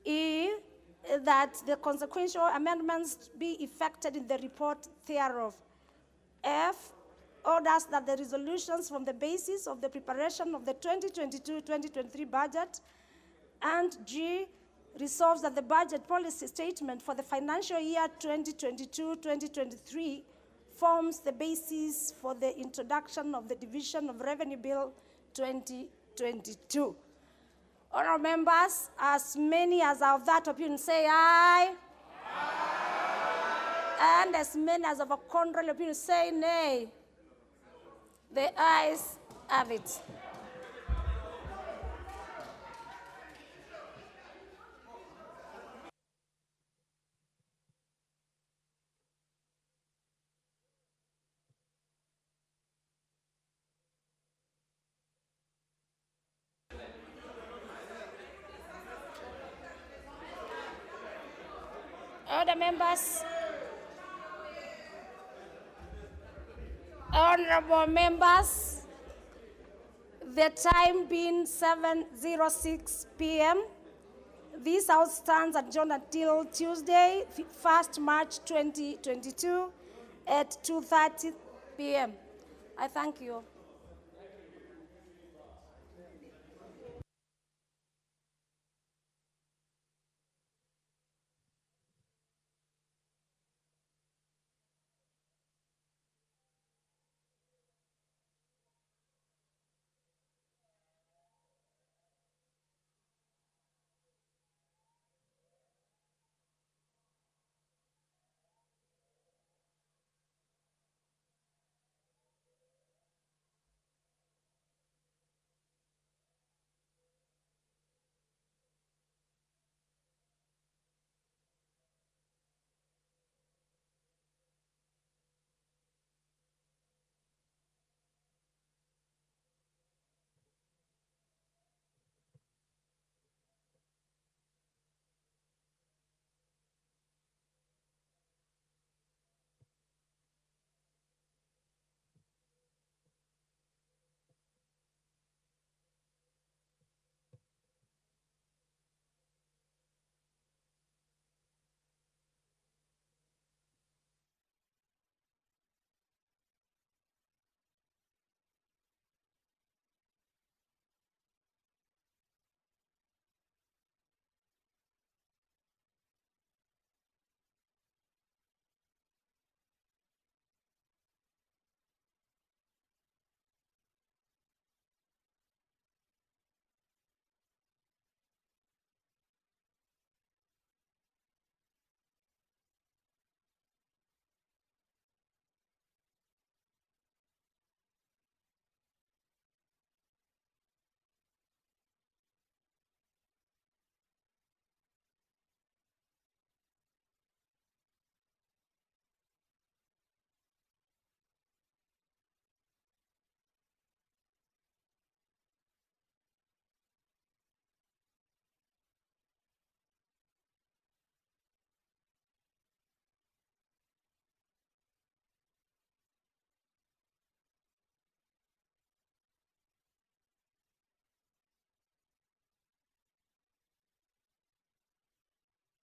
E, that the consequential amendments be effected in the report thereof. F, orders that the resolutions from the basis of the preparation of the 2022-2023 budget, and G, resolves that the budget policy statement for the financial year 2022-2023 forms the basis for the introduction of the Division of Revenue Bill 2022. Honourable members, as many as are of that opinion say aye. Aye. And as many as of a contrary opinion say nay. The ayes have it. Other members, Honorable members, the time being 7:06 p.m., this House stands adjourned until Tuesday, 1st March 2022 at 2:30 p.m. I thank you.